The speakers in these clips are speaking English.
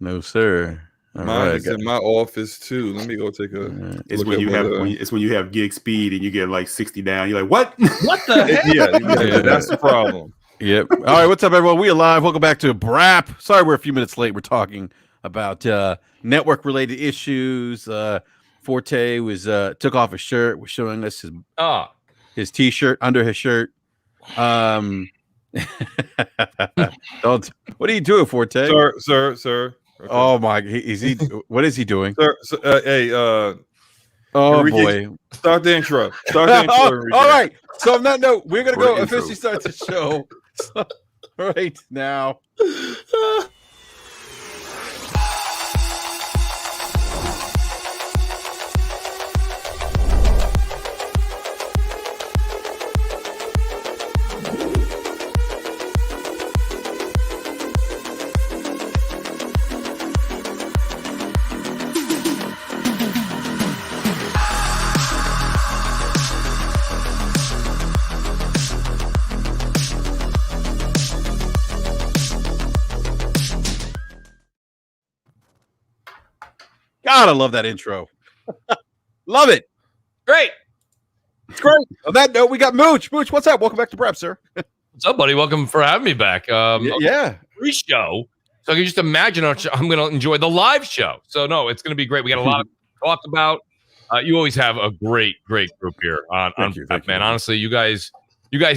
No, sir. Mine is in my office too. Let me go take a. It's when you have gig speed and you get like 60 down. You're like, what? What the heck? Yeah, that's the problem. Yep. All right, what's up, everyone? We alive. Welcome back to BRAP. Sorry, we're a few minutes late. We're talking about network-related issues. Forte was took off his shirt. Was showing us his T-shirt under his shirt. What are you doing, Forte? Sir. Okay. Oh my! Is he? What is he doing? Sir, oh boy! Start the intro. All right. So on that note, we're gonna go officially start the show. So, right now. God, I love that intro. Love it. Great. It's great. On that note, we got Mooch. Mooch, what's up? Welcome back to BRAP, sir. What's up, buddy? Welcome for having me back. Yeah. Pre-show. So I can just imagine I'm going to enjoy the live show. So, no, it's going to be great. We got a lot to talk about. You always have a great group here on BRAP, man. Honestly, you guys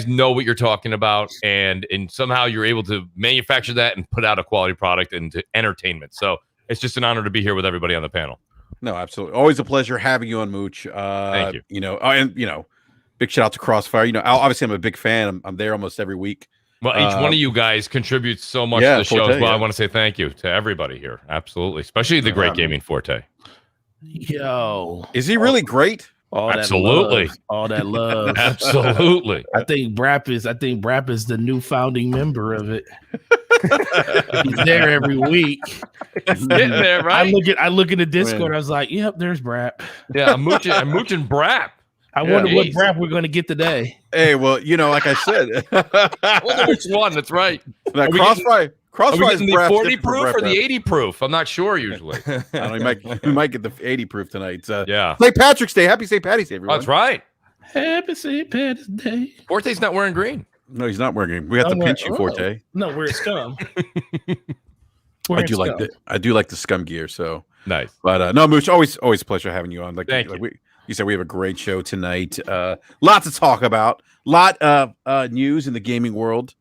know what you're talking about, and somehow you're able to manufacture that and put out a quality product into entertainment. So it's just an honor to be here with everybody on the panel. No, absolutely. Always a pleasure having you on, Mooch. Thank you. Big shout out to Crossfire. Obviously I'm a big fan. I'm there almost every week. Well, each one of you guys contributes so much to the show as well. I want to say thank you to everybody here. Absolutely. Especially the great Gaming Forte. Yo. Is he really great? Absolutely. All that love. Absolutely. I think BRAP is the new founding member of it. He's there every week. He's getting there, right? I look at the Discord. I was like, "Yep, there's BRAP." Yeah, I'm mooching BRAP. I wonder what BRAP we're going to get today. Hey, well, like I said, I wonder which one. That's right. Crossfire. Are we getting the 40 proof or the 80 proof? I'm not sure usually. We might get the 80 proof tonight. Yeah. St. Patrick's Day. Happy St. Patty's Day, everyone. That's right. Happy St. Patty's Day. Forte's not wearing green. No, he's not wearing green. We have to pinch you, Forte. No, we're scum. I do like the scum gear. So nice. But no, Mooch, always a pleasure having you on. Thank you. You said we have a great show tonight. Lot to talk about. Lot of news in the gaming world.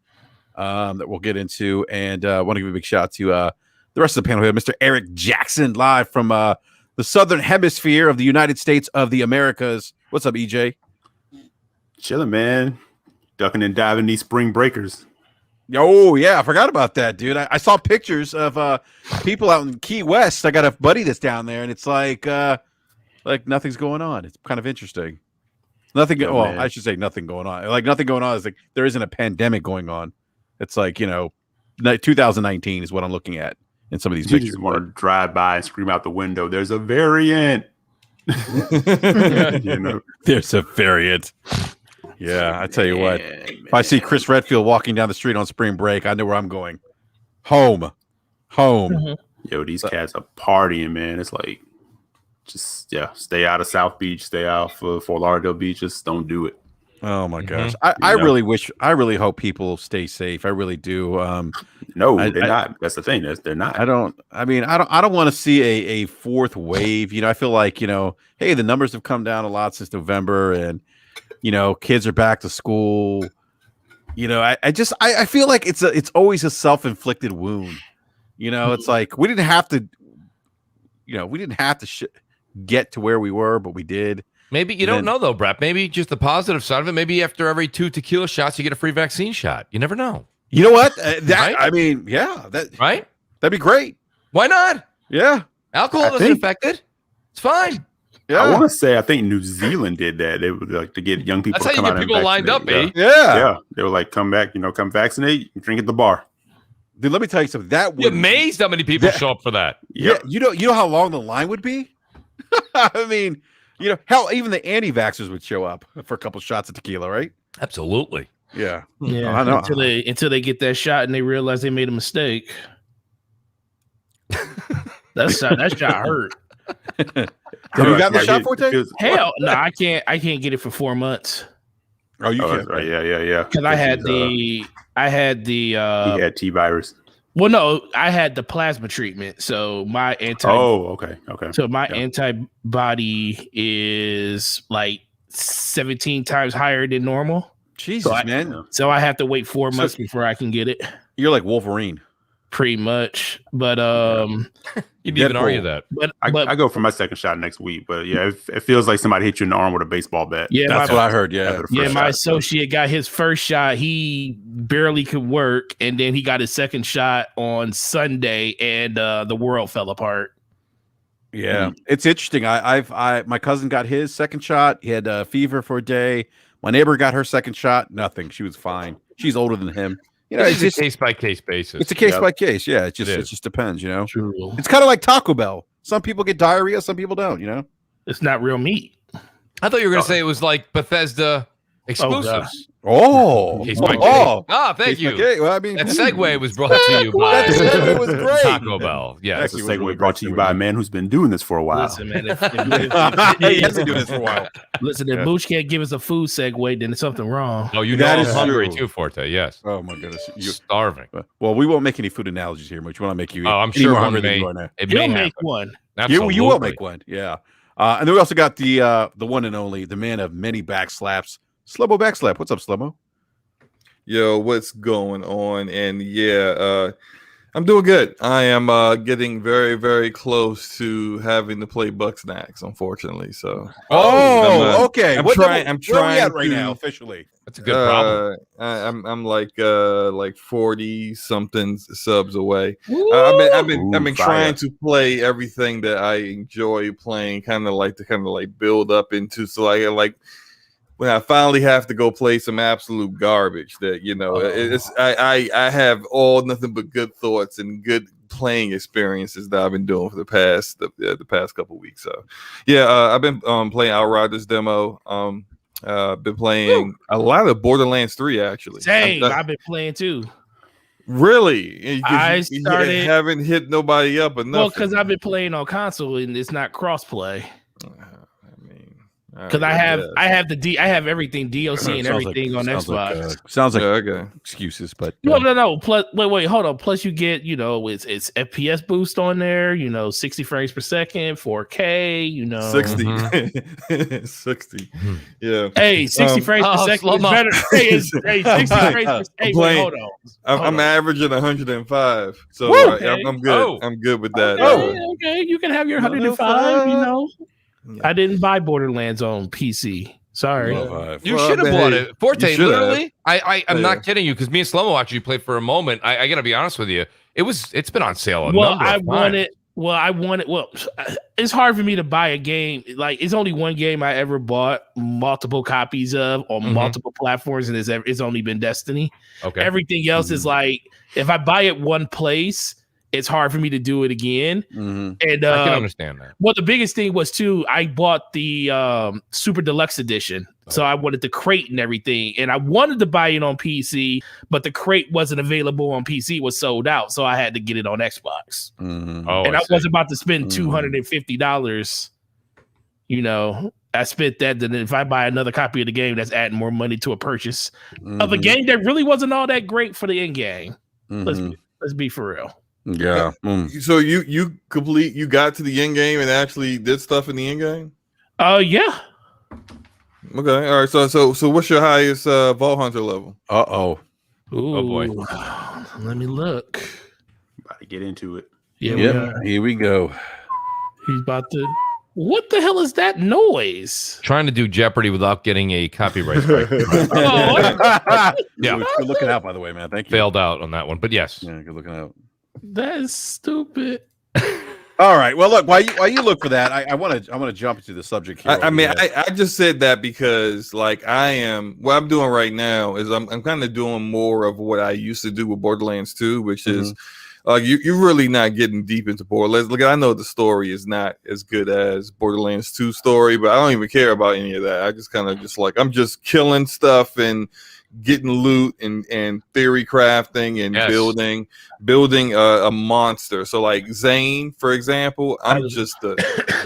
That we'll get into, and I want to give a big shout out to the rest of the panel here. Mr. Eric Jackson, live from the southern hemisphere of the United States of the Americas. What's up, EJ? Chilling, man. Ducking and diving these spring breakers. Oh yeah, I forgot about that, dude. I saw pictures of people out in Key West. I got a buddy that's down there, and it's like nothing's going on. It's kind of interesting. Nothing. Yeah, well, man. I should say nothing going on. Like nothing going on is like there isn't a pandemic going on. It's like 2019 is what I'm looking at in some of these You pictures. just want to drive by and scream out the window, "There's a variant!" There's a variant. Yeah, I tell you what. If I see Chris Redfield walking down the street on spring break, I know where I'm going. Home. Yo, these cats are partying, man. It's like, just stay out of South Beach, stay out for Fort Lauderdale Beach. Just don't do it. Oh my gosh. I really hope people stay safe. I really do. No, they're not. That's the thing. They're not. I don't want to see a fourth wave. I feel like, hey, the numbers have come down a lot since November, and kids are back to school. I feel like it's always a self-inflicted wound. It's like we didn't have to get to where we were, but we did. Maybe you don't know though, BRAP. Maybe just the positive side of it. Maybe after every 2 tequila shots, you get a free vaccine shot. You never know. You know what? Right? I mean, yeah, right? That'd be great. Why not? Yeah, alcohol doesn't affect it. It's fine. Yeah, I want to say I think New Zealand did that. They would like to get young people. That's to how come you out get people lined up, eh? Yeah. They were like, come back, come vaccinate, drink at the bar. Dude, let me tell you something. That you're amazed how many people show up for that. Yeah, you know how long the line would be. I mean, hell, even the anti-vaxxers would show up for a couple shots of tequila, right? Absolutely. Yeah. Yeah. I know. Until they get that shot and they realize they made a mistake. That shot hurt. Have you gotten the shot, Forte? Hell no, I can't get it for 4 months. Oh, you can't. Right. Yeah. Because I had the he had T virus. Well, no, I had the plasma treatment. So my okay. So my antibody is like 17 times higher than normal. Jesus, man. So I have to wait 4 months before I can get it. You're like Wolverine. Pretty much. But you didn't even argue that. But I go for my second shot next week. But yeah, it feels like somebody hit you in the arm with a baseball bat. Yeah, that's what I heard. Yeah. My associate got his first shot. He barely could work, and then he got his second shot on Sunday, and the world fell apart. Yeah, it's interesting. My cousin got his second shot. He had fever for a day. My neighbor got her second shot. Nothing. She was fine. She's older than him. You know, it's just a case by case basis. It's a case by case. Yeah, it just depends. You know, True. It's kind of like Taco Bell. Some people get diarrhea, some people don't. You know, it's not real meat. I thought you were going to say it was like Bethesda exclusives. Thank you. Well, I mean, that segue was brought to you by it was great. Taco Bell. Yeah, that's a segue brought to you by a man who's been doing this for a while. Listen, man, he has been doing this for a while. Listen, if Mooch can't give us a food segue, then there's something wrong. Oh, you know I'm hungry too, Forte. Yes. Oh my goodness, you're starving. Well, we won't make any food analogies here, Mooch. We want to make you. I'm sure one may. You'll make one. You will make one. Yeah. And then we also got the one and only, the man of many backslaps, Slobo Backslap. What's up, Slobo? Yo, what's going on? And yeah, I'm doing good. I am getting very, very close to having to play Bugsnax, unfortunately. So, okay. I'm trying. Where are we at right now officially? That's a good problem. I'm like 40 something subs away. I've been trying to play everything that I enjoy playing, kind of build up into. So like when I finally have to go play some absolute garbage, that I have nothing but good thoughts and good playing experiences that I've been doing for the past couple weeks. So yeah, I've been playing Outriders demo. Been playing a lot of Borderlands 3 actually. Same, I've been playing too. Really? I started. Haven't hit nobody up enough. Well, because I've been playing on console and it's not crossplay. Because I have everything DLC and everything on Xbox. Sounds like excuses, but no. Plus, wait, hold on. Plus, you get it's FPS boost on there. 60 frames per second, 4K. 60, 60. Yeah. Hey, 60 frames per second is better. Hey, 60 frames per second. Hey, wait, hold on. I'm averaging 105, so I'm good. I'm good with that. Okay, you can have your 105. I didn't buy Borderlands on PC. Sorry. You should have bought it. Forte, literally. I'm not kidding you, because me and Slomo actually played for a moment. I gotta be honest with you. It's been on sale I wanted. It's hard for me to buy a game. Like, it's only one game I ever bought multiple copies of on multiple platforms, and it's only been Destiny. Okay. Everything else is like, if I buy it one place, it's hard for me to do it again. And I can understand that. Well, the biggest thing was too, I bought the Super Deluxe Edition. So I wanted the crate and everything. And I wanted to buy it on PC, but the crate wasn't available on PC, it was sold out. So I had to get it on Xbox. And I wasn't about to spend $250. I spent that. Then if I buy another copy of the game, that's adding more money to a purchase of a game that really wasn't all that great for the end game. Let's be for real. Yeah. So you got to the end game and actually did stuff in the end game? Yeah. Okay. All right. So what's your highest Vault Hunter level? Oh boy. Let me look. About to get into it. Yeah. Here we go. He's about to. What the hell is that noise? Trying to do Jeopardy without getting a copyright strike. Yeah. Good looking out, by the way, man. Thank you. Failed out on that one, but yes. Yeah, good looking out. That is stupid. All right. Well, look, while you look for that, I want to jump into the subject here. I just said that because what I'm doing right now is I'm kind of doing more of what I used to do with Borderlands 2, which is you're really not getting deep into Borderlands. Look, I know the story is not as good as Borderlands 2 story, but I don't even care about any of that. I just kind of I'm just killing stuff and getting loot and theory crafting and building a monster. So like Zane, for example, I'm just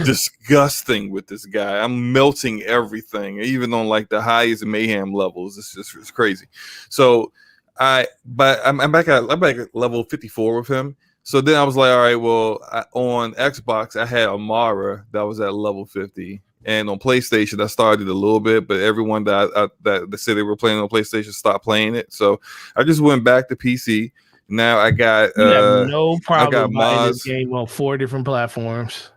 disgusting with this guy. I'm melting everything, even on like the highest mayhem levels. It's crazy. So I'm back at level 54 with him. So then I was like, all right, well, on Xbox I had Amara that was at level 50. And on PlayStation, I started a little bit, but everyone that said they were playing on PlayStation stopped playing it. So I just went back to PC. Now I got no problem buying this game on 4 different platforms.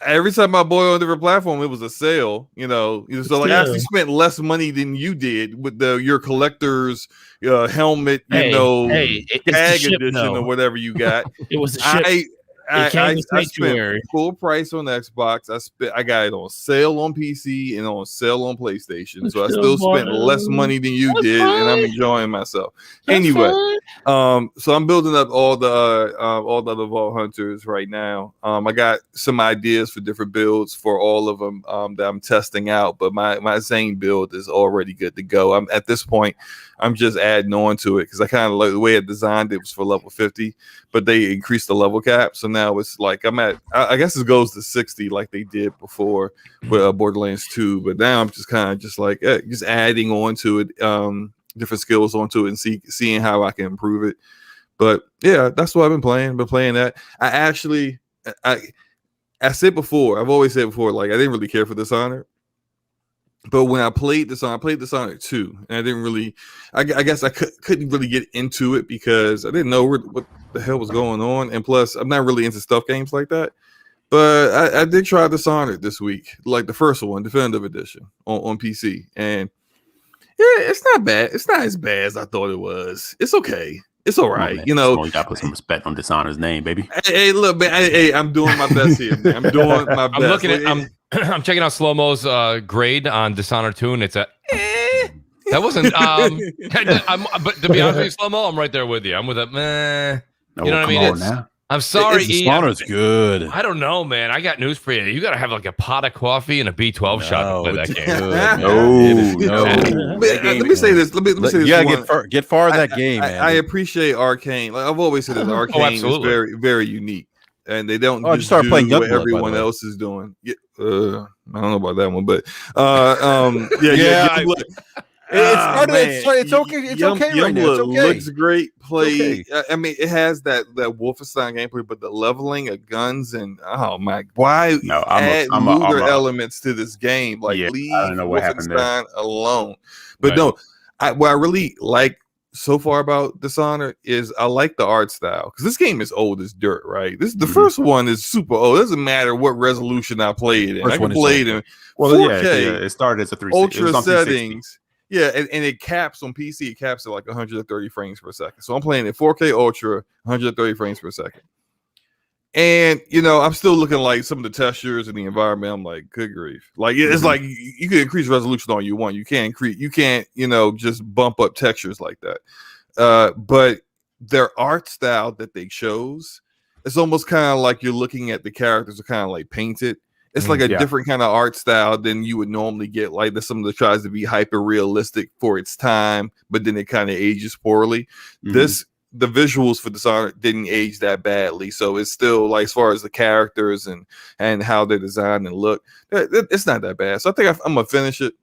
Every time I bought on a different platform, it was a sale. So like I actually spent less money than you did with your collector's helmet, tag edition or whatever you got. It was a ship. I spent full price on Xbox. I got it on sale on PC and on sale on PlayStation. So I still spent less money than you did, and I'm enjoying myself. Anyway, so I'm building up all the other Vault Hunters right now. I got some ideas for different builds for all of them that I'm testing out, but my Zane build is already good to go. I'm at this point. I'm just adding on to it because I kind of like the way I designed it was for level 50, but they increased the level cap. So now it's like I guess it goes to 60 like they did before with Borderlands 2. But now I'm just kind of just like just adding on to it, different skills onto it and seeing how I can improve it. But yeah, that's what I've been playing. I've been playing that. I said before, I've always said before, like I didn't really care for Dishonored. But when I played Dishonored 2, and I didn't really, I guess I couldn't really get into it because I didn't know what the hell was going on. And plus, I'm not really into stealth games like that. But I did try Dishonored this week, like the first one, Definitive Edition on PC. And yeah, it's not bad. It's not as bad as I thought it was. It's okay. It's all right. You gotta put some respect on Dishonored's name, baby. Hey, look, man. Hey, I'm doing my best here, man. I'm doing my best. I'm checking out Slow-Mo's grade on Dishonored 2, and it's a that wasn't but to be honest with you, Slow-Mo, I'm right there with you. I'm with a meh. You know what I mean? I'm sorry, Dishonored's good. I don't know, man. I got news for you. You got to have like a pot of coffee and a B12 shot to play that game. No. Let me say this. Let me say this. You gotta get far in that game, man. I appreciate Arcane. Like I've always said, that Arcane is very, very unique, and they don't just start playing what everyone else is doing. Yeah, I don't know about that one, but It's okay. It's okay right now. It's okay. Looks great. I mean, it has that Wolfenstein gameplay, but the leveling of guns and why add looter elements to this game? Like leave I don't know what Wolfenstein alone. But no, what I really like so far about Dishonored is I like the art style because this game is old as dirt, right? This the first one is super old. It doesn't matter what resolution I played in. I can play it in 4K. It started as a 360 ultra settings. Yeah, and it caps on PC. It caps at like 130 frames per second. So I'm playing at 4K Ultra, 130 frames per second. And I'm still looking like some of the textures and the environment. I'm like, good grief! Like it's like you can increase resolution all you want. You can't just bump up textures like that. But their art style that they chose, it's almost kind of like you're looking at the characters are kind of like painted. It's like a different kind of art style than you would normally get. Like there's something that tries to be hyper realistic for its time, but then it kind of ages poorly. The visuals for Dishonored didn't age that badly, so it's still like as far as the characters and how they're designed and look, it's not that bad. So I think I'm gonna finish it.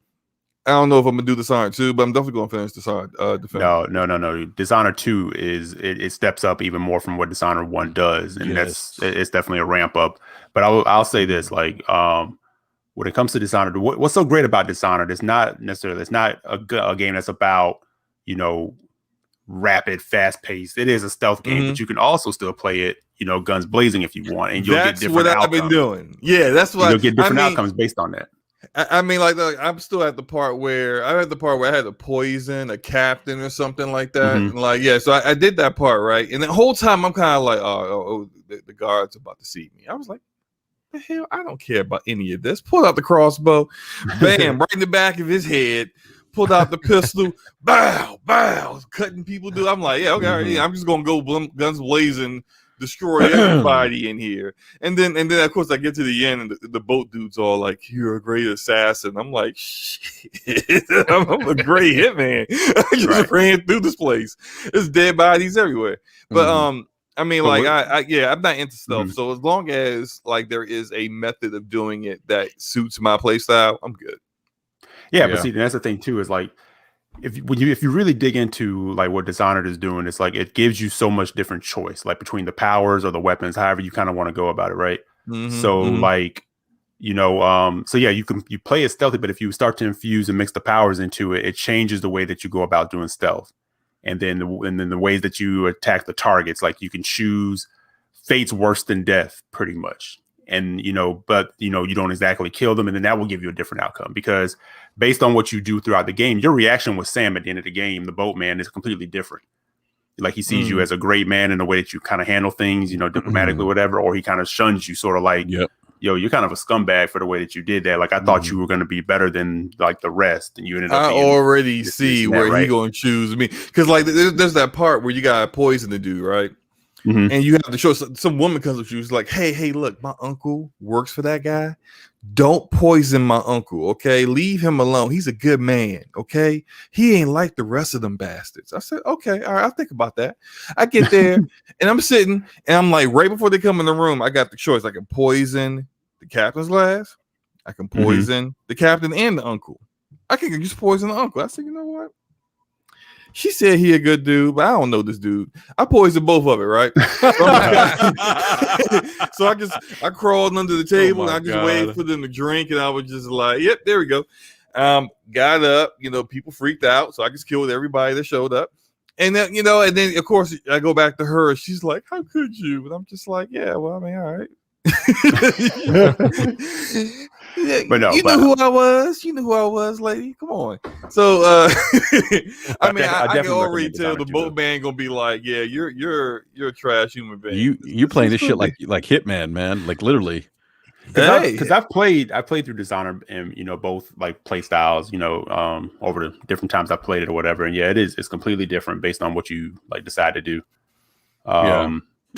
I don't know if I'm gonna do Dishonored 2, but I'm definitely gonna finish Dishonored. No. Dishonored 2 it steps up even more from what Dishonored 1 does, and it's definitely a ramp up. But I'll say this, like when it comes to Dishonored, what's so great about Dishonored? It's not a game that's about rapid, fast paced. It is a stealth game, but you can also still play it, guns blazing if you want, and you'll get different outcomes. I've been doing. Yeah, that's what you'll get different outcomes based on that. I mean, like I'm still at the part where I had to poison a captain or something like that. And so I did that part right, and the whole time I'm kind of like, the guard's about to see me. I was like, the hell, I don't care about any of this. Pulled out the crossbow, bam, right in the back of his head. Pulled out the pistol, bow, cutting people. I'm like, yeah, okay, I'm just gonna go guns blazing destroy everybody in here. And then of course I get to the end and the boat dude's all like, "You're a great assassin." I'm like, shit, I'm a great hitman. I just ran through this place. There's dead bodies everywhere. But I mean, like, I'm not into stuff. So as long as like there is a method of doing it that suits my play style, I'm good. Yeah, but see, that's the thing too. Is like if you really dig into like what Dishonored is doing, it's like it gives you so much different choice, like between the powers or the weapons, however you kind of want to go about it, right? So like, you know, so yeah, you play it stealthy, but if you start to infuse and mix the powers into it, it changes the way that you go about doing stealth. And then the ways that you attack the targets, like you can choose fate's worse than death, pretty much. And, you know, but, you know, you don't exactly kill them. And then that will give you a different outcome, because based on what you do throughout the game, your reaction with Sam at the end of the game, the boatman, is completely different. Like he sees you as a great man in the way that you kind of handle things, you know, diplomatically, whatever, or he kind of shuns you sort of like, yo, you're kind of a scumbag for the way that you did that. Like I thought you were going to be better than like the rest, and you ended up. I already see where he going to choose me, because like there's that part where you got to poison the dude, right? And you have to show some woman comes up to you, she's like, hey, look, my uncle works for that guy. Don't poison my uncle, okay? Leave him alone. He's a good man, okay? He ain't like the rest of them bastards. I said, okay, all right, I'll think about that. I get there and I'm sitting and I'm like, right before they come in the room, I got the choice. I can poison the captain's glass. I can poison the captain and the uncle. I can just poison the uncle. I said, you know what? She said he a good dude, but I don't know this dude. I poisoned both of it, right? So I crawled under the table and I just waited for them to drink, and I was just like, yep, there we go. Got up, you know, people freaked out, so I just killed everybody that showed up. And then, you know, and then of course I go back to her. She's like, how could you? And I'm just like, yeah, well, I mean, all right. But no, you know who I was. You know who I was, lady. Come on. So I mean, I can already tell the boatman gonna be like, yeah, you're a trash human being. You playing this shit like Hitman, man, like literally. Because I've played through Dishonored and, you know, both like play styles, you know, over the different times I played it or whatever. And yeah, it's completely different based on what you like decide to do.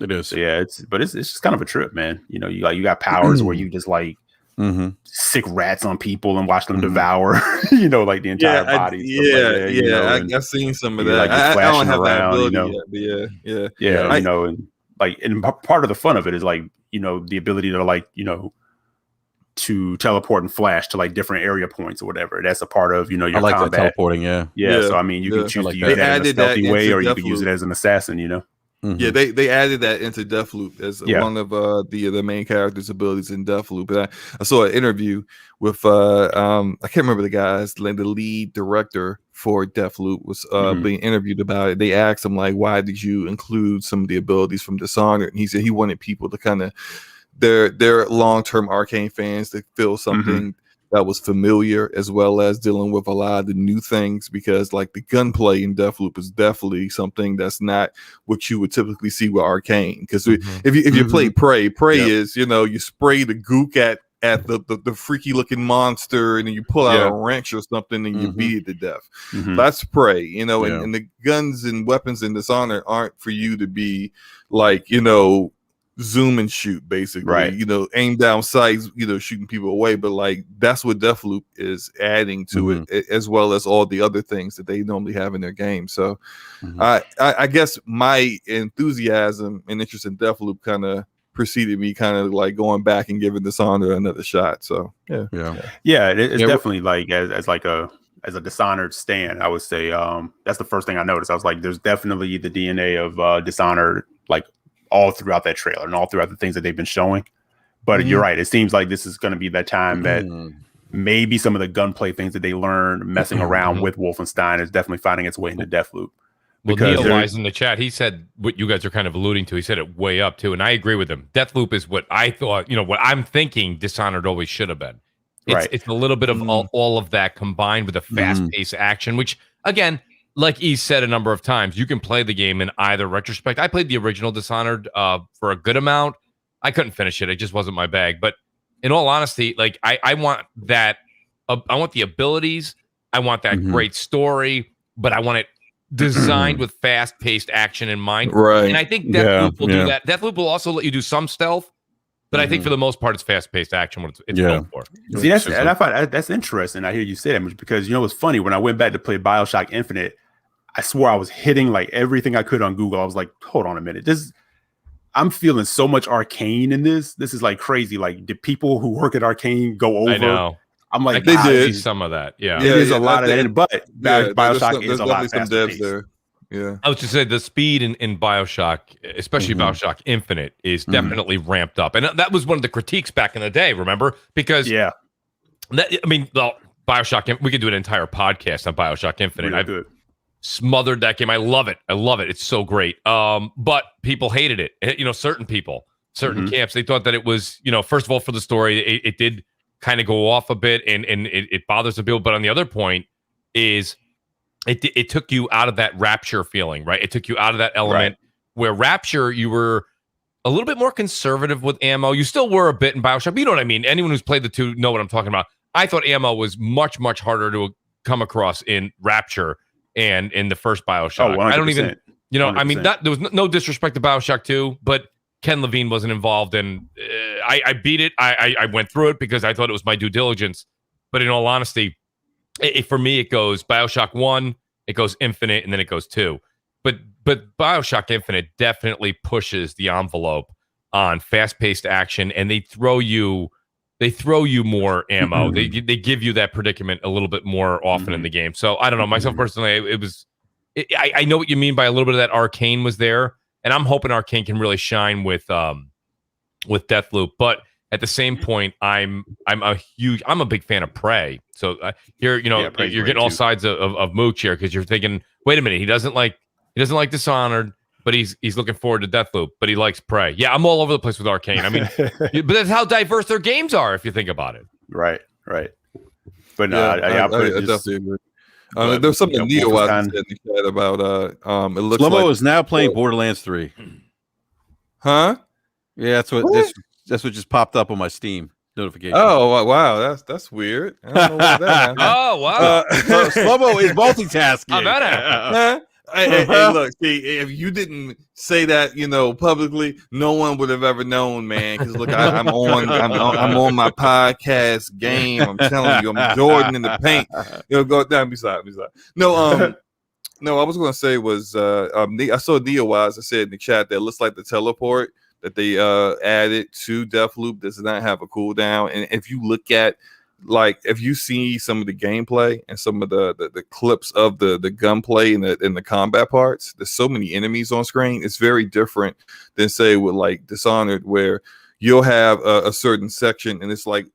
It is. So yeah, it's just kind of a trip, man. You know, you got powers where you just like sick rats on people and watch them devour, you know, like the entire body. I've seen some of that. Like I don't have around, that ability you know? yet, you know, and like, and part of the fun of it is like, you know, the ability to like, you know, to teleport and flash to like different area points or whatever. That's a part of, you know, your combat. That teleporting, yeah. So I mean, you can choose to use that in a stealthy way, or you can use it as an assassin, you know. Yeah, they added that into Deathloop as one of the main characters' abilities in Deathloop. And I saw an interview with I can't remember the guys, like the lead director for Deathloop was being interviewed about it. They asked him like, why did you include some of the abilities from Dishonored? And he said he wanted people to kind of their long-term Arcane fans to feel something that was familiar, as well as dealing with a lot of the new things, because like the gunplay in Deathloop is definitely something that's not what you would typically see with Arcane. Because if you play Prey is, you know, you spray the gook at the freaky looking monster, and then you pull out a wrench or something and you beat it to death. That's Prey, you know, and the guns and weapons in Dishonored aren't for you to be like, you know, zoom and shoot, basically, you know, aim down sights, you know, shooting people away. But like that's what Deathloop is adding to it, as well as all the other things that they normally have in their game. So I guess my enthusiasm and interest in Deathloop kind of preceded me kind of like going back and giving Dishonored another shot. So it's definitely like as a Dishonored stan, I would say that's the first thing I noticed. I was like, there's definitely the DNA of Dishonored, like all throughout that trailer and all throughout the things that they've been showing. But you're right. It seems like this is going to be that time that maybe some of the gunplay things that they learned messing around with Wolfenstein is definitely finding its way into Deathloop. Well, Neil Wise in the chat, he said what you guys are kind of alluding to. He said it way up too, and I agree with him. Deathloop is what I thought, you know, what I'm thinking Dishonored always should have been. It's a little bit of all of that combined with a fast-paced action, which, again, like he said a number of times, you can play the game in either retrospect. I played the original Dishonored for a good amount. I couldn't finish it. It just wasn't my bag. But in all honesty, like I want that. I want the abilities. I want that great story, but I want it designed with fast-paced action in mind. Right. And I think Deathloop will do that. Deathloop will also let you do some stealth, but I think for the most part, it's fast-paced action. What it's built for. See, and I find that's interesting. I hear you say that because you know what's funny? When I went back to play BioShock Infinite, I swore I was hitting like everything I could on Google. I was like, hold on a minute, I'm feeling so much Arcane in this. This is like crazy. Like, the people who work at Arcane go over? I know. I'm like, they did some of that. Yeah, there's a lot of that. But BioShock is a lot some devs there. Yeah, I was just saying the speed in BioShock, especially BioShock Infinite, is definitely ramped up, and that was one of the critiques back in the day. Remember, because BioShock. We could do an entire podcast on BioShock Infinite. I've smothered that game. I love it. It's so great. But people hated it. Certain people, certain camps, they thought that it was, first of all, for the story, it did kind of go off a bit, and it bothers the people. But on the other point is it took you out of that Rapture feeling, right? It took you out of that element where Rapture, you were a little bit more conservative with ammo. You still were a bit in BioShock, but you know what I mean? Anyone who's played the two know what I'm talking about. I thought ammo was much, much harder to come across in Rapture and in the first BioShock. I don't even, 100%. I mean, there was no disrespect to BioShock 2, but Ken Levine wasn't involved, and I beat it. I went through it because I thought it was my due diligence. But in all honesty, for me, it goes BioShock 1, it goes Infinite, and then it goes 2. But BioShock Infinite definitely pushes the envelope on fast-paced action, and they throw you more ammo. They give you that predicament a little bit more often in the game. So I don't know. Myself personally, I know what you mean by a little bit of that Arcane was there, and I'm hoping Arcane can really shine with Deathloop. But at the same point, I'm a big fan of Prey. So here, you're getting all sides of Mooch here, because you're thinking, wait a minute, he doesn't like Dishonored, but he's looking forward to Deathloop, but he likes Prey. Yeah, I'm all over the place with Arcane. I mean, but that's how diverse their games are, if you think about it. Right. But no, I definitely agree. There's something Neo out there in the chat about it looks Slow-Mo is now playing Borderlands 3. Huh? Yeah, that's what just popped up on my Steam notification. Oh wow, that's weird. I don't know what that happened. Oh wow, Slow-Mo is multitasking. How that happened? Hey, look, see, if you didn't say that, publicly, no one would have ever known, man. Because look, I'm on my podcast game. I'm telling you, I'm Jordan in the paint. Go down beside. No, I was going to say was I saw Neo Wise. I said in the chat that it looks like the teleport that they added to Deathloop does not have a cooldown. And if you look at, like, if you see some of the gameplay and some of the clips of the gunplay and the combat parts, there's so many enemies on screen. It's very different than, say, with like Dishonored, where you'll have a certain section and it's like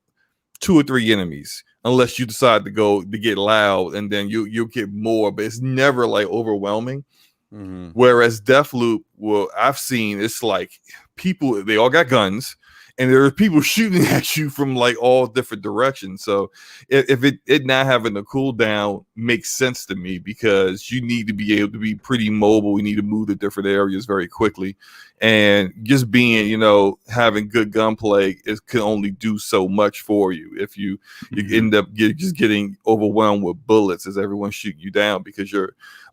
2 or 3 enemies, unless you decide to get loud, and then you'll get more, but it's never like overwhelming. Whereas Deathloop, well, I've seen, it's like people, they all got guns, and there are people shooting at you from like all different directions. So if it not having a cooldown makes sense to me, because you need to be able to be pretty mobile. You need to move to different areas very quickly. And just being, having good gunplay can only do so much for you. If you end up just getting overwhelmed with bullets as everyone's shooting you down, because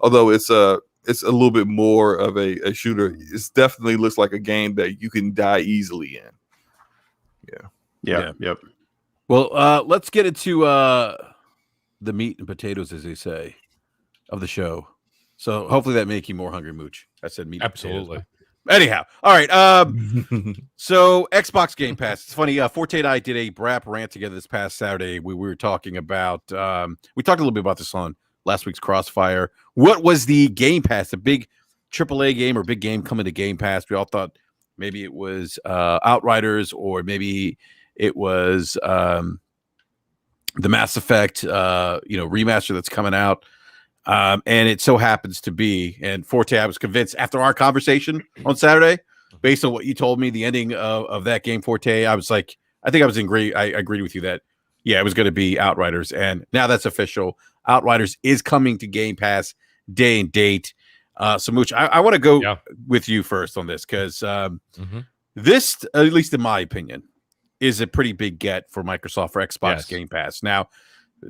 although it's a little bit more of a shooter, it definitely looks like a game that you can die easily in. Yep. Well, let's get into the meat and potatoes, as they say, of the show. So hopefully that make you more hungry, Mooch. I said meat. Absolutely. Anyhow, all right. So Xbox Game Pass. It's funny. Forte and I did a BRAP rant together this past Saturday. We were talking about. We talked a little bit about this on last week's Crossfire. What was the Game Pass? A big AAA game or big game coming to Game Pass? We all thought maybe it was Outriders, or maybe it was the Mass Effect, remaster that's coming out. And it so happens to be, and Forte, I was convinced after our conversation on Saturday, based on what you told me, the ending of that game, Forte, I was like, I think I was in great. I agreed with you that, yeah, it was going to be Outriders. And now that's official. Outriders is coming to Game Pass, day and date. So Mooch, I want to go with you first on this, because this, at least in my opinion, is a pretty big get for Microsoft for Xbox Game Pass. Now,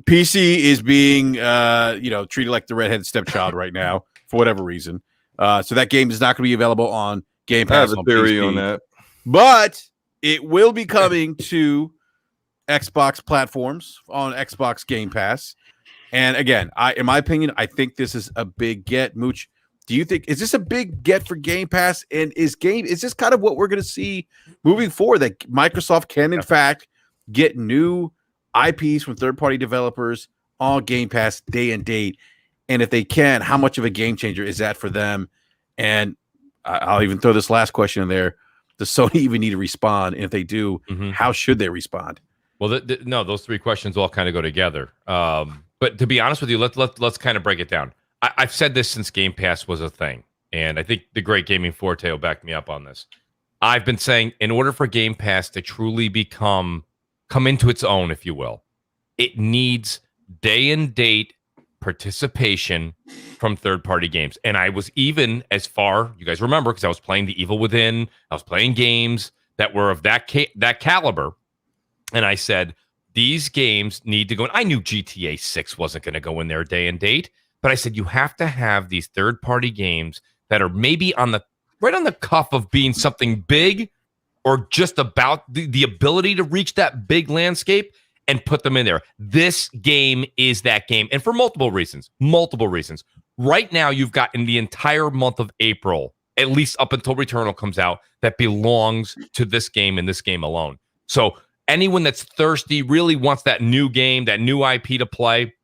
PC is being treated like the redheaded stepchild right now. for whatever reason. So that game is not going to be available on Game Pass. I have a theory on that, but it will be coming to Xbox platforms on Xbox Game Pass. And again, in my opinion, I think this is a big get. Mooch, do you think is this a big get for Game Pass? And is this kind of what we're going to see moving forward? That Microsoft can in fact get new IPs from third-party developers on Game Pass day and date, and if they can, how much of a game changer is that for them? And I'll even throw this last question in there: does Sony even need to respond? And if they do, how should they respond? Well, no, those three questions all kind of go together. But to be honest with you, let's kind of break it down. I've said this since Game Pass was a thing, and I think the great Gaming Forte will back me up on this. I've been saying, in order for Game Pass to truly come into its own, if you will, it needs day and date participation from third-party games. And I was even as far, you guys remember, because I was playing The Evil Within, I was playing games that were of that caliber, and I said, these games need to go in. I knew GTA 6 wasn't going to go in there day and date, but I said, you have to have these third-party games that are maybe right on the cuff of being something big, or just about the ability to reach that big landscape, and put them in there. This game is that game. And for multiple reasons. Right now, you've got in the entire month of April, at least up until Returnal comes out, that belongs to this game and this game alone. So anyone that's thirsty, really wants that new game, that new IP to play,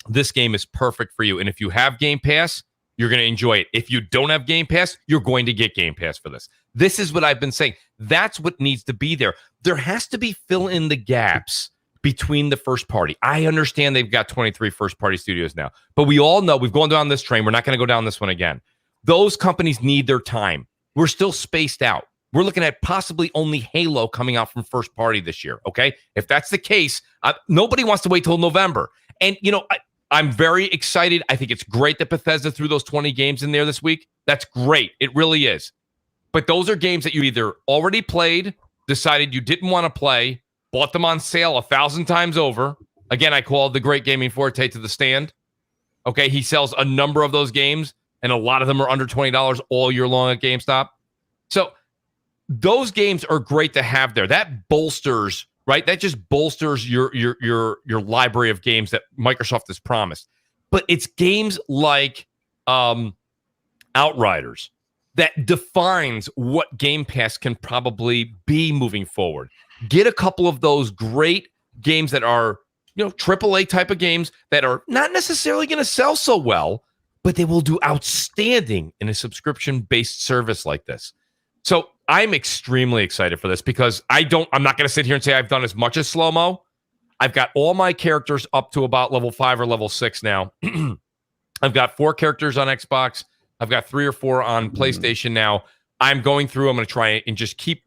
this game is perfect for you. And if you have Game Pass, you're going to enjoy it. If you don't have Game Pass, you're going to get Game Pass for this. This is what I've been saying. That's what needs to be there. There has to be fill in the gaps between the first party. I understand they've got 23 first party studios now, but we all know we've gone down this train. We're not going to go down this one again. Those companies need their time. We're still spaced out. We're looking at possibly only Halo coming out from first party this year. Okay. If that's the case, nobody wants to wait till November. And I'm very excited. I think it's great that Bethesda threw those 20 games in there this week. That's great. It really is. But those are games that you either already played, decided you didn't want to play, bought them on sale 1,000 times over. Again, I call the great Gaming Forte to the stand. Okay, he sells a number of those games, and a lot of them are under $20 all year long at GameStop. So those games are great to have there. That bolsters, right? That just bolsters your library of games that Microsoft has promised. But it's games like Outriders that defines what Game Pass can probably be moving forward. Get a couple of those great games that are, AAA type of games that are not necessarily going to sell so well, but they will do outstanding in a subscription-based service like this. So I'm extremely excited for this because I'm not going to sit here and say I've done as much as Slow-Mo. I've got all my characters up to about level 5 or level 6 now. I've got 4 characters on Xbox. I've got 3 or 4 on PlayStation now. I'm going through. I'm going to try and just keep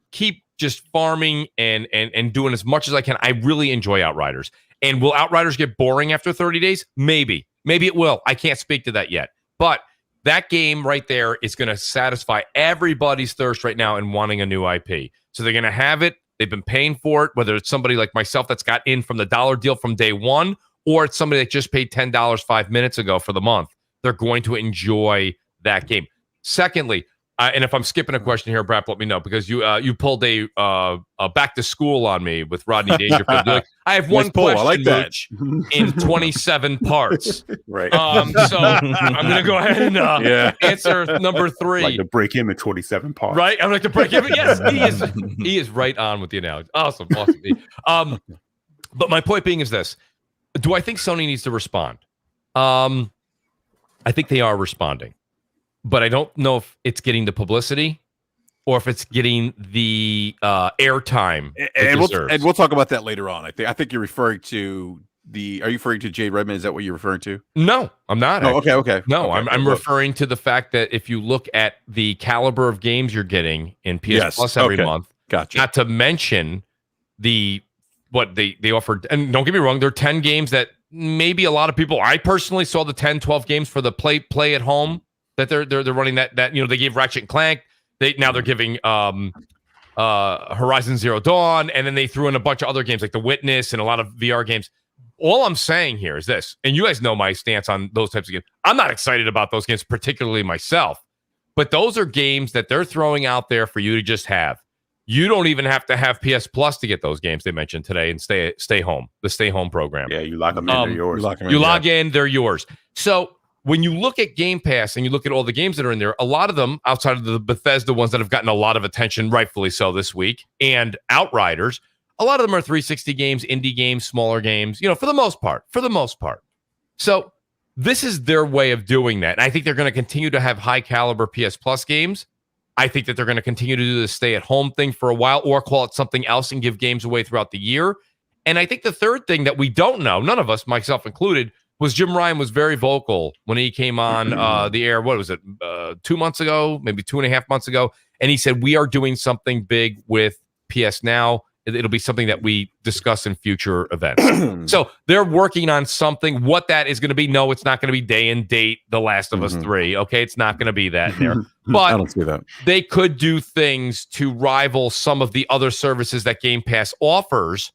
just farming and doing as much as I can. I really enjoy Outriders. And will Outriders get boring after 30 days? Maybe it will. I can't speak to that yet. But that game right there is going to satisfy everybody's thirst right now in wanting a new IP. So they're going to have it. They've been paying for it, whether it's somebody like myself that's got in from the dollar deal from day one, or it's somebody that just paid $10 5 minutes ago for the month. They're going to enjoy that game. Secondly, and if I'm skipping a question here, BRAP, let me know, because you pulled a back to school on me with Rodney Dangerfield. Like, I have one question, I like that. in 27 parts. Right. So I'm going to go ahead and answer number 3. Like to break him in 27 parts. Right. I'm like to break him. Yes, he is right on with the analogy. Awesome. But my point being is this: do I think Sony needs to respond? I think they are responding. But I don't know if it's getting the publicity or if it's getting the airtime. And we'll talk about that later on. I think you're referring to are you referring to Jade Raymond? Is that what you're referring to? No, I'm not. Oh, okay. No, okay, I'm referring to the fact that if you look at the caliber of games you're getting in PS Plus every month, gotcha. Not to mention what they offered. And don't get me wrong, there are 10 games that maybe a lot of people, I personally saw the 10, 12 games for the play at home that they're running that they gave Ratchet and Clank. They're giving Horizon Zero Dawn, and then they threw in a bunch of other games like The Witness and a lot of VR games. all I'm saying here is this, and you guys know my stance on those types of games. I'm not excited about those games, particularly myself, but those are games that they're throwing out there for you to just have. You don't even have to have PS Plus to get those games they mentioned today and stay home, the stay home program. Yeah, you lock them in, they're yours. You log in, they're yours. So when you look at Game Pass and you look at all the games that are in there, a lot of them, outside of the Bethesda ones that have gotten a lot of attention, rightfully so this week, and Outriders, a lot of them are 360 games, indie games, smaller games, for the most part. So this is their way of doing that. And I think they're going to continue to have high caliber PS Plus games. I think that they're going to continue to do the stay-at-home thing for a while or call it something else and give games away throughout the year. And I think the third thing that we don't know, none of us, myself included, was Jim Ryan was very vocal when he came on the air, what was it, 2 months ago, maybe 2.5 months ago, and he said, we are doing something big with PS Now. It'll be something that we discuss in future events. So they're working on something. What that is going to be, no, it's not going to be day and date The Last of Us 3. Okay, it's not going to be that in there. But I don't see that. They could do things to rival some of the other services that Game Pass offers.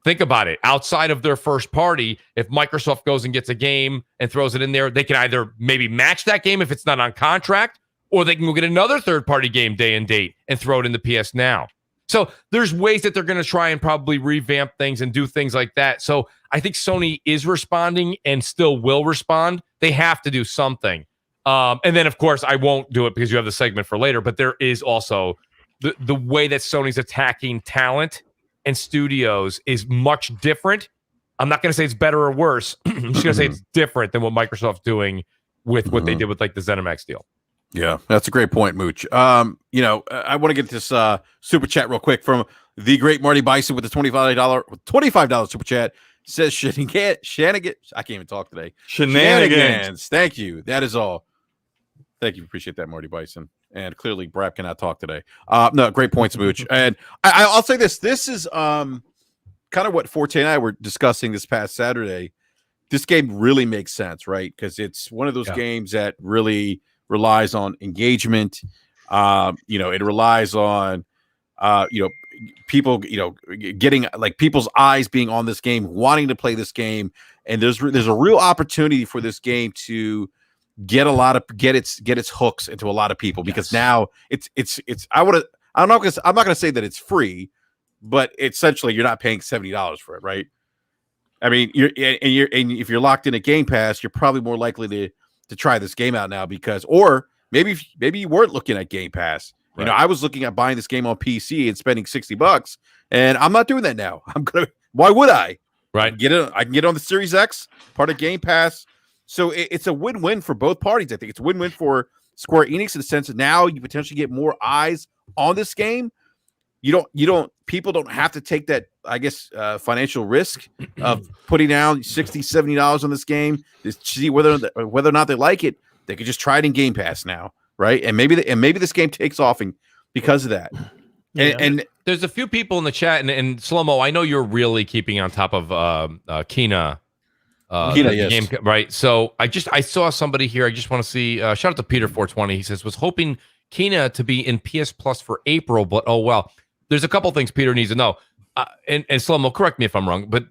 Think about it. Outside of their first party, if Microsoft goes and gets a game and throws it in there, they can either maybe match that game if it's not on contract, or they can go get another third-party game day and date and throw it in the PS Now. So there's ways that they're going to try and probably revamp things and do things like that. So I think Sony is responding and still will respond. They have to do something. And then, of course, I won't do it because you have the segment for later, but there is also the way that Sony's attacking talent and studios is much different. I'm not going to say it's better or worse. I'm just going to say it's different than what Microsoft's doing with what they did with like the ZeniMax deal. Yeah, that's a great point, Mooch. I want to get this super chat real quick from the great Marty Bison with the $25 super chat. Says shenanigans. I can't even talk today. Shenanigans. Thank you. That is all. Thank you. Appreciate that, Marty Bison. And clearly, BRAP cannot talk today. No, great points, Mooch. And I'll say this. This is kind of what Forte and I were discussing this past Saturday. This game really makes sense, right? Because it's one of those games that really relies on engagement. It relies on people, getting like people's eyes being on this game, wanting to play this game, and there's a real opportunity for this game to get its hooks into a lot of people, because now it's I'm not going to say that it's free, but essentially you're not paying $70 for it, right? I mean, if you're locked in a Game Pass, you're probably more likely to try this game out now, or maybe you weren't looking at Game Pass. Right. I was looking at buying this game on PC and spending $60, and I'm not doing that now. Why would I? Right. I can get it on the Series X, part of Game Pass. So it's a win-win for both parties. I think it's a win-win for Square Enix in the sense that now you potentially get more eyes on this game. People don't have to take that, I guess, financial risk of putting down $60, $70 on this game to see whether or not they like it. They could just try it in Game Pass now, right? And maybe this game takes off because of that. And there's a few people in the chat, and Slow-Mo, I know you're really keeping on top of Kina. Yes. Game, right? So I saw somebody here. I just want to see. Shout out to Peter420. He says, was hoping Kina to be in PS Plus for April, but oh well. There's a couple things Peter needs to know. And Slow-Mo, correct me if I'm wrong, but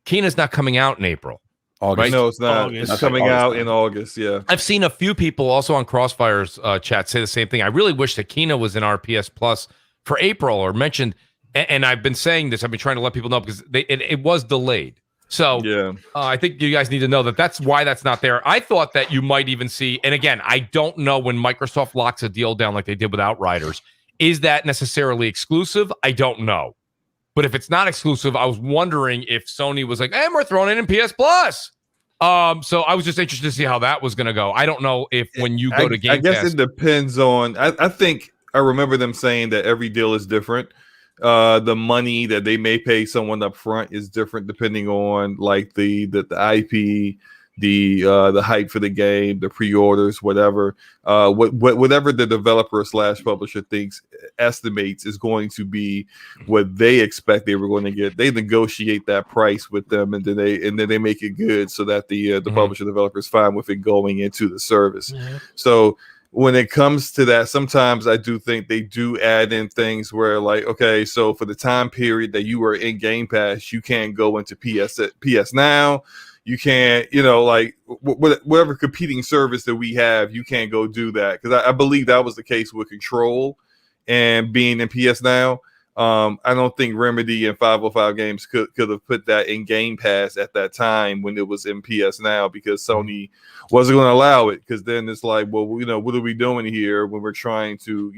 Kina's not coming out in April. August. Right? No, it's not. August. It's coming out in August, yeah. I've seen a few people also on Crossfire's chat say the same thing. I really wish that Kina was in our PS Plus for April or mentioned, and I've been saying this. I've been trying to let people know because it was delayed. So yeah, I think you guys need to know that's why that's not there. I thought that you might even see, and again, I don't know when Microsoft locks a deal down like they did with Outriders. Is that necessarily exclusive? I don't know. But if it's not exclusive, I was wondering if Sony was like, hey, we're throwing it in PS Plus. So I was just interested to see how that was going to go. I don't know if when you go to Game Pass. I guess it depends on, I think I remember them saying that every deal is different. The money that they may pay someone up front is different depending on like the IP, the hype for the game, the pre-orders, whatever. Whatever the developer / publisher estimates is going to be what they expect they were going to get. They negotiate that price with them, and then they make it good so that the publisher developer is fine with it going into the service. Mm-hmm. So when it comes to that, sometimes I do think they do add in things where, like, okay, so for the time period that you were in Game Pass, you can't go into PS Now. You can't, like whatever competing service that we have, you can't go do that. Because I believe that was the case with Control and being in PS Now. I don't think Remedy and 505 Games could have put that in Game Pass at that time when it was in PS Now, because Sony wasn't going to allow it. Because then it's like, well, what are we doing here when we're trying to,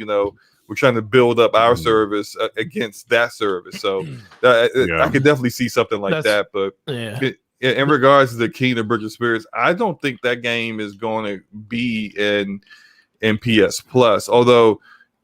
build up our service against that service? So I could definitely see something like that. But in regards to the Kingdom Bridge of Spirits, I don't think that game is going to be in PS Plus, although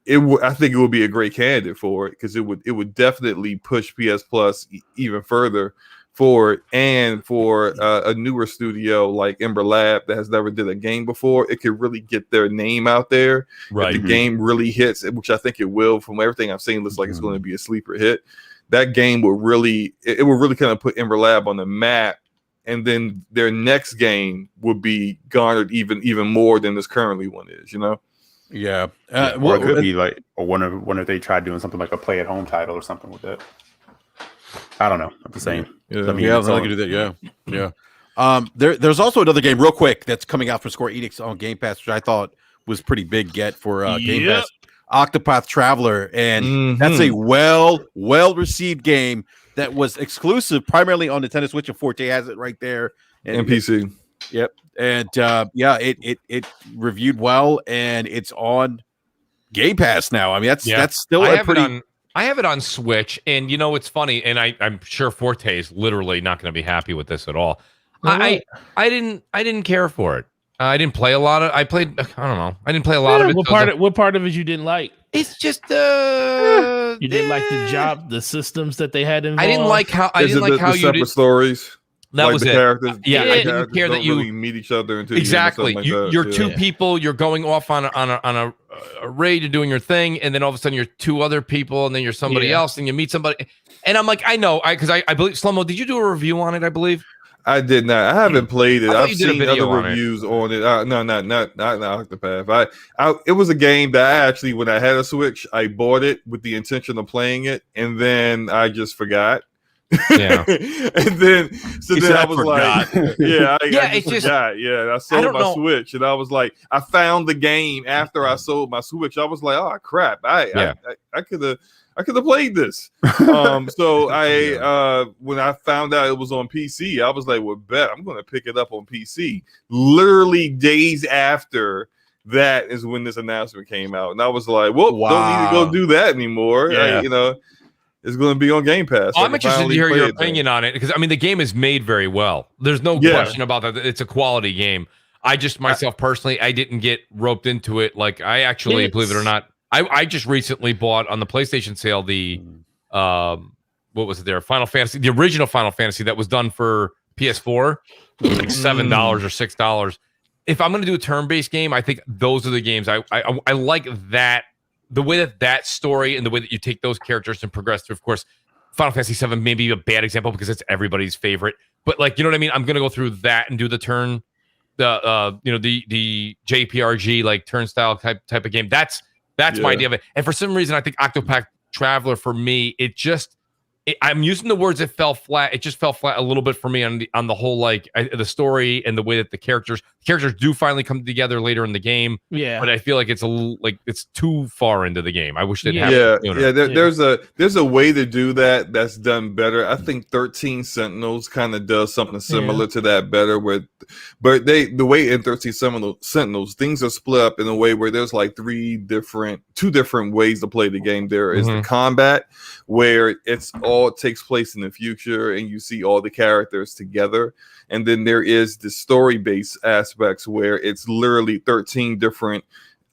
I think it would be a great candidate for it, because it would definitely push PS Plus even further forward. And for a newer studio like Ember Lab that has never did a game before, it could really get their name out there. Right. If the game really hits, which I think it will, from everything I've seen, looks like it's going to be a sleeper hit. That game will really kind of put Ember Lab on the map. And then their next game would be garnered even more than this currently one is, Yeah. Or it could be like, or one if they tried doing something like a play at home title or something with that. I don't know. I'm just saying. Yeah, they can do that. Yeah. There's also another game, real quick, that's coming out for Square Enix on Game Pass, which I thought was pretty big get for Game Pass. Octopath Traveler, and that's a well received game that was exclusive primarily on Nintendo Switch, and Forte has it right there, and PC. Yep. And it reviewed well, and it's on Game Pass now. I mean, that's still I have it on Switch, and it's funny, and I'm sure Forte is literally not going to be happy with this at all. I didn't care for it. I didn't play a lot of. I didn't play a lot of it. What part of it you didn't like? It's just you didn't like the systems that they had involved. I didn't like how the you separate stories. That like was the it. Characters, I didn't care that you really meet each other until exactly. You're two people. You're going off on a raid. You're doing your thing, and then all of a sudden you're two other people, and then you're somebody else, and you meet somebody. And I'm like, I know, because I believe Slow-Mo. Did you do a review on it? I believe. I did not. I haven't played it. I've seen other reviews on it. No, not Octopath. It was a game that I actually, when I had a Switch, I bought it with the intention of playing it, and then I just forgot. Yeah. And then I was like, I forgot. Yeah, I sold my Switch, and I was like, I found the game after I sold my Switch. I was like, oh crap! I could have played this. So when I found out it was on PC, I was like, well, I'm going to pick it up on PC. Literally days after that is when this announcement came out, and I was like, well, don't need to go do that anymore. Yeah. It's going to be on Game Pass. I'm interested to hear your opinion on it, because I mean, the game is made very well. There's no question about that. It's a quality game. I just myself personally, I didn't get roped into it. Like, I actually, believe it or not, I just recently bought on the PlayStation sale the what was it there? Final Fantasy, the original Final Fantasy that was done for PS4. It was like $7 or $6. If I'm going to do a turn-based game, I think those are the games I like that. The way that story and the way that you take those characters and progress through, of course, Final Fantasy 7 may be a bad example because it's everybody's favorite. But like, you know what I mean? I'm gonna go through that and do the turn, the JPRG like turnstile type of game. That's my idea of it. And for some reason, I think Octopath Traveler for me, I'm using the words it fell flat. It just fell flat a little bit for me on the whole the story and the way that the characters do finally come together later in the game. Yeah, but I feel like it's it's too far into the game. I wish they'd have there's a way to do that's done better. I think 13 Sentinels kind of does something similar to that better. But the way in 13 Sentinels things are split up in a way where there's like two different ways to play the game. There is the combat, where it takes place in the future and you see all the characters together, and then there is the story-based aspects where it's literally 13 different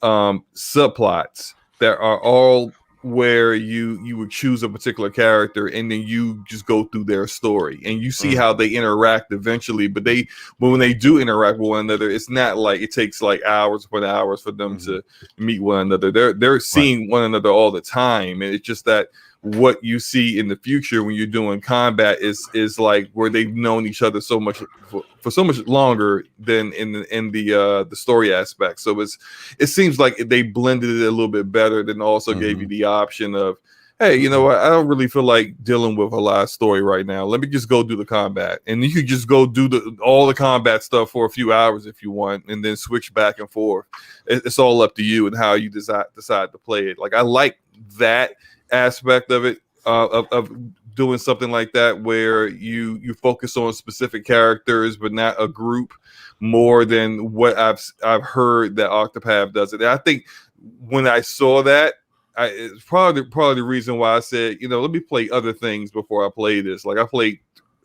subplots that are all where you would choose a particular character and then you just go through their story and you see how they interact eventually. But when they do interact with one another, it's not like it takes like hours upon hours for them to meet one another. They're seeing one another all the time, and it's just that what you see in the future when you're doing combat is like where they've known each other so much for so much longer than in the story aspect. So it seems like they blended it a little bit better, than also gave you the option of, hey, you know what? I don't really feel like dealing with a live story right now. Let me just go do the combat, and you can just go do all the combat stuff for a few hours if you want, and then switch back and forth. It's all up to you and how you decide to play it. Like, I like that aspect of it, of doing something like that, where you focus on specific characters but not a group, more than what I've heard that Octopath does it. And I think when I saw that, it's probably the reason why I said, let me play other things before I play this. Like, I played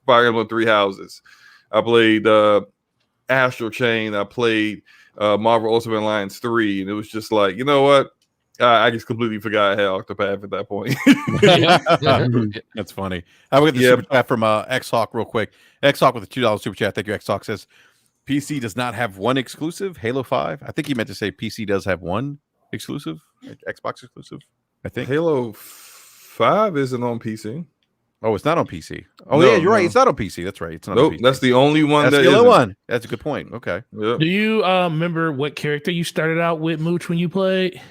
Fire Emblem Three Houses, I played Astral Chain, I played Marvel Ultimate Alliance 3, and it was just like, you know what? I just completely forgot I had Octopath at that point. That's funny. I will get the super chat from X-Hawk real quick. X-Hawk with a $2 super chat. Thank you, X-Hawk. Says, PC does not have one exclusive. Halo 5. I think he meant to say PC does have one exclusive. Xbox exclusive, I think. Halo 5 isn't on PC. Oh, it's not on PC. Oh, no, yeah, you're right. It's not on PC. That's right. It's not on PC. That's the only one. That's the only one. That's a good point. Okay. Yep. Do you remember what character you started out with, Mooch, when you played?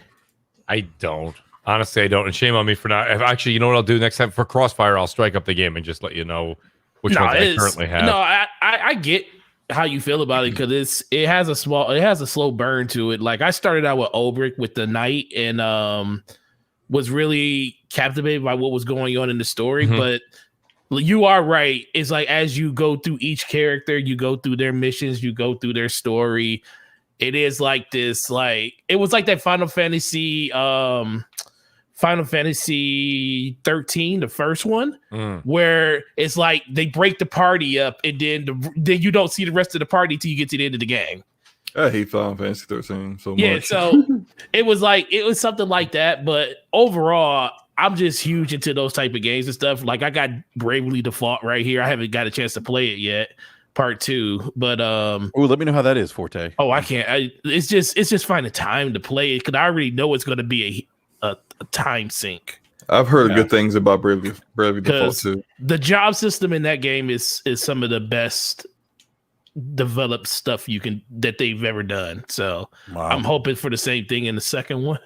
I don't. Honestly, I don't. And shame on me for not. Actually, you know what I'll do next time for Crossfire? I'll strike up the game and just let you know which ones I currently have. No, I get how you feel about it, because it has a slow burn to it. Like, I started out with Ulbrich with the Knight, and was really captivated by what was going on in the story. But you are right. It's like, as you go through each character, you go through their missions, you go through their story. It is like this, like, it was like that Final Fantasy 13, the first one, where it's like they break the party up, and then you don't see the rest of the party till you get to the end of the game. I hate Final Fantasy 13 so much. Yeah, so it was something like that. But overall, I'm just huge into those type of games and stuff. Like, I got Bravely Default right here. I haven't got a chance to play it yet. Part 2, but let me know how that is, Forte. Oh, I can't. It's just finding time to play it, because I already know it's going to be a time sink. I've heard good things about Bravely Default too. The job system in that game is some of the best developed stuff that they've ever done. So I'm hoping for the same thing in the second one,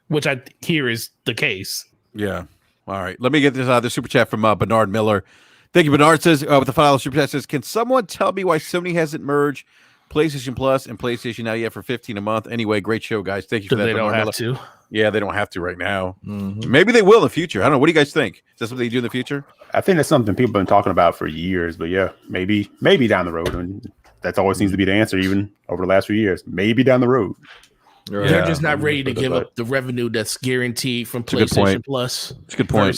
which I hear is the case. Yeah. All right. Let me get this super chat from Bernard Miller. Thank you, Bernard. Says with the final super chat, says, can someone tell me why Sony hasn't merged PlayStation Plus and PlayStation Now yet for $15 a month? Anyway, great show, guys. Thank you for that. They don't have to. Yeah, they don't have to right now. Maybe they will in the future. I don't know. What do you guys think? Is that something they do in the future? I think that's something people have been talking about for years. But yeah, maybe down the road. I mean, that always seems to be the answer, even over the last few years. Maybe down the road. They're just not ready to give up the revenue that's guaranteed from PlayStation Plus. It's a good point.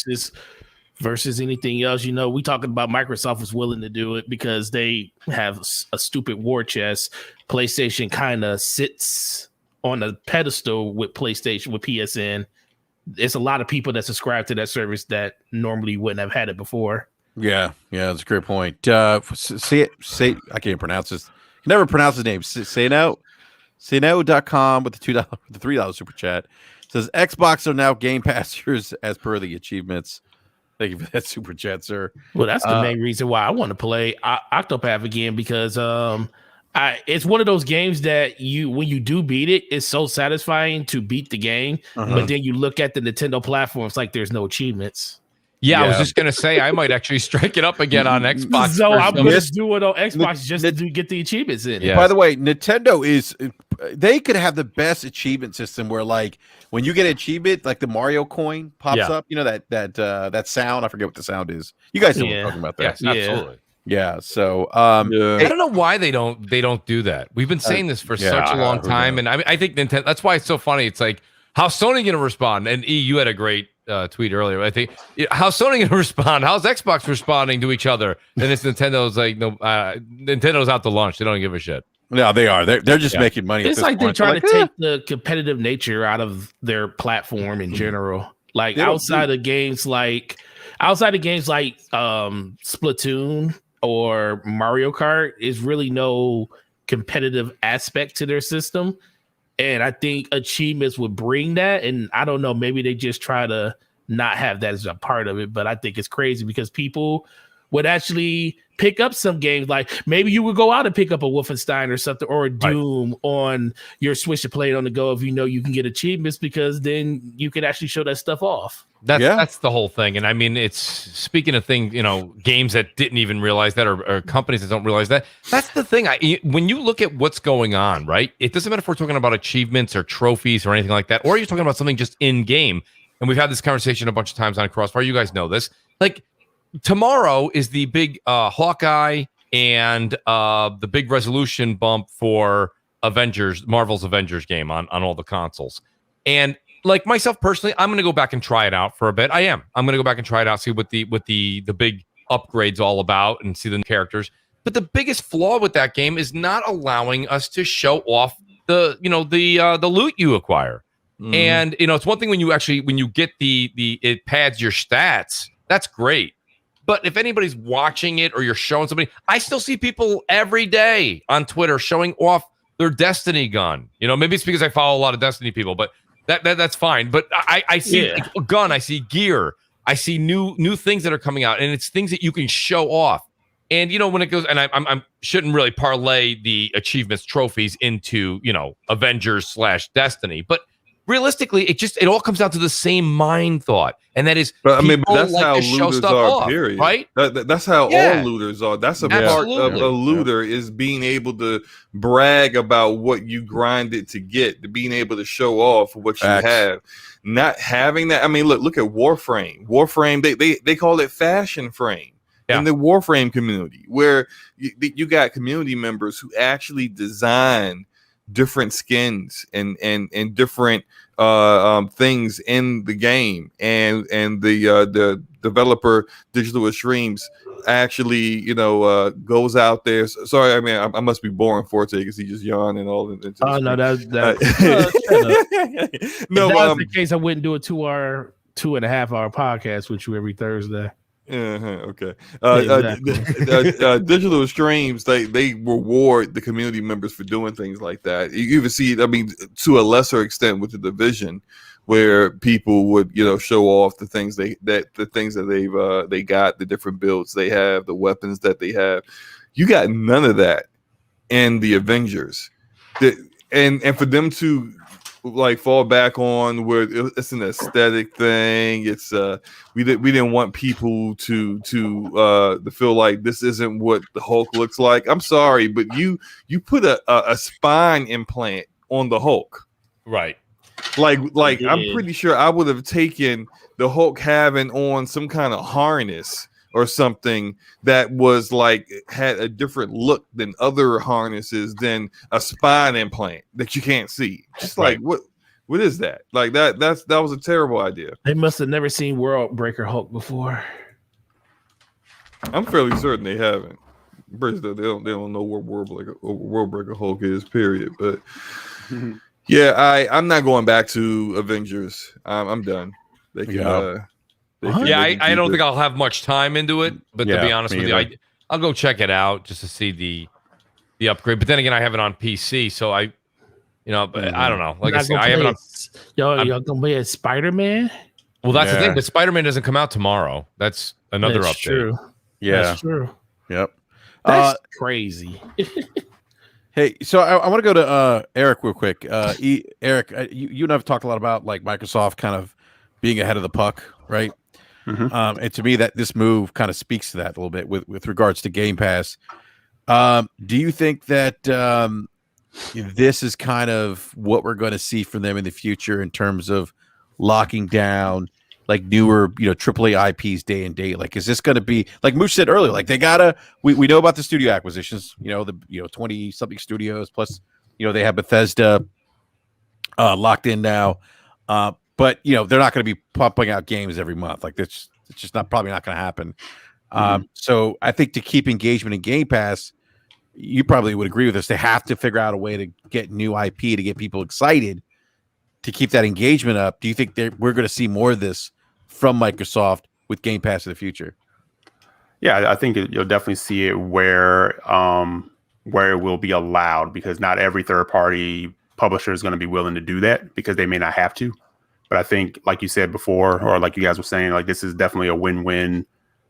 Versus anything else. We talking about Microsoft was willing to do it because they have a stupid war chest. PlayStation kind of sits on a pedestal with PlayStation, with PSN. It's a lot of people that subscribe to that service that normally wouldn't have had it before. Yeah, that's a great point. Say I can't pronounce this. Never pronounce his name. Sayno.com with the $3 super chat. It says Xbox are now Game Passers as per the achievements. Thank you for that super chat, sir. Well, that's the main reason why I want to play Octopath again, because it's one of those games that when you do beat it, it's so satisfying to beat the game. But then you look at the Nintendo platform, it's like there's no achievements. Yeah, I was just gonna say I might actually strike it up again on Xbox. So I'm gonna do it on Xbox just to get the achievements in. Yeah. By the way, Nintendo they could have the best achievement system where, like, when you get an achievement, like the Mario coin pops up. You know that sound. I forget what the sound is. You guys know what I'm talking about. That. Yes, absolutely. Yeah. So I don't know why they don't do that. We've been saying this for such a long time, and I think Nintendo. That's why it's so funny. It's like, how's Sony going to respond? And you had a great tweet earlier. I think, how's Sony going to respond? How's Xbox responding to each other? And it's Nintendo's like, no, Nintendo's out to lunch. They don't give a shit. No, they are. They're just making money. It's like they're trying to take the competitive nature out of their platform in general. Like outside of games like Splatoon or Mario Kart, is really no competitive aspect to their system. And I think achievements would bring that. And I don't know, maybe they just try to not have that as a part of it. But I think it's crazy because people would actually pick up some games. Like maybe you would go out and pick up a Wolfenstein or something, or a Doom on your Switch to play it on the go if you know you can get achievements, because then you could actually show that stuff off. That's the whole thing. And I mean, it's speaking of things, games that didn't even realize that, or companies that don't realize that. That's the thing. When you look at what's going on, right? It doesn't matter if we're talking about achievements or trophies or anything like that, or you're talking about something just in game. And we've had this conversation a bunch of times on Crossfire. You guys know this. Like tomorrow is the big Hawkeye and the big resolution bump for Marvel's Avengers game on all the consoles. And like myself personally, I'm going to go back and try it out for a bit. I'm going to go back and try it out, see what the big upgrade's all about, and see the characters. But the biggest flaw with that game is not allowing us to show off the loot you acquire. And it's one thing when you get it pads your stats. That's great. But if anybody's watching it or you're showing somebody, I still see people every day on Twitter showing off their Destiny gun. Maybe it's because I follow a lot of Destiny people, but that's fine. But I see a gun, I see gear, I see new things that are coming out, and it's things that you can show off. And when it goes, and I shouldn't really parlay the achievements trophies into Avengers / Destiny, but realistically, it all comes down to the same mind thought, and that is, but that's like how looters are. Off, period. Right? That's how all looters are. That's a part of a looter is being able to brag about what you grinded to get, being able to show off what you have. Not having that. I mean, look at Warframe. Warframe, they call it fashion frame. In the Warframe community, where you got community members who actually design different skins and different things in the game, and the developer Digital Extremes actually goes out there. Sorry, I mean I must be boring Forte because he just yawned and all. Oh no, that's no. If that was the case, I wouldn't do a 2.5-hour podcast with you every Thursday. Okay. Digital Extremes, they reward the community members for doing things like that. You even see it, I mean, to a lesser extent with the Division, where people would show off the things they got, the different builds they have, the weapons that they have. You got none of that in the Avengers. And for them to like fall back on where it's an aesthetic thing. It's we didn't want people to feel like this isn't what the Hulk looks like. I'm sorry, but you put a spine implant on the Hulk, right? Like I'm pretty sure I would have taken the Hulk having on some kind of harness or something that was like had a different look than other harnesses, than a spine implant that you can't see. Just like what is that? Like that was a terrible idea. They must have never seen World Breaker Hulk before. I'm fairly certain they haven't. They don't know what World Breaker Hulk is, period. But yeah, I'm not going back to Avengers. I'm done. They can I don't think I'll have much time into it, but to be honest with you, I'll go check it out just to see the upgrade. But then again, I have it on PC, so I don't know. Like I said, I have it on. Y'all gonna play a Spider-Man? Well, that's the thing. But Spider-Man doesn't come out tomorrow. That's another update. True. Yeah, that's true. Yep. That's crazy. Hey, so I want to go to Eric real quick. Eric, you and I have talked a lot about like Microsoft kind of being ahead of the puck, right? Mm-hmm. And to me, that this move kind of speaks to that a little bit with regards to Game Pass. Do you think that this is kind of what we're going to see from them in the future in terms of locking down like newer, AAA IPs day and date? Like, is this going to be like Mooch said earlier? Like, they gotta. We know about the studio acquisitions. 20 something studios plus. They have Bethesda locked in now. But they're not going to be pumping out games every month. Like it's just probably not going to happen. So I think to keep engagement in Game Pass, you probably would agree with this. They have to figure out a way to get new IP to get people excited to keep that engagement up. Do you think we're going to see more of this from Microsoft with Game Pass in the future? Yeah, I think you'll definitely see it where it will be allowed, because not every third party publisher is going to be willing to do that because they may not have to. But I think, like you said before, or like you guys were saying, like this is definitely a win-win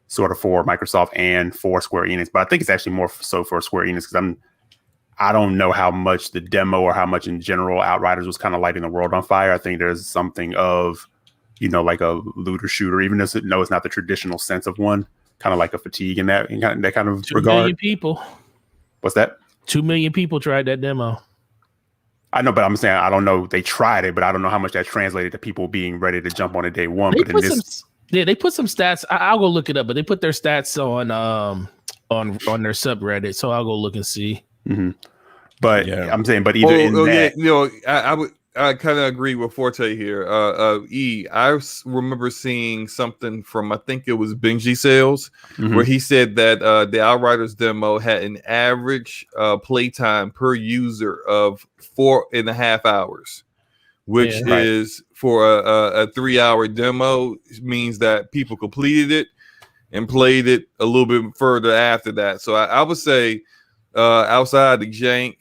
sort of for Microsoft and for Square Enix. But I think it's actually more so for Square Enix because I don't know how much the demo or how much in general Outriders was kind of lighting the world on fire. I think there's something of, like a looter shooter, even though it's not the traditional sense of one, kind of like a fatigue in that kind of 2 regard. million people. What's that? 2 million people tried that demo. I know, but I'm saying I don't know. They tried it, but I don't know how much that translated to people being ready to jump on it day one. They But they put some stats. I'll go look it up, but they put their stats on their subreddit, so I'll go look and see. Mm-hmm. But I'm saying, but either I kind of agree with Forte here. I remember seeing something from, I think it was Benji Sales, where he said that the Outriders demo had an average playtime per user of 4.5 hours, which is for a 3-hour demo means that people completed it and played it a little bit further after that. So I would say outside the jank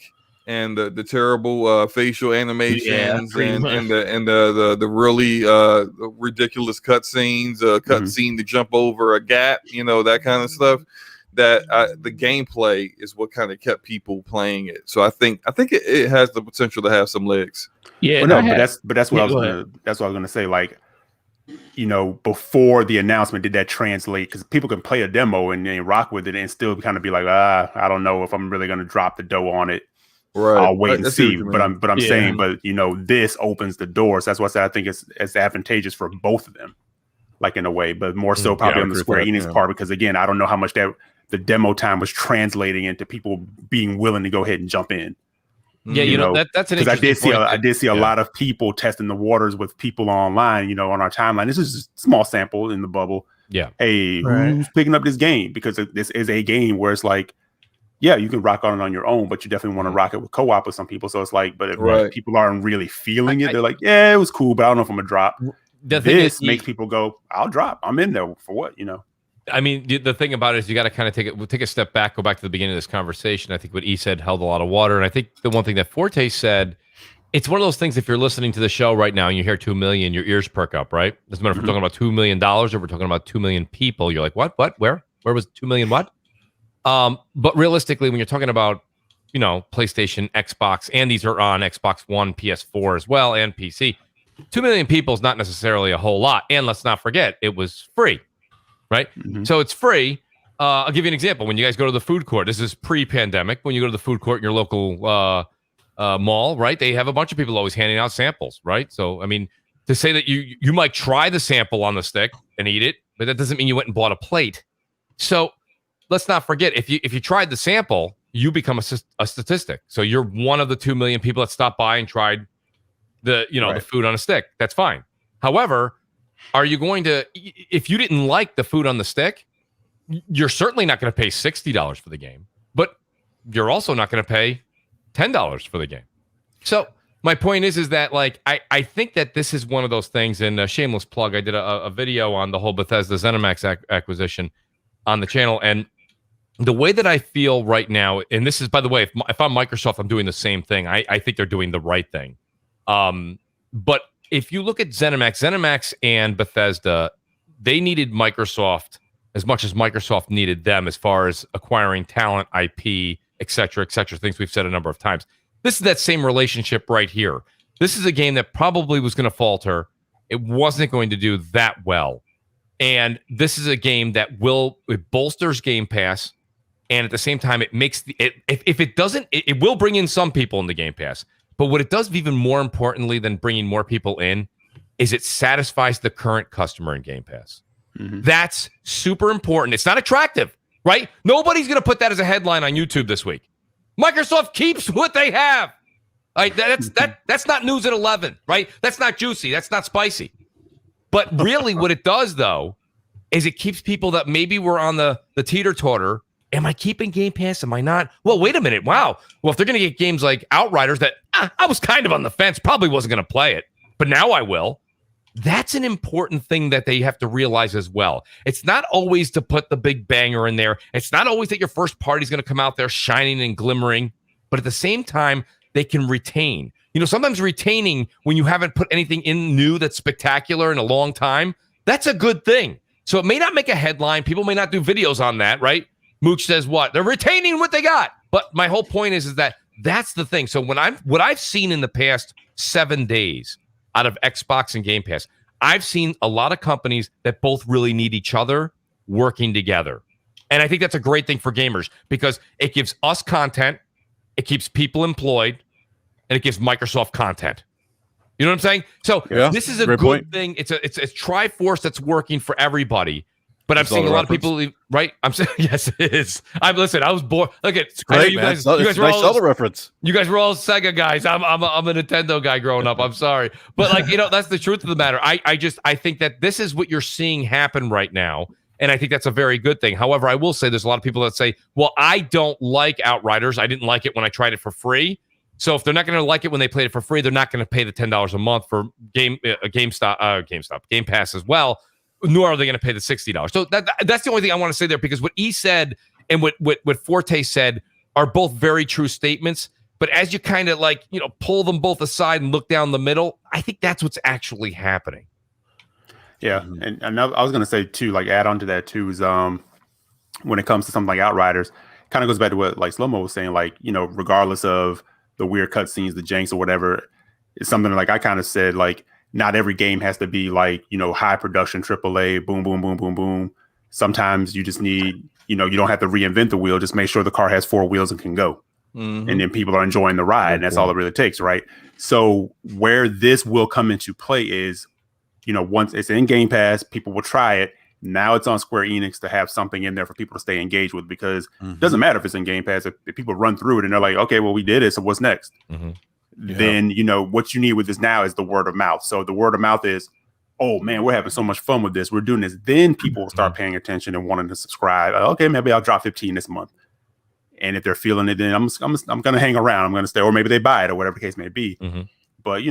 and the terrible facial animations and the really ridiculous cutscenes, cutscene to jump over a gap, that kind of stuff. That the gameplay is what kind of kept people playing it. So I think it has the potential to have some legs. Yeah, well, no, but that's what I was gonna say. Like, before the announcement, did that translate? Because people can play a demo and then rock with it and still kind of be like, I don't know if I'm really gonna drop the dough on it. Right. I'll wait and see. But I'm saying, this opens the door. So that's why I said I think it's advantageous for both of them, like in a way, but more so probably on the Square Enix part, because again, I don't know how much the demo time was translating into people being willing to go ahead and jump in. Yeah, that's an interesting point. I did see a lot of people testing the waters with people online, on our timeline. This is a small sample in the bubble. Yeah. Hey, who's picking up this game? Because this is a game where it's like, yeah, you can rock on it on your own, but you definitely want to rock it with co-op with some people. So it's like, but if people aren't really feeling it, they're like, yeah, it was cool, but I don't know if I'm gonna drop. This makes people go, I'll drop. I'm in there for what, I mean, the thing about it is you got to kind of take a step back, go back to the beginning of this conversation. I think what E said held a lot of water. And I think the one thing that Forte said, it's one of those things, if you're listening to the show right now and you hear 2 million, your ears perk up, right? Doesn't matter if we're talking about $2 million or we're talking about 2 million people. You're like, what, where was 2 million, what? But realistically, when you're talking about, PlayStation, Xbox, and these are on Xbox One, PS4 as well, and PC, 2 million people is not necessarily a whole lot. And let's not forget, it was free. Right. So it's free. I'll give you an example. When you guys go to the food court, this is pre-pandemic. When you go to the food court in your local mall, right, they have a bunch of people always handing out samples. Right. So, I mean, to say that you might try the sample on the stick and eat it, but that doesn't mean you went and bought a plate. So let's not forget, if you tried the sample, you become a statistic. So you're one of the 2 million people that stopped by and tried the food on a stick. That's fine. However, are you going to, if you didn't like the food on the stick, you're certainly not going to pay $60 for the game, but you're also not going to pay $10 for the game. So my point is that, like, I think that this is one of those things, and a shameless plug, I did a video on the whole Bethesda ZeniMax acquisition on the channel, and the way that I feel right now, and this is, by the way, if I'm Microsoft, I'm doing the same thing. I think they're doing the right thing. But if you look at ZeniMax and Bethesda, they needed Microsoft as much as Microsoft needed them as far as acquiring talent, IP, et cetera, things we've said a number of times. This is that same relationship right here. This is a game that probably was going to falter. It wasn't going to do that well. And this is a game that it bolsters Game Pass. And at the same time, it makes if it doesn't, it will bring in some people in the Game Pass. But what it does, even more importantly than bringing more people in, is it satisfies the current customer in Game Pass. That's super important. It's not attractive, right? Nobody's going to put that as a headline on YouTube this week. Microsoft keeps what they have. Right? That's not news at 11, right? That's not juicy. That's not spicy. But really what it does, though, is it keeps people that maybe were on the teeter-totter. Am I keeping Game Pass? Am I not? Well, wait a minute. Wow. Well, if they're going to get games like Outriders that I was kind of on the fence, probably wasn't going to play it, but now I will. That's an important thing that they have to realize as well. It's not always to put the big banger in there. It's not always that your first party is going to come out there shining and glimmering, but at the same time, they can retain. sometimes retaining when you haven't put anything in new that's spectacular in a long time, that's a good thing. So it may not make a headline. People may not do videos on that, right? Mooch says what? They're retaining what they got. But my whole point is that that's the thing. So what I've seen in the past 7 days out of Xbox and Game Pass, I've seen a lot of companies that both really need each other working together. And I think that's a great thing for gamers because it gives us content, it keeps people employed, and it gives Microsoft content. You know what I'm saying? So this is a good thing. It's a Triforce that's working for everybody. But I'm seeing a lot of people, right? I'm saying yes, it is. I was bored. Look at great, you man. guys. You guys were nice all Zelda reference. You guys were all Sega guys. I'm a Nintendo guy growing up. I'm sorry, but that's the truth of the matter. I think that this is what you're seeing happen right now, and I think that's a very good thing. However, I will say there's a lot of people that say, "Well, I don't like Outriders. I didn't like it when I tried it for free." So if they're not going to like it when they played it for free, they're not going to pay the $10 a month for Game Pass as well. Nor are they going to pay the $60. So that's the only thing I want to say there, because what he said and what Forte said are both very true statements. But as you kind of pull them both aside and look down the middle, I think that's what's actually happening. Yeah, and I was going to say too, add on to that too, is when it comes to something like Outriders, kind of goes back to what Slow-Mo was saying, regardless of the weird cutscenes, the janks or whatever, it's something I kind of said, not every game has to be high production AAA, boom, boom, boom, boom, boom. Sometimes you just need, you don't have to reinvent the wheel. Just make sure the car has 4 wheels and can go. Mm-hmm. And then people are enjoying the ride. And that's all it really takes, right? So where this will come into play is, once it's in Game Pass, people will try it. Now it's on Square Enix to have something in there for people to stay engaged with, because it doesn't matter if it's in Game Pass. If people run through it and they're like, okay, well, we did it, so what's next? Mm-hmm. Then what you need with this now is the word of mouth. So the word of mouth is, oh man, we're having so much fun with this, we're doing this. Then people will start paying attention and wanting to subscribe. Okay, maybe I'll drop 15 this month. And if they're feeling it, then I'm gonna hang around. I'm gonna stay, or maybe they buy it, or whatever the case may be. Mm-hmm. But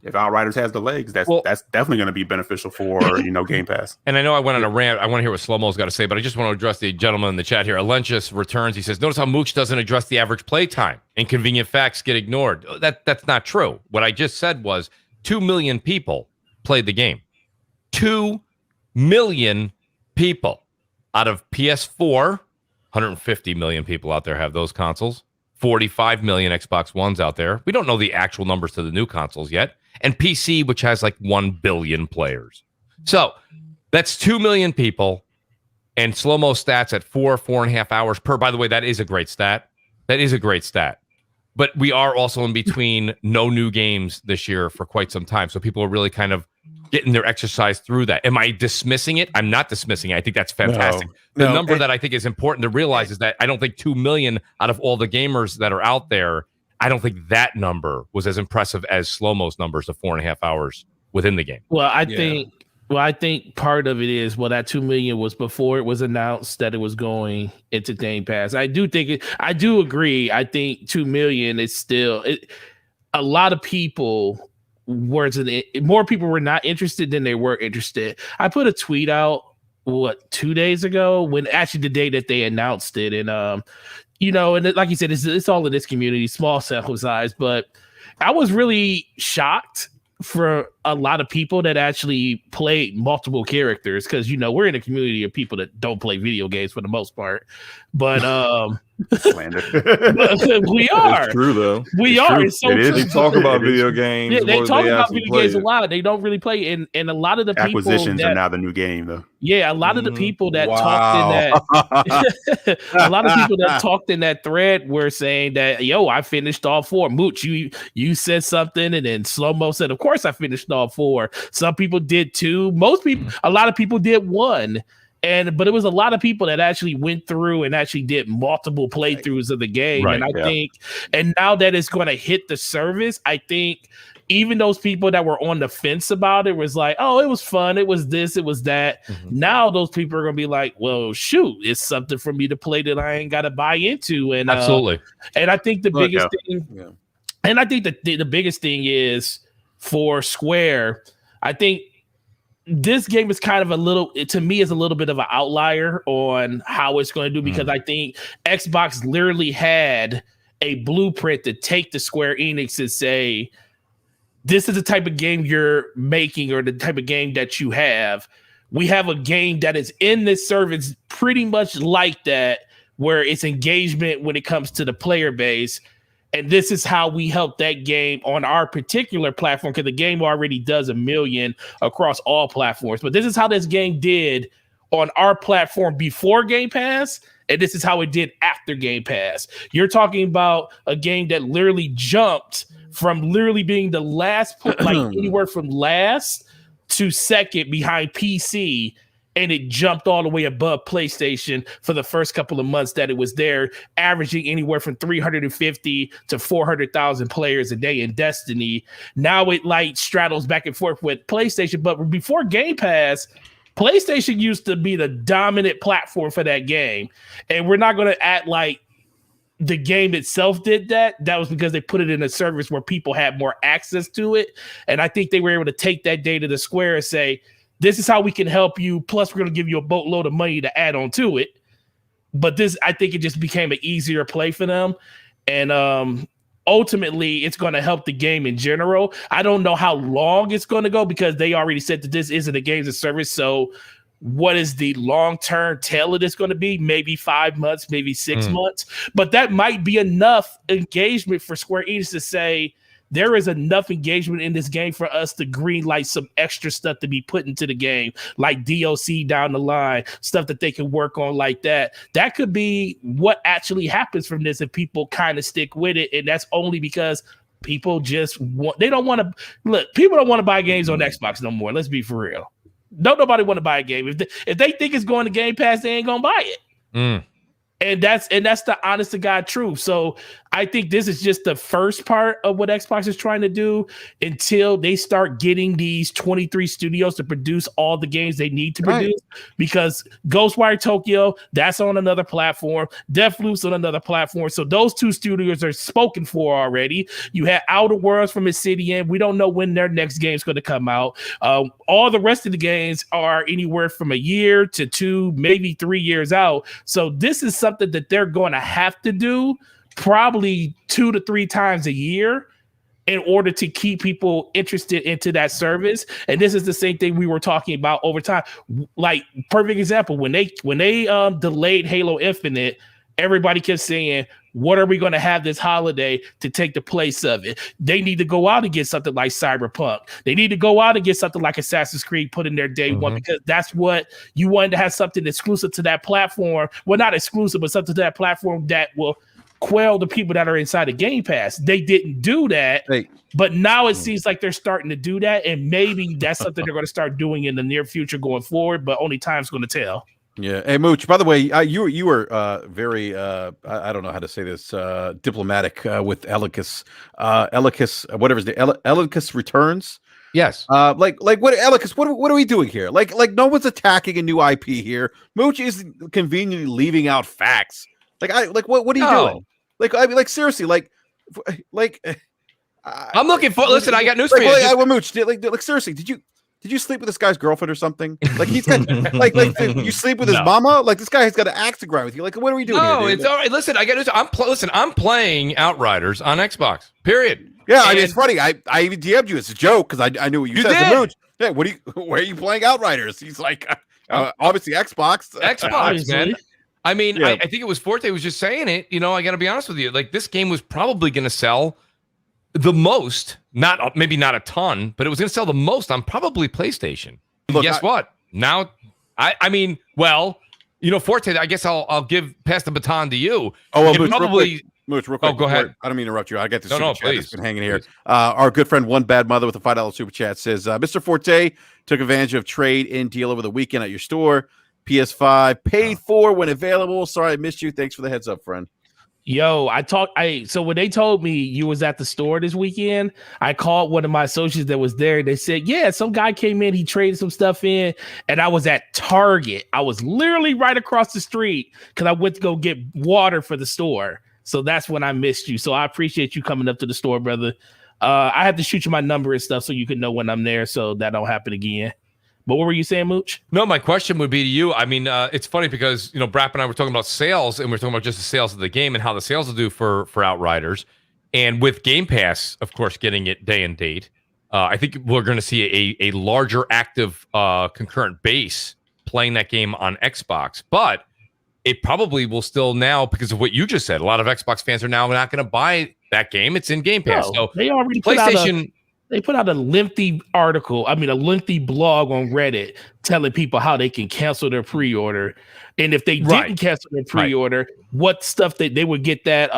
if Outriders has the legs, that's definitely going to be beneficial for Game Pass. And I know I went on a rant. I want to hear what Slow-Mo's got to say, but I just want to address the gentleman in the chat here. Alentius returns. He says, "Notice how Mooch doesn't address the average play time. Inconvenient facts get ignored." That's not true. What I just said was 2 million people played the game. 2 million people out of PS4. 150 million people out there have those consoles. 45 million Xbox Ones out there. We don't know the actual numbers to the new consoles yet. And PC, which has 1 billion players. So that's 2 million people, and Slow-Mo stats at 4.5 hours per. By the way, that is a great stat. But we are also in between no new games this year for quite some time. So people are really kind of getting their exercise through that. Am I dismissing it? I'm not dismissing it. I think that's fantastic. The number that I think is important to realize is that I don't think 2 million out of all the gamers that are out there, I don't think that number was as impressive as Slow-Mo's numbers of 4.5 hours within the game. Well, I think part of it is, that 2 million was before it was announced that it was going into Game Pass. I do agree. I think 2 million is still a lot of people. More people were not interested than they were interested. I put a tweet out 2 days ago, when actually the day that they announced it, and and like you said, it's all in this community, small sample size, but I was really shocked for a lot of people that actually played multiple characters, because we're in a community of people that don't play video games for the most part, but we are. It's true though. We are. It's so true. They talk about video games. Yeah, they talk about video games a lot. They don't really play, and a lot of the acquisitions are now the new game though. Yeah, a lot of the people that talked in that, a lot of people that talked in that thread were saying that, I finished all 4. Mooch, you said something, and then Slow-Mo said, of course I finished all 4. Some people did 2. A lot of people did 1. But it was a lot of people that actually went through and actually did multiple playthroughs of the game. Right, and I think, and now that it's going to hit the service, I think even those people that were on the fence about it was like, oh, it was fun, it was this, it was that. Mm-hmm. Now those people are going to be like, well, shoot, it's something for me to play that I ain't got to buy into. And absolutely. And I think the biggest thing, and I think that the biggest thing is for Square, I think this game is kind of a little bit of an outlier on how it's going to do, because I think Xbox literally had a blueprint to take to Square Enix and say, this is the type of game you're making or the type of game that you have. We have a game that is in this service pretty much like that, where it's engagement when it comes to the player base. And this is how we help that game on our particular platform, because the game already does 1 million across all platforms. But this is how this game did on our platform before Game Pass, and this is how it did after Game Pass. You're talking about a game that literally jumped from literally being the last, like anywhere from last to second behind PC, and it jumped all the way above PlayStation for the first couple of months that it was there, averaging anywhere from 350 to 400,000 players a day in Destiny. Now it like straddles back and forth with PlayStation, but before Game Pass, PlayStation used to be the dominant platform for that game. And we're not going to act like the game itself did that. That was because they put it in a service where people had more access to it. And I think they were able to take that data to Square and say, this is how we can help you. Plus, we're going to give you a boatload of money to add on to it. But this, I think it just became an easier play for them. And ultimately, it's going to help the game in general. I don't know how long it's going to go because they already said that this isn't a games of service. So what is the long-term tail of this going to be? Maybe 5 months, maybe 6 months. But that might be enough engagement for Square Enix to say, there is enough engagement in this game for us to greenlight some extra stuff to be put into the game, like DLC down the line, stuff that they can work on like that. That could be what actually happens from this if people kind of stick with it. And that's only because people just want, they don't want to, look, people don't want to buy games on Xbox no more. Let's be for real. Don't nobody want to buy a game. If they think it's going to Game Pass, they ain't going to buy it. And that's the honest to God truth. So I think this is just the first part of what Xbox is trying to do until they start getting these 23 studios to produce all the games they need to produce. Because Ghostwire Tokyo, that's on another platform. Deathloop's on another platform. So those two studios are spoken for already. You had Outer Worlds from Obsidian. We don't know when their next game's going to come out. All the rest of the games are anywhere from a year to 2, maybe 3 years out. So this is something that they're going to have to do probably 2 to 3 times a year in order to keep people interested into that service. And this is the same thing we were talking about over time. Like, perfect example, when they delayed Halo Infinite, everybody kept saying, what are we going to have this holiday to take the place of it? They need to go out and get something like Cyberpunk. They need to go out and get something like Assassin's Creed put in their day one, because that's what you wanted to have, something exclusive to that platform. Well, not exclusive, but something to that platform that will quell the people that are inside of Game Pass. They didn't do that, but now it seems like they're starting to do that, and maybe that's something they're going to start doing in the near future going forward, but only time's going to tell. Yeah. Hey, Mooch, by the way, you were very, I don't know how to say this, diplomatic with Elicus, whatever his name, Elicus Returns. Yes. Like what, Elicus, what are we doing here? Like no one's attacking a new IP here. Mooch is conveniently leaving out facts. What are you doing? Like seriously, I'm looking for, listen, I got news for you. Mooch, seriously, did you sleep with this guy's girlfriend or something? Like he's got like you sleep with his mama? Like this guy has got an axe to grind with you. Like what are we doing? No, here, it's all right. Listen, I got news. I'm playing Outriders on Xbox. Period. Yeah, I mean, it's funny. I even DM'd you as a joke because I knew what you said. Mooch, yeah, where are you playing Outriders? He's like, obviously Xbox. Xbox, man. I mean, yeah. I think it was Forte was just saying it. You know, I got to be honest with you. Like, this game was probably going to sell the most, maybe not a ton, but it was going to sell the most on probably PlayStation. Look, guess what? Now, I mean, well, you know, Forte, I guess I'll pass the baton to you. Oh, well, Mooch, real quick. Oh, go ahead. I don't mean to interrupt you. I got this super chat please. that's been hanging here. Our good friend One Bad Mother with a $5 super chat says, Mr. Forte took advantage of trade-in deal over the weekend at your store. PS5 paid for when available. Sorry I missed you. Thanks for the heads up, friend. Yo, so when they told me you was at the store this weekend, I called one of my associates that was there. They said, yeah, some guy came in, he traded some stuff in, and I was at Target. I was literally right across the street because I went to go get water for the store. So that's when I missed you. So I appreciate you coming up to the store, brother. I have to shoot you my number and stuff so you can know when I'm there, so that don't happen again. But what were you saying, Mooch? No, my question would be to you. I mean, it's funny because, BRAP and I were talking about sales, and we're talking about just the sales of the game and how the sales will do for Outriders. And with Game Pass, of course, getting it day and date, I think we're going to see a larger active concurrent base playing that game on Xbox. But it probably will still now, because of what you just said, a lot of Xbox fans are now not going to buy that game. It's in Game Pass. No, so they already PlayStation... They put out a lengthy a lengthy blog on Reddit telling people how they can cancel their pre-order. And if they didn't cancel their pre-order, what stuff that they would get that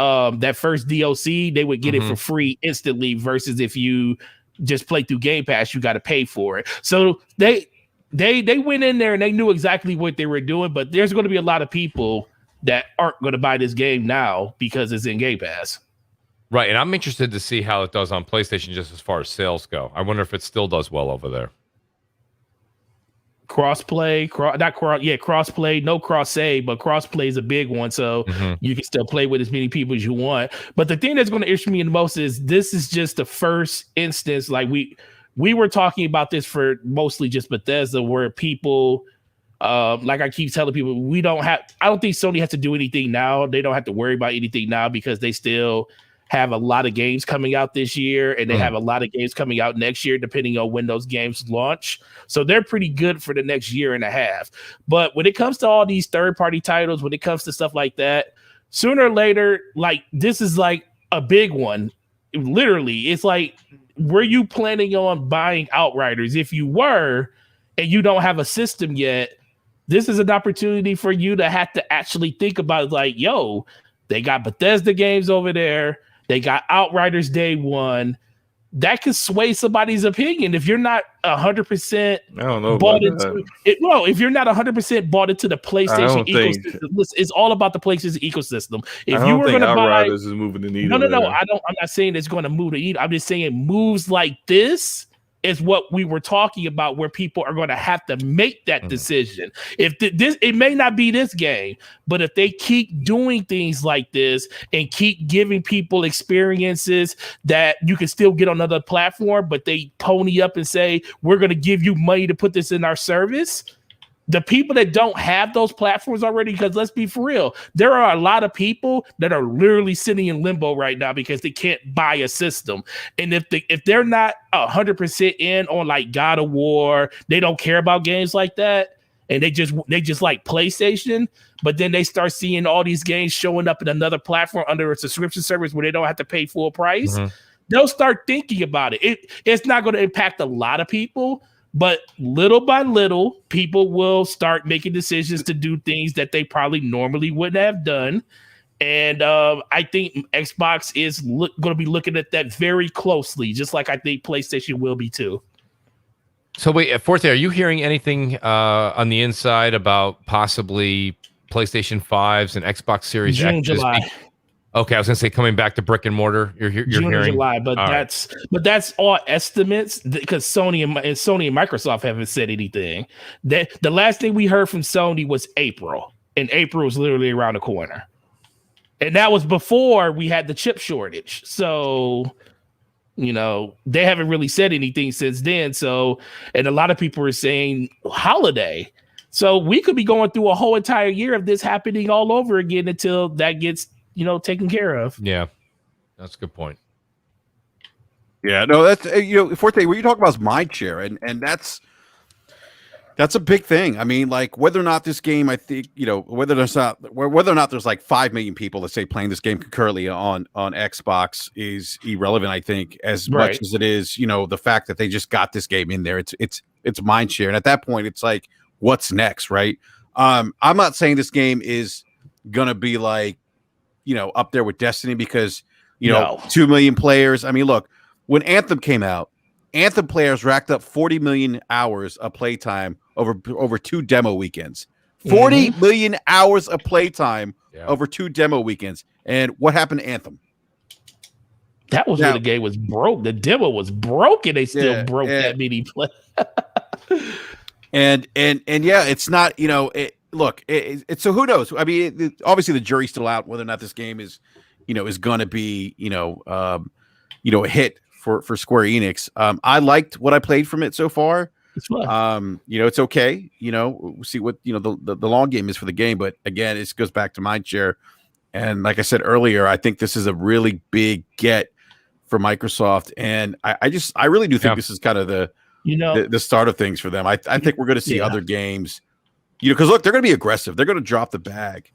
first DLC, they would get it for free instantly, versus if you just play through Game Pass, you got to pay for it. So they went in there and they knew exactly what they were doing, but there's going to be a lot of people that aren't going to buy this game now because it's in Game Pass. Right, and I'm interested to see how it does on PlayStation just as far as sales go. I wonder if it still does well over there. Crossplay, crossplay, no cross save, but crossplay is a big one, so you can still play with as many people as you want. But the thing that's going to interest me the most is this is just the first instance. Like we were talking about this for mostly just Bethesda, where people, like I keep telling people, I don't think Sony has to do anything now. They don't have to worry about anything now because they still have a lot of games coming out this year, and they have a lot of games coming out next year, depending on when those games launch. So they're pretty good for the next year and a half. But when it comes to all these third-party titles, when it comes to stuff like that, sooner or later, like this is like a big one. Literally, it's like, were you planning on buying Outriders? If you were, and you don't have a system yet, this is an opportunity for you to have to actually think about, like, yo, they got Bethesda games over there. They got Outriders day one. That could sway somebody's opinion if you're not 100%. I don't know bought about into it. Well, if you're not 100% bought into the PlayStation ecosystem, it's all about the PlayStation ecosystem. If you were going to buy, Outriders is moving the needle. No. I'm not saying it's going to move the needle. I'm just saying moves like this is what we were talking about, where people are going to have to make that decision. If it may not be this game, but if they keep doing things like this and keep giving people experiences that you can still get on another platform, but they pony up and say, we're going to give you money to put this in our service. The people that don't have those platforms already, because let's be for real, there are a lot of people that are literally sitting in limbo right now because they can't buy a system. And if they're not 100% in on like God of War, they don't care about games like that, and they just like PlayStation, but then they start seeing all these games showing up in another platform under a subscription service where they don't have to pay full price, they'll start thinking about it. It's not going to impact a lot of people, but little by little, people will start making decisions to do things that they probably normally wouldn't have done. And I think Xbox is going to be looking at that very closely, just like I think PlayStation will be too. So wait, Forte, are you hearing anything on the inside about possibly PlayStation 5s and Xbox Series June, X? July. Okay, I was gonna say coming back to brick and mortar. You're June hearing July, but that's all estimates because Sony and Microsoft haven't said anything. That the last thing we heard from Sony was April, and April was literally around the corner, and that was before we had the chip shortage. So, they haven't really said anything since then. So, and a lot of people are saying holiday. So we could be going through a whole entire year of this happening all over again until that gets taken care of. Yeah, that's a good point. Yeah, no, that's Forte. What you talk about is mind share, and that's a big thing. I mean, like whether or not this game, I think whether or not there's like 5 million people, let's say, playing this game concurrently on Xbox is irrelevant. I think as much as it is, the fact that they just got this game in there, it's mind share, and at that point, it's like, what's next, right? I'm not saying this game is gonna be like, up there with Destiny because, 2 million players. I mean, look, when Anthem came out, Anthem players racked up 40 million hours of playtime over 2 demo weekends. 40 million hours of playtime over 2 demo weekends. And what happened to Anthem? That was when the game was broke. The demo was broken. They still broke that many play. and yeah, it's not, look, so who knows? I mean, obviously the jury's still out whether or not this game is going to be, a hit for Square Enix. I liked what I played from it so far. It's okay. We'll see what the long game is for the game. But again, it goes back to Mindshare. And like I said earlier, I think this is a really big get for Microsoft. And I really do think this is kind of the start of things for them. I think we're going to see other games, because look, they're going to be aggressive. They're going to drop the bag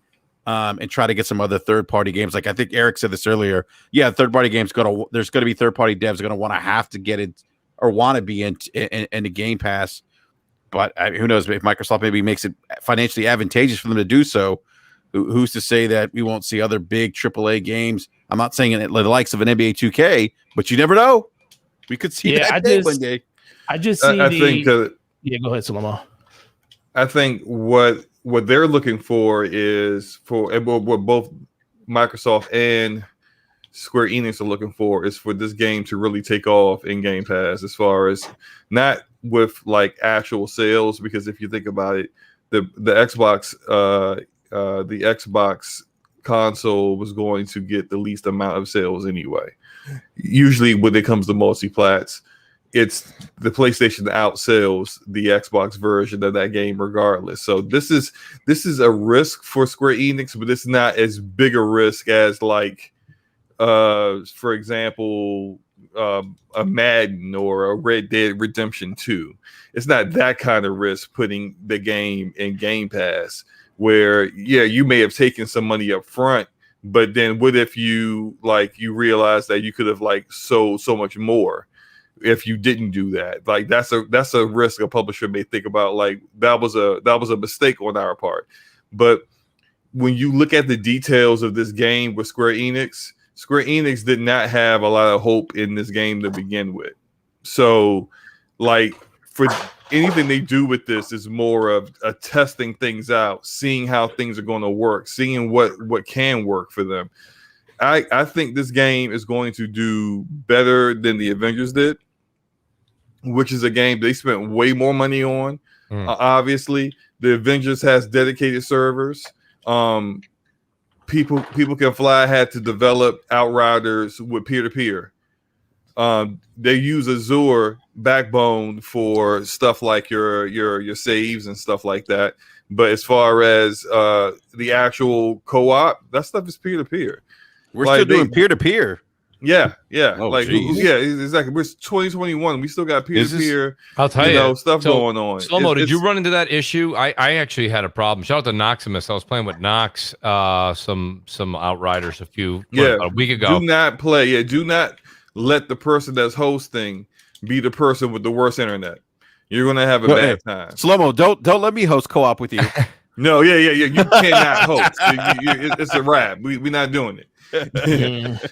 and try to get some other third-party games. Like I think Eric said this earlier. Yeah, third-party games there's going to be third-party devs going to have to get it or want to be in the Game Pass. But who knows if Microsoft maybe makes it financially advantageous for them to do so. Who's to say that we won't see other big AAA games? I'm not saying the likes of an NBA 2K, but you never know. We could see that one day. I just see think go ahead, Solomon. I think what they're looking for is what both Microsoft and Square Enix are looking for is for this game to really take off in Game Pass, as far as not with like actual sales, because if you think about it, the Xbox the Xbox console was going to get the least amount of sales anyway. Usually when it comes to multi-plats, it's the PlayStation outsells the Xbox version of that game regardless. So this is a risk for Square Enix, but it's not as big a risk as like for example a Madden or a Red Dead Redemption 2. It's not that kind of risk putting the game in Game Pass, where you may have taken some money up front, but then what if you realize that you could have sold so much more if you didn't do that? Like that's a risk a publisher may think about, like that was a mistake on our part. But when you look at the details of this game with Square Enix did not have a lot of hope in this game to begin with. So like for anything they do with this is more of a testing things out, seeing how things are going to work, seeing what can work for them. I think this game is going to do better than the Avengers did, which is a game they spent way more money on. Obviously, the Avengers has dedicated servers. People Can Fly had to develop Outriders with peer-to-peer. They use Azure backbone for stuff like your saves and stuff like that. But as far as the actual co-op, that stuff is peer-to-peer. We're still doing peer-to-peer. Yeah. Oh, exactly. We're 2021. We still got peer-to-peer. I'll tell you, stuff going on. Slow-mo, did you run into that issue? I actually had a problem. Shout out to Noximus. I was playing with Nox, some Outriders about a week ago. Do not play. Yeah, do not let the person that's hosting be the person with the worst internet. You're gonna have a bad time. Slow-mo, don't let me host co-op with you. No, yeah. You cannot host. It's a wrap. We're not doing it.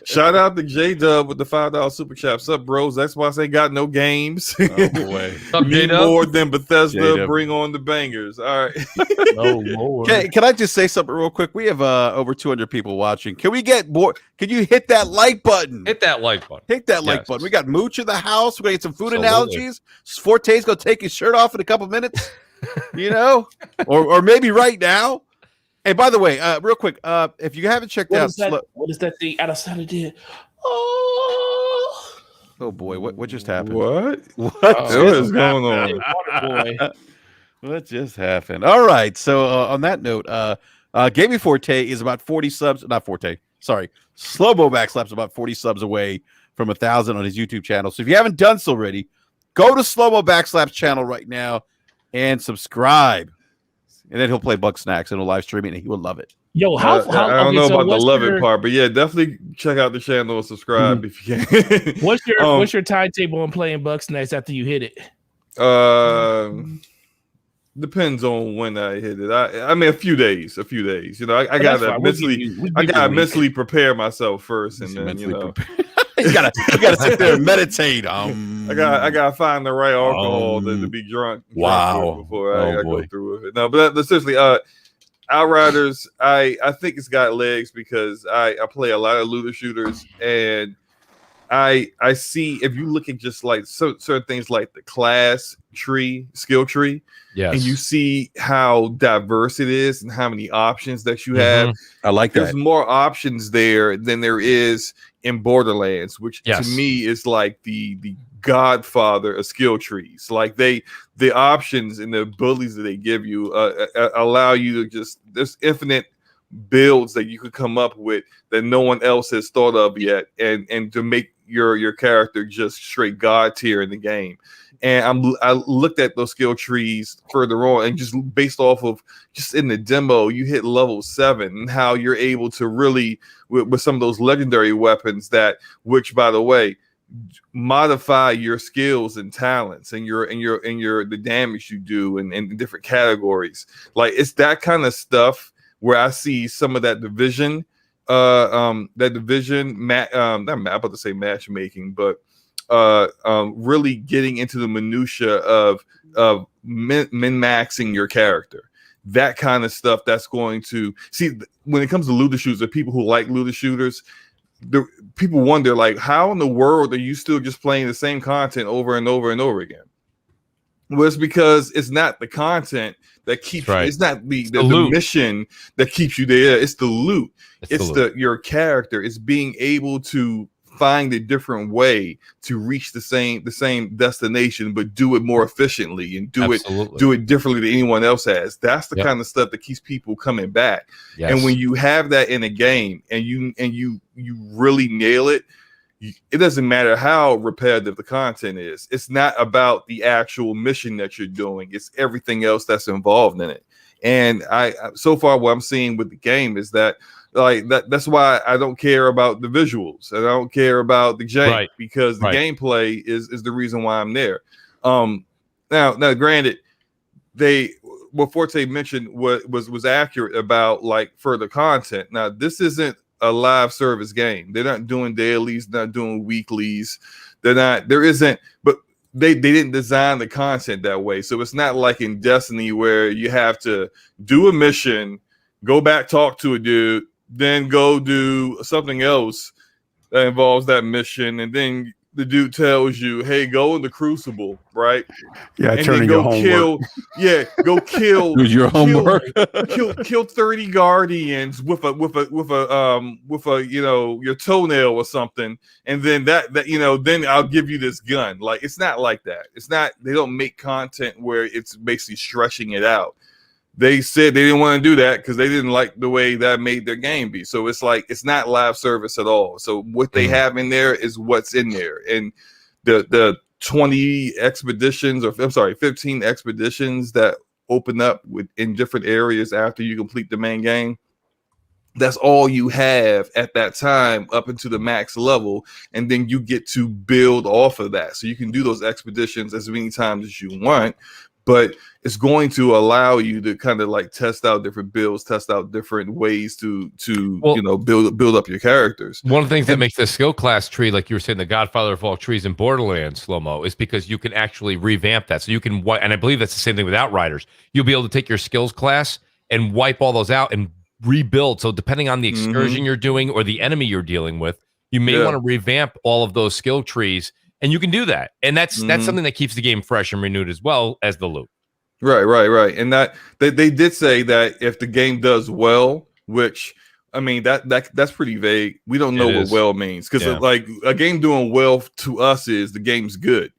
Shout out to J-Dub with the $5 super chat. What's up, bros? Xbox ain't got no games. Oh boy. Need more than Bethesda. J-Dub. Bring on the bangers. All right. Oh Lord. Can I just say something real quick? We have over 200 people watching. Can we get more? Can you hit that like button? Hit that like button. Hit that like button. We got Mooch in the house. We're gonna get some food analogies. Forte's gonna take his shirt off in a couple minutes. or maybe right now. Hey, by the way, real quick, if you haven't checked out, what is that thing outside of there? Oh boy, what just happened? What is going on? What just happened? All right, so on that note, Gaming Forte is about 40 subs. Not Forte, sorry. Slow-mo backslaps about 40 subs away from 1,000 on his YouTube channel. So if you haven't done so already, go to Slow-mo backslaps channel right now and subscribe. And then he'll play Bug Snacks and he'll live stream it, and he will love it. Yo, I don't know about the love it part, but yeah, definitely check out the channel and subscribe if you can. What's your timetable on playing Bug Snacks after you hit it? Depends on when I hit it. I mean, a few days. I gotta mentally prepare myself first, and then you gotta sit there and meditate. I gotta find the right alcohol to be drunk. Before I go through it. No, but seriously, Outriders, I think it's got legs because I play a lot of looter shooters, and I see if you look at just like certain things like the class tree, skill tree, yes, and you see how diverse it is and how many options that you have. I like that. There's more options there than there is in Borderlands, which Yes. to me is like the godfather of skill trees. Like the options and the abilities that they give you allow you to just, there's infinite builds that you could come up with that no one else has thought of yet, and to make your character just straight god tier in the game. And I looked at those skill trees further on, and just based off of just in the demo, you hit level 7, and how you're able to really with some of those legendary weapons that, which by the way, modify your skills and talents and the damage you do in different categories. Like, it's that kind of stuff where I see some of that division, not I'm about to say matchmaking, but really getting into the minutia of min-maxing your character. That kind of stuff that's going to see when it comes to looter shooters, the people who like looter shooters, the people wonder, like, how in the world are you still just playing the same content over and over and over again? Well, it's because it's not the content that keeps you, it's not the mission that keeps you there. It's the loot. It's your character. It's being able to find a different way to reach the same destination, but do it more efficiently and do it differently than anyone else has. That's the kind of stuff that keeps people coming back. Yes. And when you have that in a game and you really nail it, it doesn't matter how repetitive the content is. It's not about the actual mission that you're doing. It's everything else that's involved in it. And so far what I'm seeing with the game is that, like, that's why I don't care about the visuals and I don't care about the jank, because the gameplay is the reason why I'm there. Now granted, what Forte mentioned was accurate about like further content. Now, this isn't a live service game. They're not doing dailies, not doing weeklies. But they didn't design the content that way. So it's not like in Destiny where you have to do a mission, go back, talk to a dude, then go do something else that involves that mission, and then the dude tells you, "Hey, go in the Crucible," right? Yeah, and turning your homework. Go kill. Do your homework. kill 30 guardians with a your toenail or something, and then then I'll give you this gun. Like, it's not like that. It's not. They don't make content where it's basically stretching it out. They said they didn't want to do that because they didn't like the way that made their game be. So it's like, it's not live service at all. So what they have in there is what's in there. And the 20 expeditions, 15 expeditions that open up in different areas after you complete the main game, that's all you have at that time up into the max level. And then you get to build off of that. So you can do those expeditions as many times as you want, but it's going to allow you to kind of like test out different builds, test out different ways to build up your characters. One of the things that makes the skill class tree, like you were saying, the godfather of all trees in Borderlands, Slow-Mo, is because you can actually revamp that. So you can, and I believe that's the same thing with Outriders. You'll be able to take your skills class and wipe all those out and rebuild. So depending on the excursion you're doing or the enemy you're dealing with, you may want to revamp all of those skill trees. And you can do that. And that's something that keeps the game fresh and renewed as well as the loot. Right. And that they did say that if the game does well, which, I mean, that's pretty vague. We don't know what well means, because like a game doing well to us is the game's good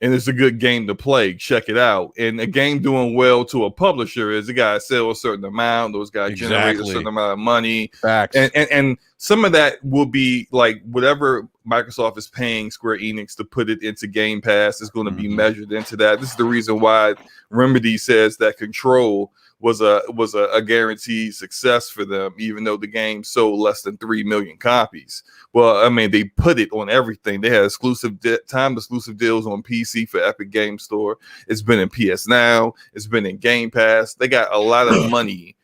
and it's a good game to play. Check it out. And a game doing well to a publisher is it got to sell a certain amount. Those guys generate a certain amount of money. Facts. And some of that will be like whatever Microsoft is paying Square Enix to put it into Game Pass is going to be measured into that. This is the reason why Remedy says that Control was a guaranteed success for them, even though the game sold less than 3 million copies. Well, I mean, they put it on everything. They had exclusive deals on PC for Epic Game Store. It's been in PS Now. It's been in Game Pass. They got a lot of money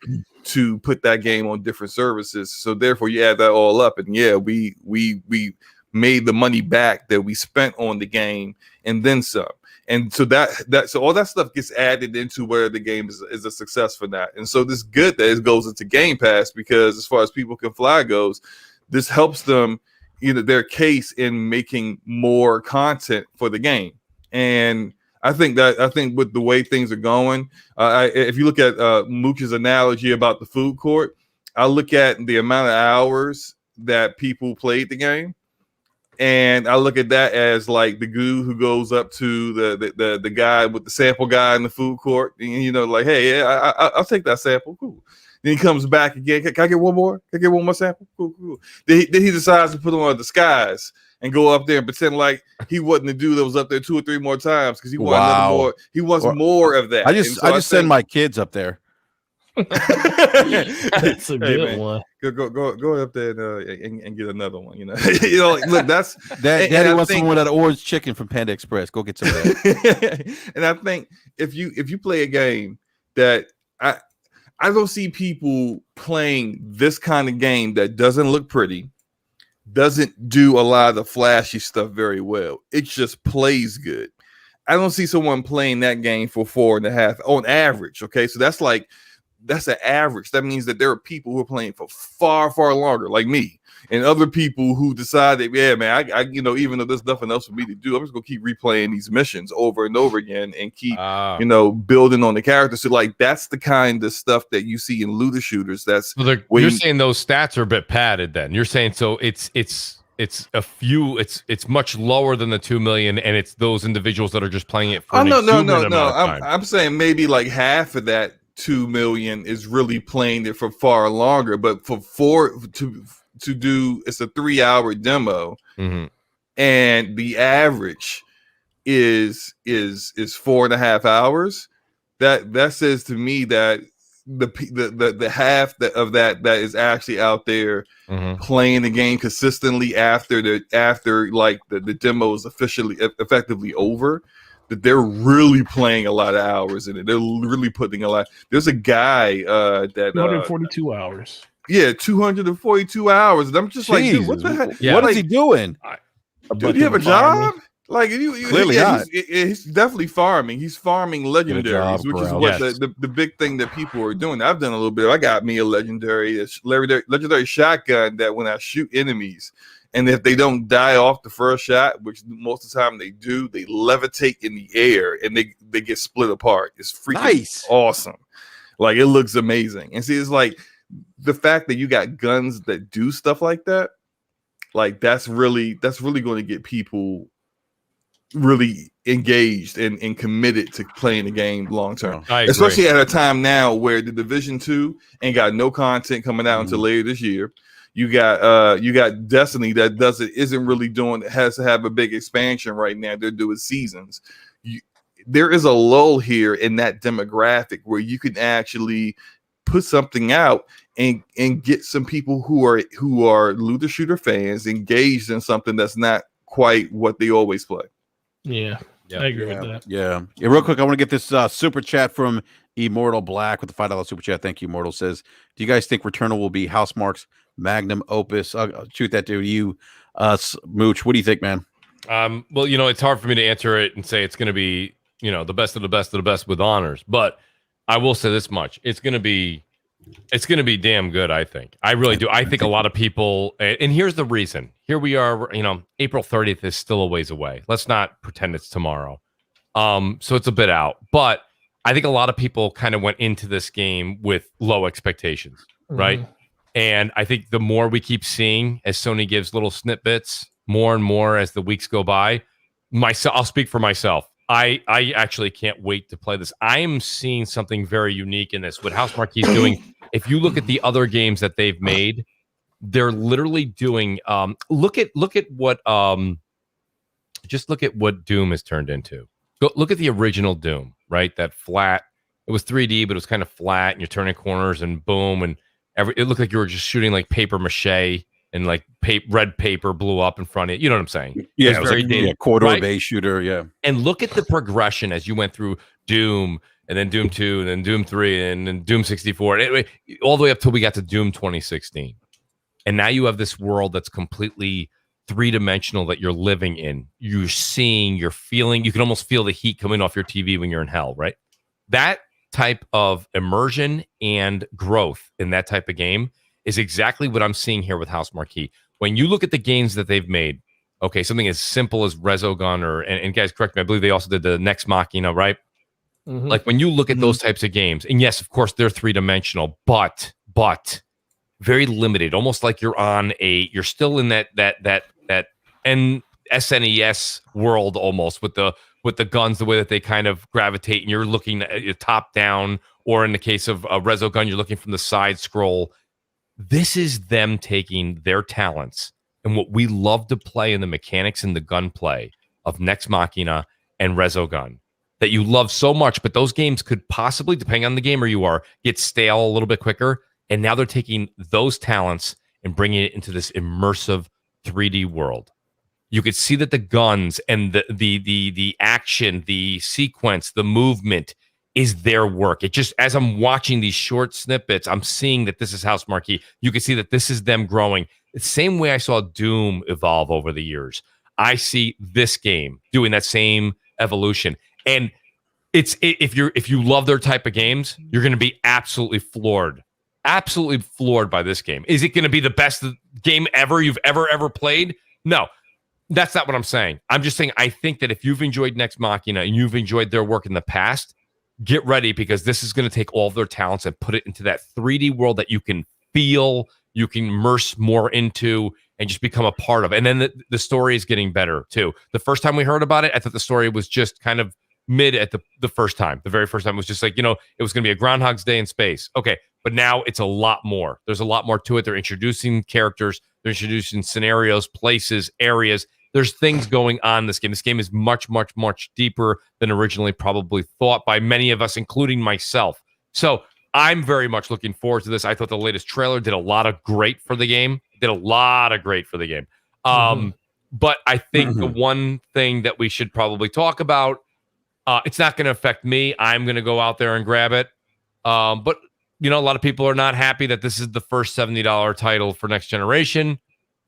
to put that game on different services. So therefore, you add that all up, and we made the money back that we spent on the game and then some. And so so all that stuff gets added into where the game is a success for that. And so this good that it goes into Game Pass, because as far as People Can Fly goes, this helps them their case in making more content for the game. And I think with the way things are going, if you look at Mooch's analogy about the food court, I look at the amount of hours that people played the game, and I look at that as like the goo who goes up to the guy with the sample guy in the food court, and like, hey, yeah, I'll take that sample, cool. Then he comes back again. Can I get one more? Can I get one more sample? Cool. Then he decides to put on a disguise and go up there and pretend like he wasn't the dude that was up there 2 or 3 more times because he wanted another more. He wants more of that. I just send my kids up there. That's a good one. Go up there and get another one. Look, that's that. Daddy wants someone with that orange chicken from Panda Express. Go get some of that. And I think if you play a game that I don't see people playing this kind of game that doesn't look pretty, doesn't do a lot of the flashy stuff very well. It just plays good. I don't see someone playing that game for 4.5 on average. Okay, so that's an average. That means that there are people who are playing for far, far longer, like me, and other people who decided, yeah, man, I even though there's nothing else for me to do, I'm just gonna keep replaying these missions over and over again and keep, building on the character. So like that's the kind of stuff that you see in looter shooters. That's you're saying those stats are a bit padded. Then you're saying so it's a few. It's much lower than the 2 million, and it's those individuals that are just playing it for no. I'm saying maybe like half of that 2 million is really playing it for far longer, but to do it's a 3-hour demo, and the average is 4.5 hours. That says to me that the half of that is actually out there playing the game consistently after the demo is effectively over. That they're really playing a lot of hours in it. They're really putting a lot. There's a guy that 242 hours. Yeah, 242 hours. And I'm just like, dude, what the heck? Yeah. What is he doing? Dude, you have a job? Like Clearly not. He's definitely farming. He's farming legendaries, which is what the big thing that people are doing. I've done a little bit. I got me a legendary shotgun that when I shoot enemies, and if they don't die off the first shot, which most of the time they do, they levitate in the air and they get split apart. It's freaking awesome. Like it looks amazing. And see, it's like the fact that you got guns that do stuff like that, like that's really going to get people really engaged and committed to playing the game long term. Especially at a time now where the Division 2 ain't got no content coming out until later this year. You got Destiny that isn't really has to have a big expansion right now. They're doing seasons. There is a lull here in that demographic where you can actually put something out and get some people who are looter shooter fans engaged in something that's not quite what they always play. Yeah, I agree with that. Yeah. Real quick, I want to get this super chat from Immortal Black with the $5 super chat. Thank you, Immortal. Says, do you guys think Returnal will be Housemarque's magnum opus? I'll shoot that to you, Mooch. What do you think, man? Well, it's hard for me to answer it and say it's going to be, the best of the best of the best with honors. But I will say this much: it's going to be damn good. I think. I really do. I think a lot of people, and here's the reason. Here we are. April 30th is still a ways away. Let's not pretend it's tomorrow. So it's a bit out, but I think a lot of people kind of went into this game with low expectations, right? And I think the more we keep seeing as Sony gives little snippets, more and more as the weeks go by, I'll speak for myself. I actually can't wait to play this. I am seeing something very unique in this. What Housemarque is doing, if you look at the other games that they've made, they're literally doing. Look at what just look at what Doom has turned into. Go look at the original Doom, right? That flat. It was 3D, but it was kind of flat, and you're turning corners, and boom, and it looked like you were just shooting like paper mache, and like red paper blew up in front of you. You know what I'm saying? Yeah, it was like corridor base shooter. Yeah. And look at the progression as you went through Doom, and then Doom 2, and then Doom 3, and then Doom 64, and all the way up till we got to Doom 2016. And now you have this world that's completely three-dimensional that you're living in. You're seeing, you're feeling, you can almost feel the heat coming off your TV when you're in hell, right? That type of immersion and growth in that type of game is exactly what I'm seeing here with House Marquee. When you look at the games that they've made, okay, something as simple as Resogun, and guys, correct me, I believe they also did the Next Machina, right? Mm-hmm. Like when you look at those types of games, and yes, of course, they're three-dimensional, but very limited, almost like you're still in that SNES world almost with the guns, the way that they kind of gravitate, and you're looking at your top down, or in the case of Resogun, you're looking from the side scroll. This is them taking their talents and what we love to play in the mechanics and the gunplay of Nex Machina and Resogun that you love so much, but those games could possibly, depending on the gamer you are, get stale a little bit quicker. And now they're taking those talents and bringing it into this immersive 3D world. You could see that the guns and the action, the sequence, the movement is their work. It just, as I'm watching these short snippets, I'm seeing that this is House Marquee. You can see that this is them growing. The same way I saw Doom evolve over the years. I see this game doing that same evolution. And if you love their type of games, you're going to be absolutely floored by this game. Is it going to be the best game ever you've ever played? No, that's not what I'm saying. I'm just saying I think that if you've enjoyed Nex Machina and you've enjoyed their work in the past, get ready, because this is going to take all of their talents and put it into that 3D world that you can feel, you can immerse more into, and just become a part of. And then the story is getting better too. The first time we heard about it, I thought the story was just kind of mid at the first time. The very first time was just like, it was going to be a Groundhog's Day in space. Okay, but now it's a lot more. There's a lot more to it. They're introducing characters. They're introducing scenarios, places, areas. There's things going on in this game. This game is much, much, much deeper than originally probably thought by many of us, including myself. So I'm very much looking forward to this. I thought the latest trailer did a lot of great for the game. But I think the one thing that we should probably talk about, it's not going to affect me. I'm going to go out there and grab it. But, a lot of people are not happy that this is the first $70 title for next generation.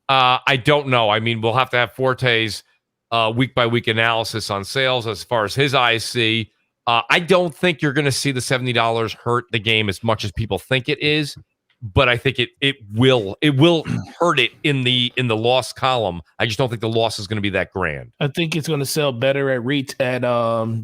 I don't know. I mean, we'll have to have Forte's week-by-week analysis on sales as far as his eyes see. I don't think you're going to see the $70 hurt the game as much as people think it is, but I think it will hurt it in the loss column. I just don't think the loss is going to be that grand. I think it's going to sell better at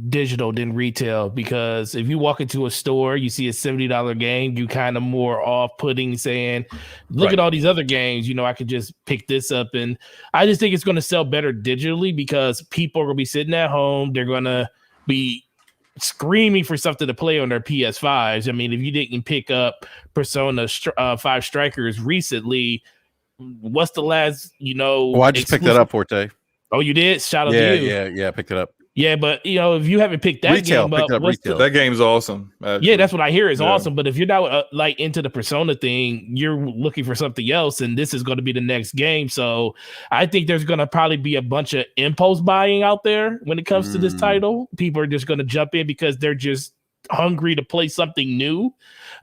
digital than retail, because if you walk into a store, you see a $70 game, you kind of more off-putting, saying, look at all these other games, I could just pick this up. And I just think it's going to sell better digitally, because people are going to be sitting at home. They're going to be screaming for something to play on their PS5s. I mean, if you didn't pick up Persona 5 Strikers recently, what's the last, I just picked that up, Forte. Oh, you did? Shout out to you. Yeah, I picked it up. Yeah, but if you haven't picked that game up, that game's awesome. Actually. Yeah, that's what I hear is awesome. But if you're not into the Persona thing, you're looking for something else, and this is going to be the next game. So I think there's going to probably be a bunch of impulse buying out there when it comes to this title. People are just going to jump in because they're just hungry to play something new.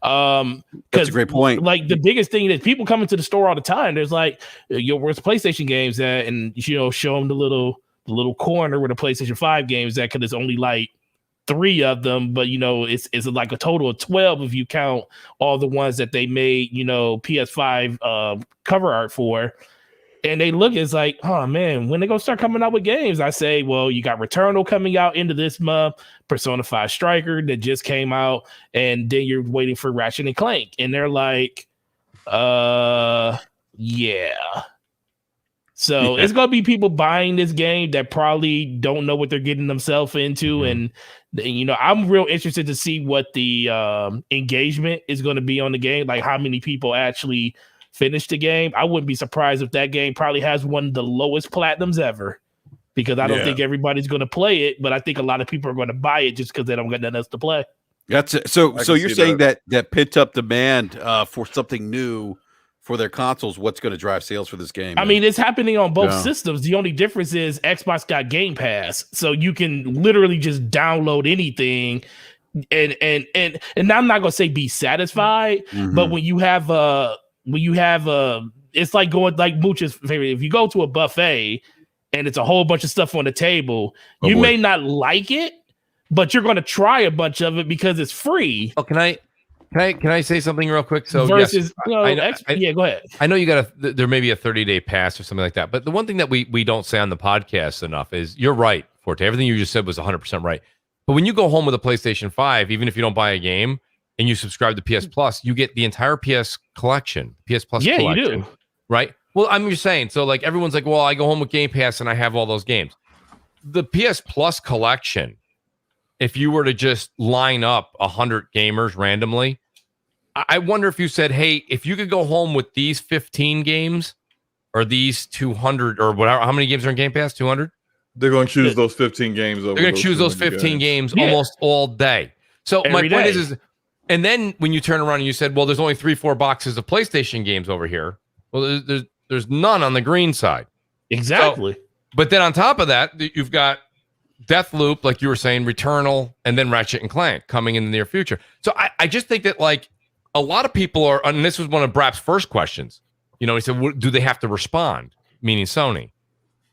That's a great point. Like the biggest thing is people come into the store all the time. There's like, where's PlayStation games at? And show them the little corner where the PlayStation 5 games at, because there's only like 3 of them, but it's like a total of 12 if you count all the ones that they made PS5 cover art for. And they look, it's like, oh man, when they gonna start coming out with games? I say, well, you got Returnal coming out into this month, Persona 5 Striker that just came out, and then you're waiting for Ratchet and Clank, and they're like, yeah. So it's going to be people buying this game that probably don't know what they're getting themselves into. And, I'm real interested to see what the engagement is going to be on the game, like how many people actually finish the game. I wouldn't be surprised if that game probably has one of the lowest platinums ever, because I don't think everybody's going to play it, but I think a lot of people are going to buy it just because they don't get nothing else to play. That's it. So you're saying that pent up demand for something new for their consoles, what's going to drive sales for this game? I mean, it's happening on both systems. The only difference is Xbox got Game Pass, so you can literally just download anything. And I'm not going to say be satisfied, but when you have it's like going, like Mooch's favorite. If you go to a buffet and it's a whole bunch of stuff on the table, you may not like it, but you're going to try a bunch of it because it's free. Oh, can I Can I say something real quick? So versus yes, yeah, go ahead. I know you got there may be a 30-day pass or something like that, but the one thing that we don't say on the podcast enough is you're right, Forte. Everything you just said was 100% right. But when you go home with a PlayStation 5, even if you don't buy a game and you subscribe to PS Plus, you get the entire PS collection, PS Plus collection. Yeah, you do. Right? Well, I'm just saying. So like everyone's like, well, I go home with Game Pass and I have all those games. The PS Plus collection, if you were to just line up 100 gamers randomly, I wonder if you said, hey, if you could go home with these 15 games or these 200 or whatever, how many games are in Game Pass? 200? They're going to choose those 15 games. They're going to choose those 15 games almost all day. So my point is, and then when you turn around and you said, well, there's only 3-4 boxes of PlayStation games over here. Well, there's none on the green side. Exactly. So, but then on top of that, you've got Deathloop, like you were saying, Returnal, and then Ratchet and Clank coming in the near future. So I just think that like a lot of people are, and this was one of BRAP's first questions. You know, he said, do they have to respond? Meaning Sony.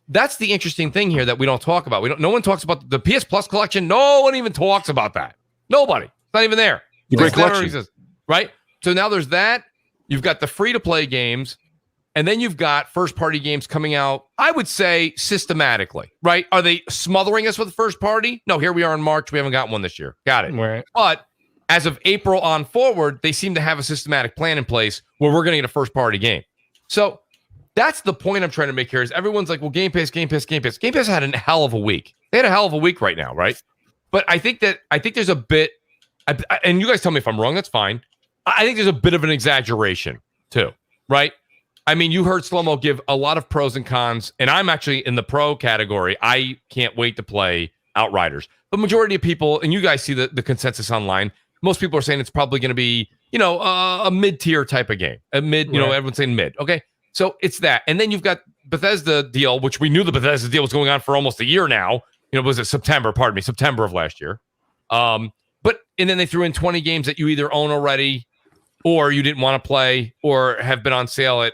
That's the interesting thing here that we don't talk about. No one talks about the PS Plus collection. No one even talks about that. Nobody. It's not even there. Great collection, right? So now there's that. You've got the free-to-play games. And then you've got first-party games coming out, I would say, systematically, right? Are they smothering us with first-party? No, here we are in March. We haven't got one this year. Got it. Right. But as of April on forward, they seem to have a systematic plan in place where we're going to get a first-party game. So that's the point I'm trying to make here is everyone's like, well, Game Pass. Game Pass had a hell of a week. They had a hell of a week right now, right? But I think there's a bit, and you guys tell me if I'm wrong, that's fine. I think there's a bit of an exaggeration too, right? I mean, you heard Slow-Mo give a lot of pros and cons, and I'm actually in the pro category. I can't wait to play Outriders. But majority of people, and you guys see the consensus online, most people are saying it's probably going to be, a mid-tier type of game. A mid, everyone's saying mid. Okay, so it's that. And then you've got Bethesda deal, which we knew the Bethesda deal was going on for almost a year now. Was it September of last year. And then they threw in 20 games that you either own already or you didn't want to play or have been on sale at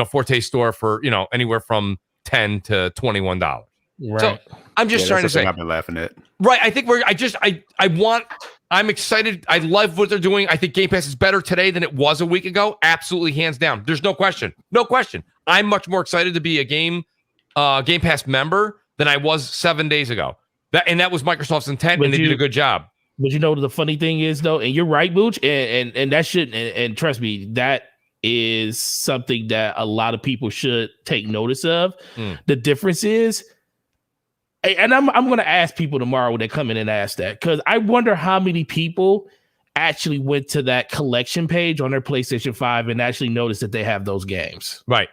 Forte store for, anywhere from $10 to $21. Right. So I'm just trying to say, I've been laughing at. Right. I think I'm excited. I love what they're doing. I think Game Pass is better today than it was a week ago. Absolutely. Hands down. There's no question. No question. I'm much more excited to be a Game Pass member than I was 7 days ago. That was Microsoft's intent, and they did a good job. But the funny thing is, though, and you're right, Booch, and that shouldn't, and trust me, that is something that a lot of people should take notice of. The difference is, and I'm going to ask people tomorrow when they come in and ask that, because I wonder how many people actually went to that collection page on their PlayStation 5 and actually noticed that they have those games. Right.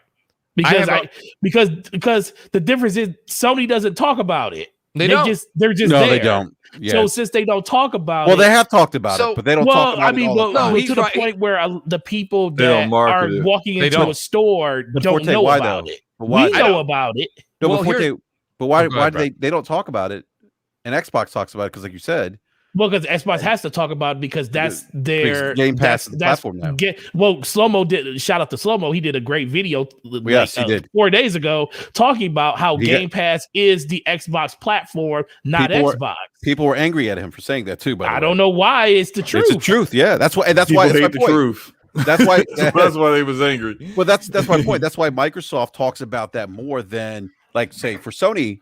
Because the difference is Sony doesn't talk about it. They're just there. They don't. Yeah. So since they don't talk about it, they have talked about it, but they don't talk about it. To the point where the people that are walking into a store don't know about it. We know about it. No, but why do they don't talk about it? And Xbox talks about it because, like you said. Well, because Xbox has to talk about it because that's their Game Pass platform now. Slow-Mo did. Shout out to Slow-Mo. He did a great video. Yes, he did 4 days ago talking about how Game Pass is the Xbox platform, not Xbox. People were angry at him for saying that too. But I don't know why. It's the truth. It's the truth. Yeah, that's why. That's why it's the truth. That's why. That's why they was angry. Well, that's my point. That's why Microsoft talks about that more than, like, say, for Sony.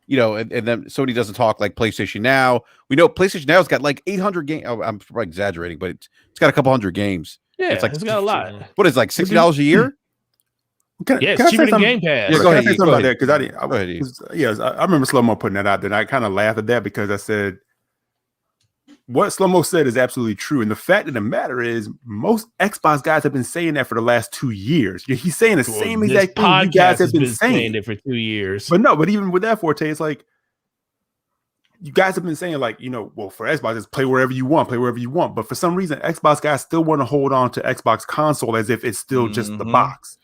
And then Sony doesn't talk like PlayStation Now. We know PlayStation Now's got like 800 games. Oh, I'm probably exaggerating, but it's got a couple hundred games. Yeah, it's got a lot. What is it, like $60 a year? It's cheaper than Game Pass. Yeah, go ahead. Say something about that because I remember Slow-Mo putting that out there, and I kind of laughed at that because I said what Slow-Mo said is absolutely true, and the fact of the matter is most Xbox guys have been saying that for the last 2 years. He's saying the same exact thing you guys have been saying it for 2 years. But even with that, Forte, it's like you guys have been saying, like, well, for Xbox, it's play wherever you want. But for some reason, Xbox guys still want to hold on to Xbox console as if it's still just the box.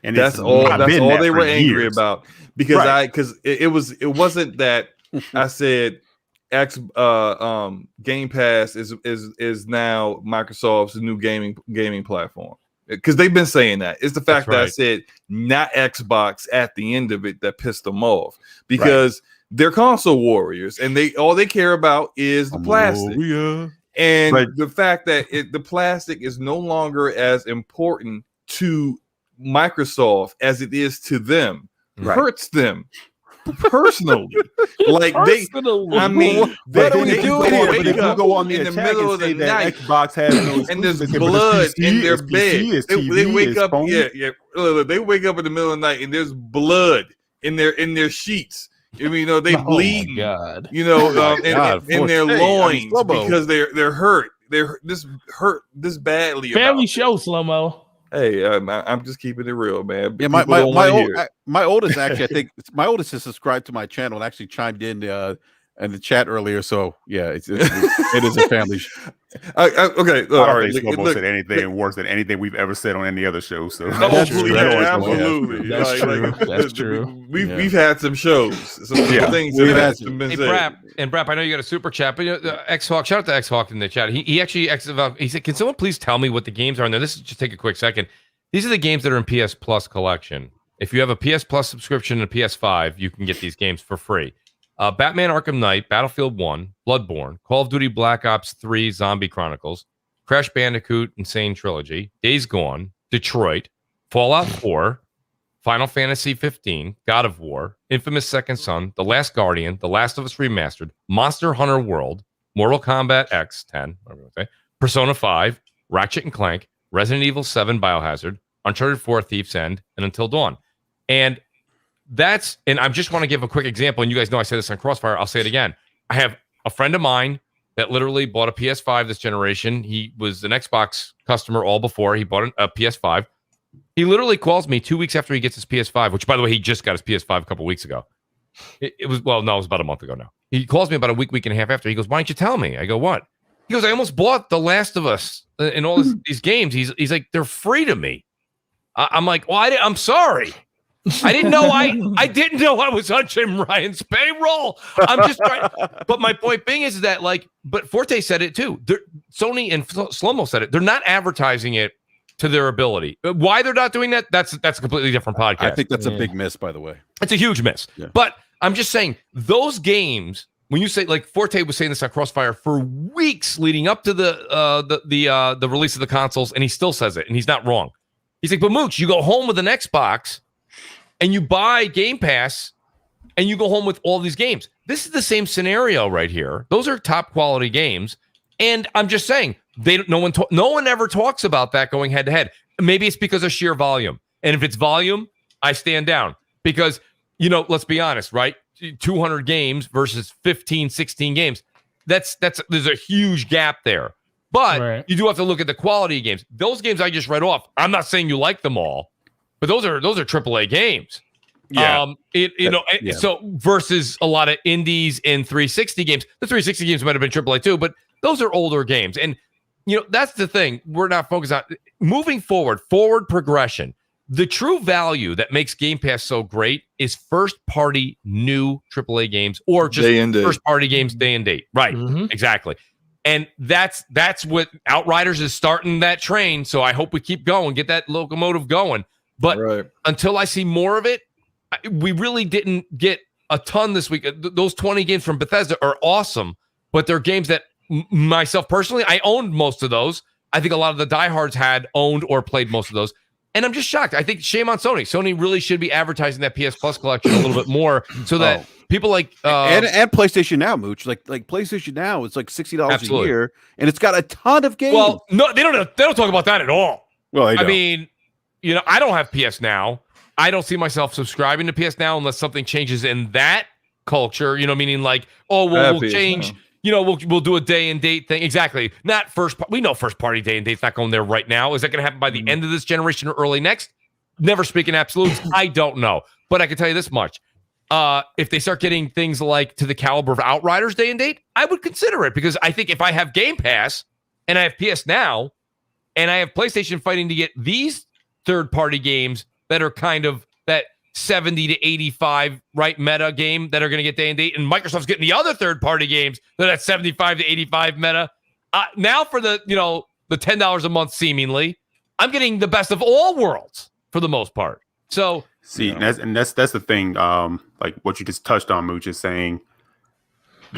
And that's all they were angry about. Because it wasn't that I said Game Pass is now Microsoft's new gaming platform, because they've been saying that. It's the fact that I said not Xbox at the end of it that pissed them off, because they're console warriors and all they care about is the plastic. And the fact that the plastic is no longer as important to Microsoft as it is to them hurts them personally. Like Personally. I mean, But they if you go on the in the attack middle and of the say that night, Xbox has no and there's exclusives, blood it's PC, in their it's bed. PC, it's They TV, wake it's up, phone. look, they wake up in the middle of the night and there's blood in their sheets. I mean, they bleed, in their loins because they're hurt. They're hurt this badly. Family show, Slow-Mo. Hey, I'm just keeping it real, man. Yeah, my oldest actually, I think my oldest is subscribed to my channel and actually chimed in the chat earlier. So yeah, it is a family show. I Okay, don't think Slow-Mo said anything worse than anything we've ever said on any other show. So absolutely. That's true. We've had some shows. Some things we've had had been Hey, said. BRAP, I know you got a super chat, but X-Hawk, shout out to X-Hawk in the chat. He actually he said, can someone please tell me what the games are in there? This is just take a quick second. These are the games that are in PS Plus collection. If you have a PS Plus subscription and a PS5, you can get these games for free. Batman Arkham Knight, Battlefield 1, Bloodborne, Call of Duty Black Ops 3 Zombie Chronicles, Crash Bandicoot Insane Trilogy, Days Gone, Detroit, Fallout 4, Final Fantasy 15, God of War, Infamous Second Son, The Last Guardian, The Last of Us Remastered, Monster Hunter World, Mortal Kombat X 10, whatever you want to say, Persona 5, Ratchet and Clank, Resident Evil 7 Biohazard, Uncharted 4 Thief's End, and Until Dawn. And I just want to give a quick example, and you guys know I said this on Crossfire, I'll say it again. I have a friend of mine that literally bought a PS5 this generation. He was an Xbox customer all before. He bought a PS5. He literally calls me 2 weeks after he gets his PS5, which, by the way, he just got his PS5 a couple weeks ago. It was about a month ago now. He calls me about a week and a half after. He goes, why didn't you tell me? I go, what? He goes, I almost bought The Last of Us and all these games. He's like, they're free to me. I'm like, well, I'm sorry. I didn't know I didn't know I was on Jim Ryan's payroll. I'm just trying. But my point being is that, like, but Forte said it too. Sony and Slow-Mo said it. They're not advertising it to their ability. Why they're not doing that? That's a completely different podcast. I think that's a big miss, by the way. It's a huge miss. Yeah. But I'm just saying those games. When you say, like, Forte was saying this on Crossfire for weeks leading up to the release of the consoles, and he still says it, and he's not wrong. He's like, but Mooch, you go home with an Xbox and you buy Game Pass and you go home with all these games. This is the same scenario right here. Those are top quality games. And I'm just saying, no one ever talks about that going head to head. Maybe it's because of sheer volume. And if it's volume, I stand down because, let's be honest, right? 200 games versus 15, 16 games. There's a huge gap there. But you do have to look at the quality of games. Those games I just read off, I'm not saying you like them all, but those are AAA games. Yeah. So versus a lot of indies and 360 games. The 360 games might have been AAA too, but those are older games. And that's the thing we're not focused on. Moving forward progression. The true value that makes Game Pass so great is first-party new AAA games or just first-party games day and date. Right, exactly. And that's what Outriders is starting that train. So I hope we keep going, get that locomotive going. But until I see more of it, we really didn't get a ton this week. Those 20 games from Bethesda are awesome, but they're games that myself personally, I owned most of those. I think a lot of the diehards had owned or played most of those. And I'm just shocked. I think shame on Sony. Sony really should be advertising that PS Plus collection a little bit more so that people like and PlayStation Now, Mooch. Like PlayStation Now, it's like $60 a year, and it's got a ton of games. Well, no, they don't talk about that at all. Well, I mean, I don't have PS Now. I don't see myself subscribing to PS Now unless something changes in that culture. Meaning like, we'll change. We'll do a day and date thing. Exactly. Not we know first party day and date's not going there right now. Is that going to happen by the end of this generation or early next? Never speaking absolutes. I don't know. But I can tell you this much. If they start getting things like to the caliber of Outriders day and date, I would consider it because I think if I have Game Pass and I have PS Now and I have PlayStation fighting to get these third party games that are kind of that 70 to 85 meta game that are going to get day and date, and Microsoft's getting the other third party games that at 75 to 85 meta. Now for the the $10 a month seemingly, I'm getting the best of all worlds for the most part. So that's the thing. Like what you just touched on, Mooch, is saying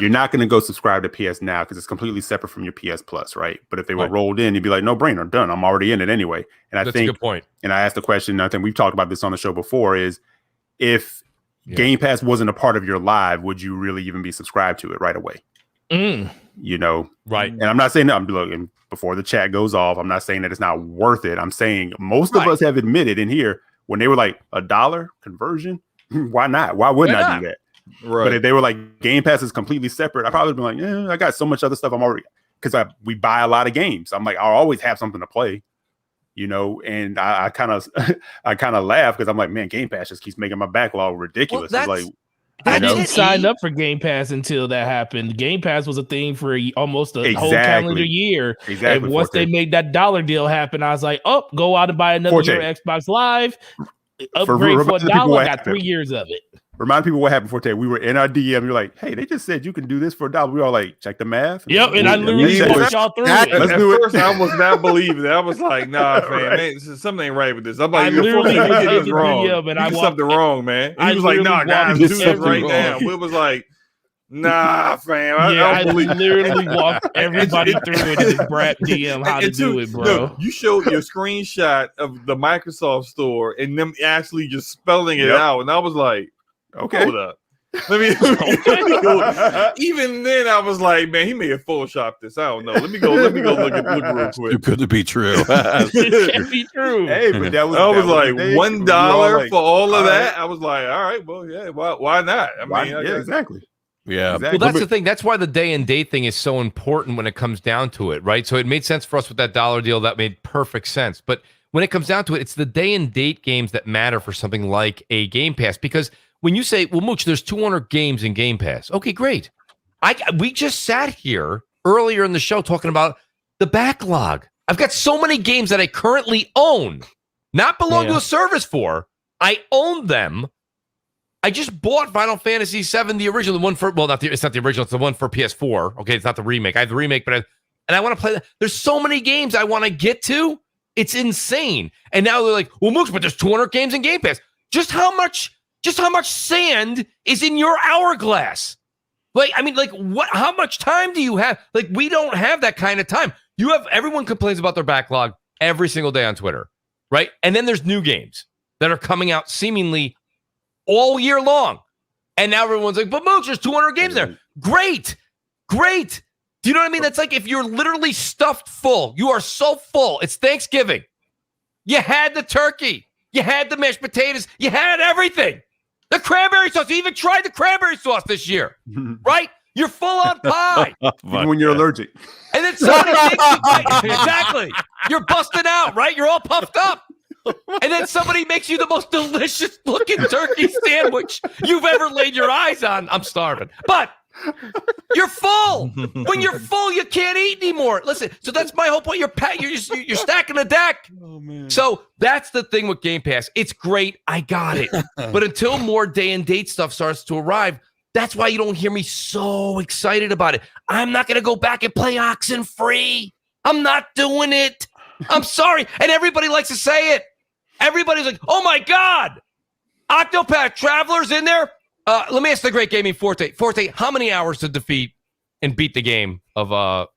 you're not going to go subscribe to PS Now because it's completely separate from your PS Plus, right? But if they were rolled in, you'd be like, no brainer, done. I'm already in it anyway. And That's a good point. And I asked the question, I think we've talked about this on the show before, is if Game Pass wasn't a part of your live, would you really even be subscribed to it right away? You know? Right. And I'm not saying that, I'm looking before the chat goes off, I'm not saying that it's not worth it. I'm saying most of us have admitted in here when they were like $1 conversion, why not? Why wouldn't I do that? Right. But if they were like Game Pass is completely separate, I'd probably be like, yeah, I got so much other stuff I'm already, because we buy a lot of games. I'm like, I'll always have something to play, you know. And I kind of laugh because I'm like, man, Game Pass just keeps making my backlog ridiculous. Well, it's like, I didn't sign up for Game Pass until that happened. Game Pass was a thing for almost a whole calendar year. Exactly. And once they made that $1 deal happen, I was like, oh, go out and buy another year of Xbox Live. Upgrade for $1. I got 3 years of it. Remind people what happened, Forte. We were in our DM. You're like, hey, they just said you can do this for $1. We all like, check the math. Yep, and I literally walked y'all through it. At first, I was not believing it. I was like, nah, man, something ain't right with this. I'm like, you're wrong. And something wrong, man. And he was like, nah, guys, do this right now. We was like, nah, fam. I literally walked everybody through it in the BRAP DM how to do it, bro. No, you showed your screenshot of the Microsoft store and them actually just spelling it out. And I was like, okay, hold up. Let me go. Even then, I was like, man, he may have photoshopped this. I don't know. Let me go look real quick. Too good to be true. It can't be true. Hey, but I was like $1 for all of that. I was like, all right, well, yeah, why not? I mean, yeah, exactly. Yeah. Well, that's the thing. That's why the day and date thing is so important when it comes down to it, right? So it made sense for us with that $1 deal. That made perfect sense. But when it comes down to it, it's the day and date games that matter for something like a Game Pass. Because when you say, well, Mooch, there's 200 games in Game Pass. Okay, great. We just sat here earlier in the show talking about the backlog. I've got so many games that I currently own, not belong to a service for. I own them. I just bought Final Fantasy VII, the original, the one for, well, it's not the original, it's the one for PS4. Okay, it's not the remake. I have the remake, but I want to play that. There's so many games I want to get to. It's insane. And now they're like, well, Mooch, but there's 200 games in Game Pass. Just how much sand is in your hourglass? Like, I mean, like, what? How much time do you have? Like, we don't have that kind of time. Everyone complains about their backlog every single day on Twitter, right? And then there's new games that are coming out seemingly all year long. And now everyone's like, but Mooch, there's 200 games there. Great. Do you know what I mean? That's like if you're literally stuffed full. You are so full. It's Thanksgiving. You had the turkey. You had the mashed potatoes. You had everything. The cranberry sauce. You even tried the cranberry sauce this year, right? You're full on pie. Even when you're allergic. And then somebody makes you exactly. You're busting out, right? You're all puffed up. And then somebody makes you the most delicious looking turkey sandwich you've ever laid your eyes on. I'm starving. But you're full. When you're full, you can't eat anymore. Listen, so that's my whole point. You're stacking the deck. Oh, man. So that's the thing with Game Pass. It's great. I got it. But until more day and date stuff starts to arrive, that's why you don't hear me so excited about it. I'm not going to go back and play Oxenfree. I'm not doing it. I'm sorry. And everybody likes to say it. Everybody's like, oh, my God. Octopath Traveler's in there. Let me ask the great gaming Forte. Forte, how many hours to defeat and beat the game of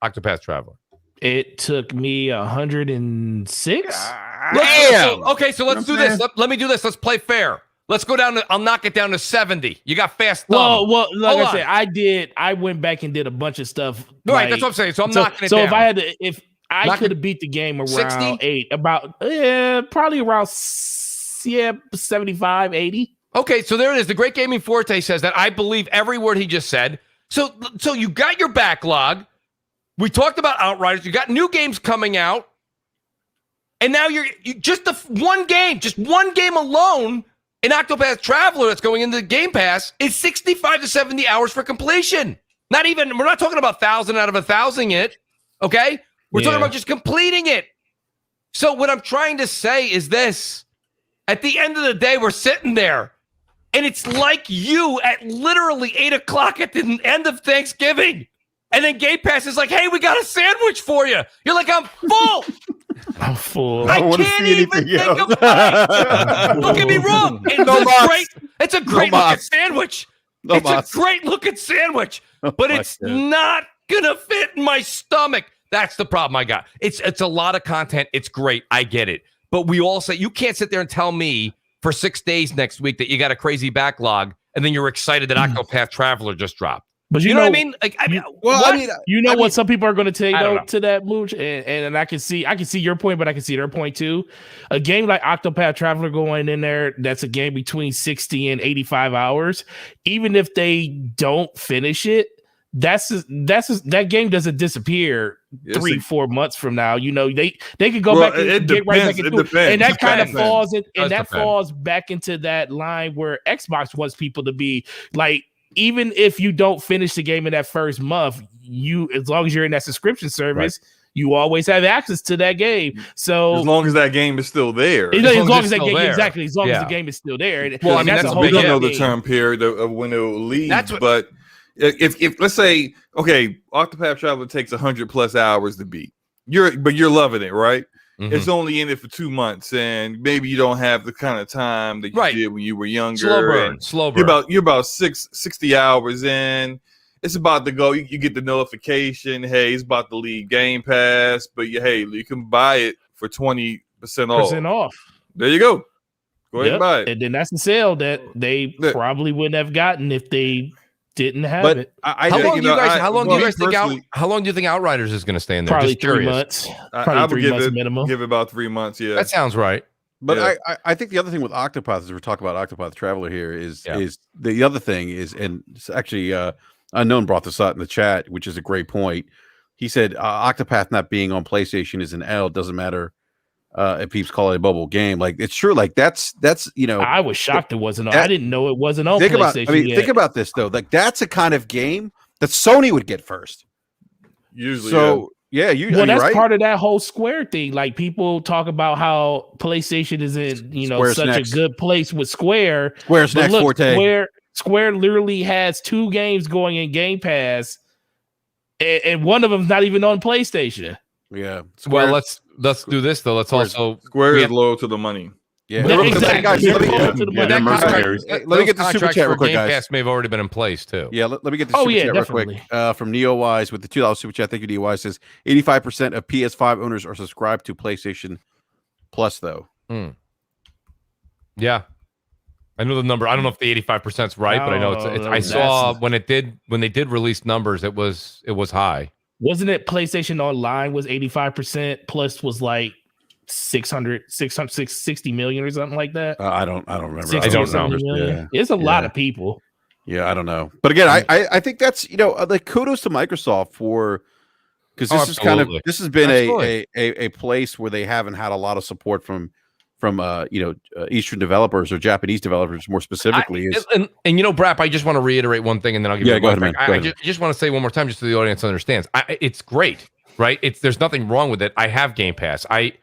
Octopath Traveler? It took me 106. Damn. Okay, so let's do this. Let me do this. Let's play fair. Let's go down to, I'll knock it down to 70. You got fast thumb. Well, like I said, I went back and did a bunch of stuff. Right, that's what I'm saying. So I'm knocking it down. So if I could have beat the game around 60? 8, probably around 75, 80. Okay, so there it is. The Great Gaming Forte says that. I believe every word he just said. So you got your backlog. We talked about Outriders. You got new games coming out. And now you just one game alone in Octopath Traveler that's going into the Game Pass is 65 to 70 hours for completion. We're not talking about 1,000 out of 1,000 it. Okay? We're talking about just completing it. So what I'm trying to say is this. At the end of the day, we're sitting there. And it's like you at literally 8 o'clock at the end of Thanksgiving. And then Game Pass is like, hey, we got a sandwich for you. You're like, I'm full. I'm full. I can't even think of mine. Don't get me wrong. It's a great looking sandwich. It's a great looking sandwich, but it's not gonna fit in my stomach. That's the problem I got. It's a lot of content. It's great. I get it. But we all say, you can't sit there and tell me for 6 days next week that you got a crazy backlog and then you're excited that Octopath Traveler just dropped. But you know what I mean? Like, what some people are going to take to that, Mooch, and I can see your point, but I can see their point too. A game like Octopath Traveler going in there, that's a game between 60 and 85 hours. Even if they don't finish it, that game doesn't disappear 3-4 months from now. You know, they could go back and get right back into it. And that kind of falls in, and that falls back into that line where Xbox wants people to be like, even if you don't finish the game in that first month, as long as you're in that subscription service, you always have access to that game. So as long as that game is still there, as long as that game, exactly, as long as the game is still there. Well, I mean, we don't know the term period of when it will leave, but if let's say, okay, Octopath Traveler takes 100+ hours to beat, you're loving it, right? Mm-hmm. It's only in it for 2 months, and maybe you don't have the kind of time that you did when you were younger. Slow burn. You're about 60 hours in. It's about to go. You get the notification. Hey, it's about to leave Game Pass, but you can buy it for 20% off. There you go. Go ahead and buy it. And then that's the sale that they probably wouldn't have gotten if they didn't have it. How long do you think Outriders is going to stay in there? Probably 3 months. Probably 3 months minimum. Give it about 3 months. Yeah, that sounds right. But I think the other thing with Octopath, as we're talking about Octopath Traveler here, is the other thing is, and it's actually Unknown brought this up in the chat, which is a great point. He said Octopath not being on PlayStation is an L. It doesn't matter if people call it a bubble game. Like, it's true. Like, that's I was shocked it wasn't on. I didn't know it wasn't on PlayStation. Think about this though. Like, that's a kind of game that Sony would get first. Usually, that's right? part of that whole Square thing. Like, people talk about how PlayStation is in such a good place with Square. Square's next forte. Square literally has 2 games going in Game Pass, and one of them's not even on PlayStation. Yeah. Well, let's do this though. Square is loyal to the money. Yeah, exactly. Guys, let me get the super chat real quick, Game guys. Pass may have already been in place too. Yeah, let me get the super chat real quick. From NeoWise with the $2 super chat. Thank you, NeoWise. Says 85% of PS5 owners are subscribed to PlayStation Plus, though. Yeah, I know the number. I don't know if the 85% is right, but I know it's I saw when they did release numbers, it was high. Wasn't it PlayStation Online was 85%, Plus was like 660 million or something like that? I don't remember. I don't know. Yeah. It's a lot of people. Yeah, I don't know. But again, I think that's, like, kudos to Microsoft for, because this has been a place where they haven't had a lot of support from Eastern developers or Japanese developers more specifically. BRAP, I just want to reiterate one thing, and then I'll give you go ahead, man. I just want to say one more time, just so the audience understands. It's great, right? There's nothing wrong with it. I have Game Pass. I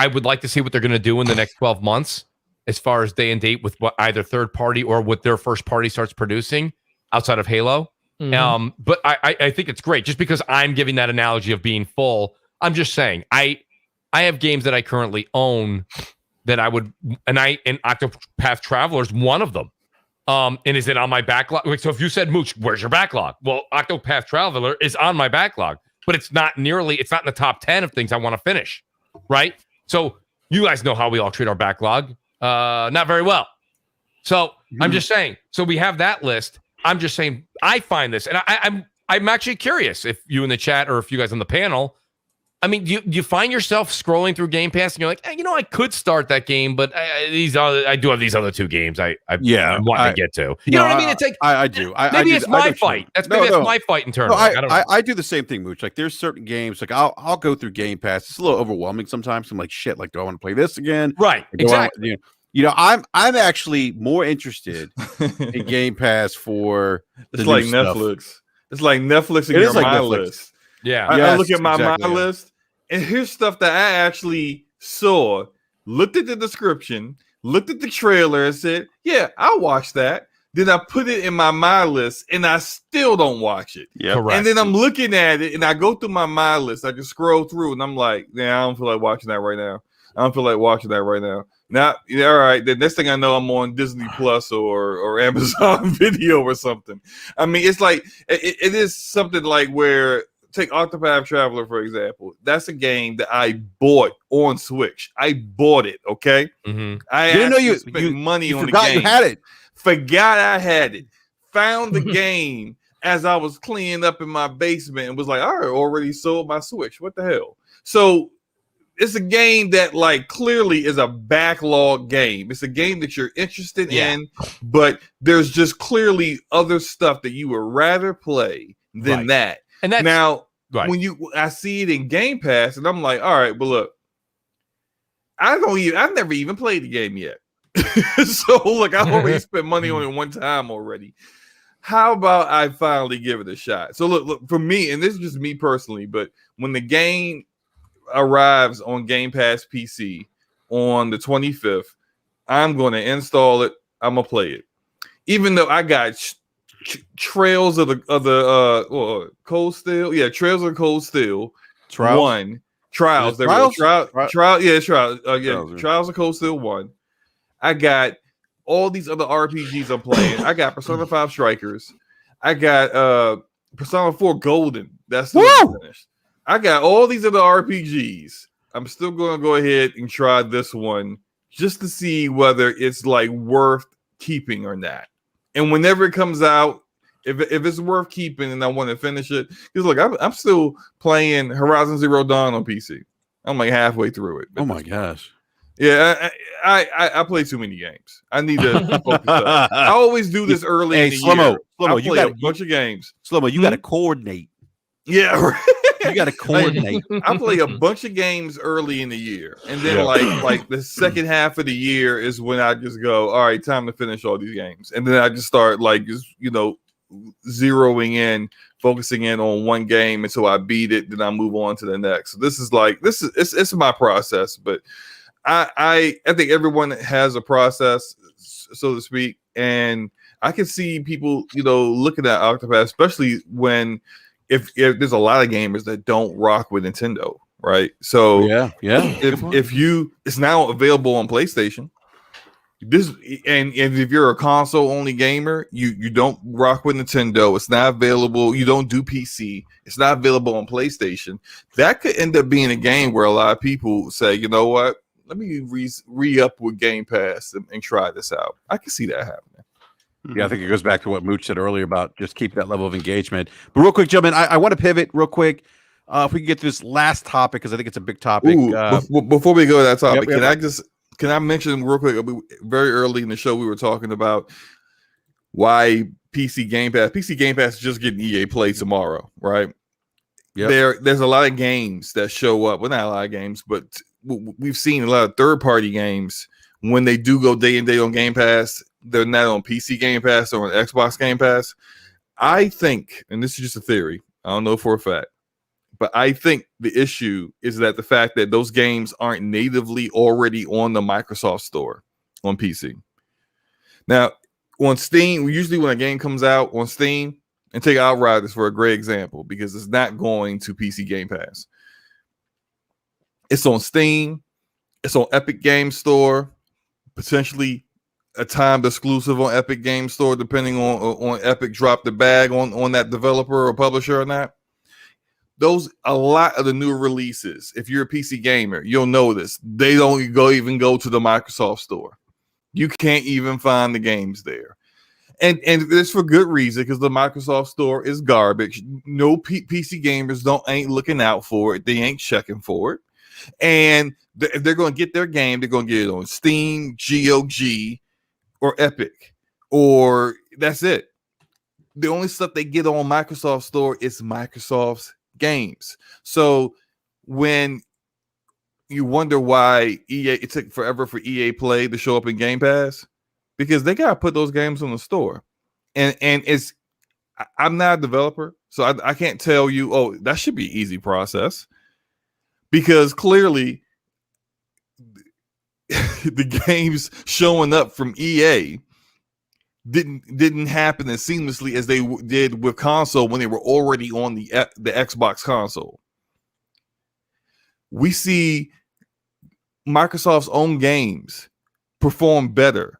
would like to see what they're going to do in the next 12 months as far as day and date with what either third party or what their first party starts producing outside of Halo. Mm-hmm. But I think it's great just because I'm giving that analogy of being full. I'm just saying I have games that I currently own that I would, and Octopath Traveler is one of them. And is it on my backlog? So if you said, Mooch, where's your backlog? Well, Octopath Traveler is on my backlog, but it's not in the top 10 of things I want to finish, right? So you guys know how we all treat our backlog. Not very well. So I'm just saying, so we have that list. I'm just saying, I find this, and I'm actually curious if you in the chat or if you guys on the panel, I mean, do you find yourself scrolling through Game Pass and you're like, I could start that game, but I do have these other 2 games I want to get to. You know what I mean? It's like I do. Maybe it's my fight. That's my fight internally. I do the same thing, Mooch. Like, there's certain games, like I'll go through Game Pass. It's a little overwhelming sometimes. I'm like, shit. Like, do I want to play this again? Right. Exactly. I'm actually more interested in Game Pass for it's like Netflix. Stuff. It's like Netflix and your My List. Yeah. I look at my list. And here's stuff that I actually saw, looked at the description, looked at the trailer, and said, yeah, I'll watch that. Then I put it in my list, and I still don't watch it. Yeah, and then I'm looking at it, and I go through my list. I just scroll through, and I'm like, I don't feel like watching that right now. I don't feel like watching that right now. Now, yeah, all right. The next thing I know, I'm on Disney Plus or Amazon Video or something. I mean, it's like it is something like where take Octopath Traveler for example. That's a game that I bought on Switch. I bought it. Okay, I didn't know you spent money on the forgot game. You had it. Forgot I had it. Found the game as I was cleaning up in my basement and was like, I already sold my Switch. What the hell? So it's a game that like clearly is a backlog game. It's a game that you're interested in, but there's just clearly other stuff that you would rather play than that. And that's now when I see it in Game Pass, and I'm like, all right, but look, I've never even played the game yet. So look, I already spent money on it one time already. How about I finally give it a shot? So look, for me, and this is just me personally, but when the game arrives on Game Pass PC on the 25th, I'm going to install it. I'm gonna play it, even though I got Trails of the Cold Steel. Yeah, Trails of Cold Steel. Trials. Trials. Trials of Cold Steel 1. I got all these other RPGs I'm playing. I got Persona 5 Strikers. I got Persona 4 Golden. That's still finished. I got all these other RPGs. I'm still going to go ahead and try this one just to see whether it's like worth keeping or not. And whenever it comes out, if it's worth keeping and I want to finish it, because look, I'm still playing Horizon Zero Dawn on PC. I'm like halfway through it. Oh my gosh. Yeah, I play too many games. I need to focus up. I always do this early in the year. Slow-mo, you got a bunch of games. Slow-mo, you got to coordinate. Yeah, right. You got to coordinate. I play a bunch of games early in the year, and then like the second half of the year is when I just go, all right, time to finish all these games, and then I just start like just zeroing in, focusing in on one game until I beat it. Then I move on to the next. So this is my process, but I think everyone has a process, so to speak, and I can see people looking at Octopath, especially when. If there's a lot of gamers that don't rock with Nintendo, right? So it's now available on PlayStation. And if you're a console only gamer, you don't rock with Nintendo. It's not available. You don't do PC. It's not available on PlayStation. That could end up being a game where a lot of people say, you know what? Let me re-up with Game Pass and try this out. I can see that happening. Yeah, I think it goes back to what Mooch said earlier about just keep that level of engagement. But real quick, gentlemen, I want to pivot real quick. If we can get to this last topic, because I think it's a big topic. Before we go to that topic, can I mention real quick? Very early in the show, we were talking about why PC Game Pass is just getting EA Play tomorrow, right? Yep. There's a lot of games that show up. Well, not a lot of games, but we've seen a lot of third-party games when they do go day and day on Game Pass. They're not on PC Game Pass or on Xbox Game Pass. I think, and this is just a theory, I don't know for a fact, but I think the issue is that the fact that those games aren't natively already on the Microsoft Store on PC. Now, on Steam, usually when a game comes out on Steam, and take Outriders for a great example, because it's not going to PC Game Pass. It's on Steam, it's on Epic Game Store, potentially a timed exclusive on Epic Game Store, depending on Epic drop the bag on that developer or publisher or not. A lot of the new releases, if you're a PC gamer, you'll know this. They don't even go to the Microsoft Store. You can't even find the games there. And it's for good reason, because the Microsoft Store is garbage. No PC gamers ain't looking out for it. They ain't checking for it. And if they're going to get their game, they're going to get it on Steam, GOG, or Epic, or that's it. The only stuff they get on Microsoft Store is Microsoft's games. So when you wonder why it took forever for EA Play to show up in Game Pass, because they gotta put those games on the store, and I'm not a developer, so I can't tell you, that should be an easy process, because clearly the games showing up from EA didn't happen as seamlessly as they did with console when they were already on the Xbox console. We see Microsoft's own games perform better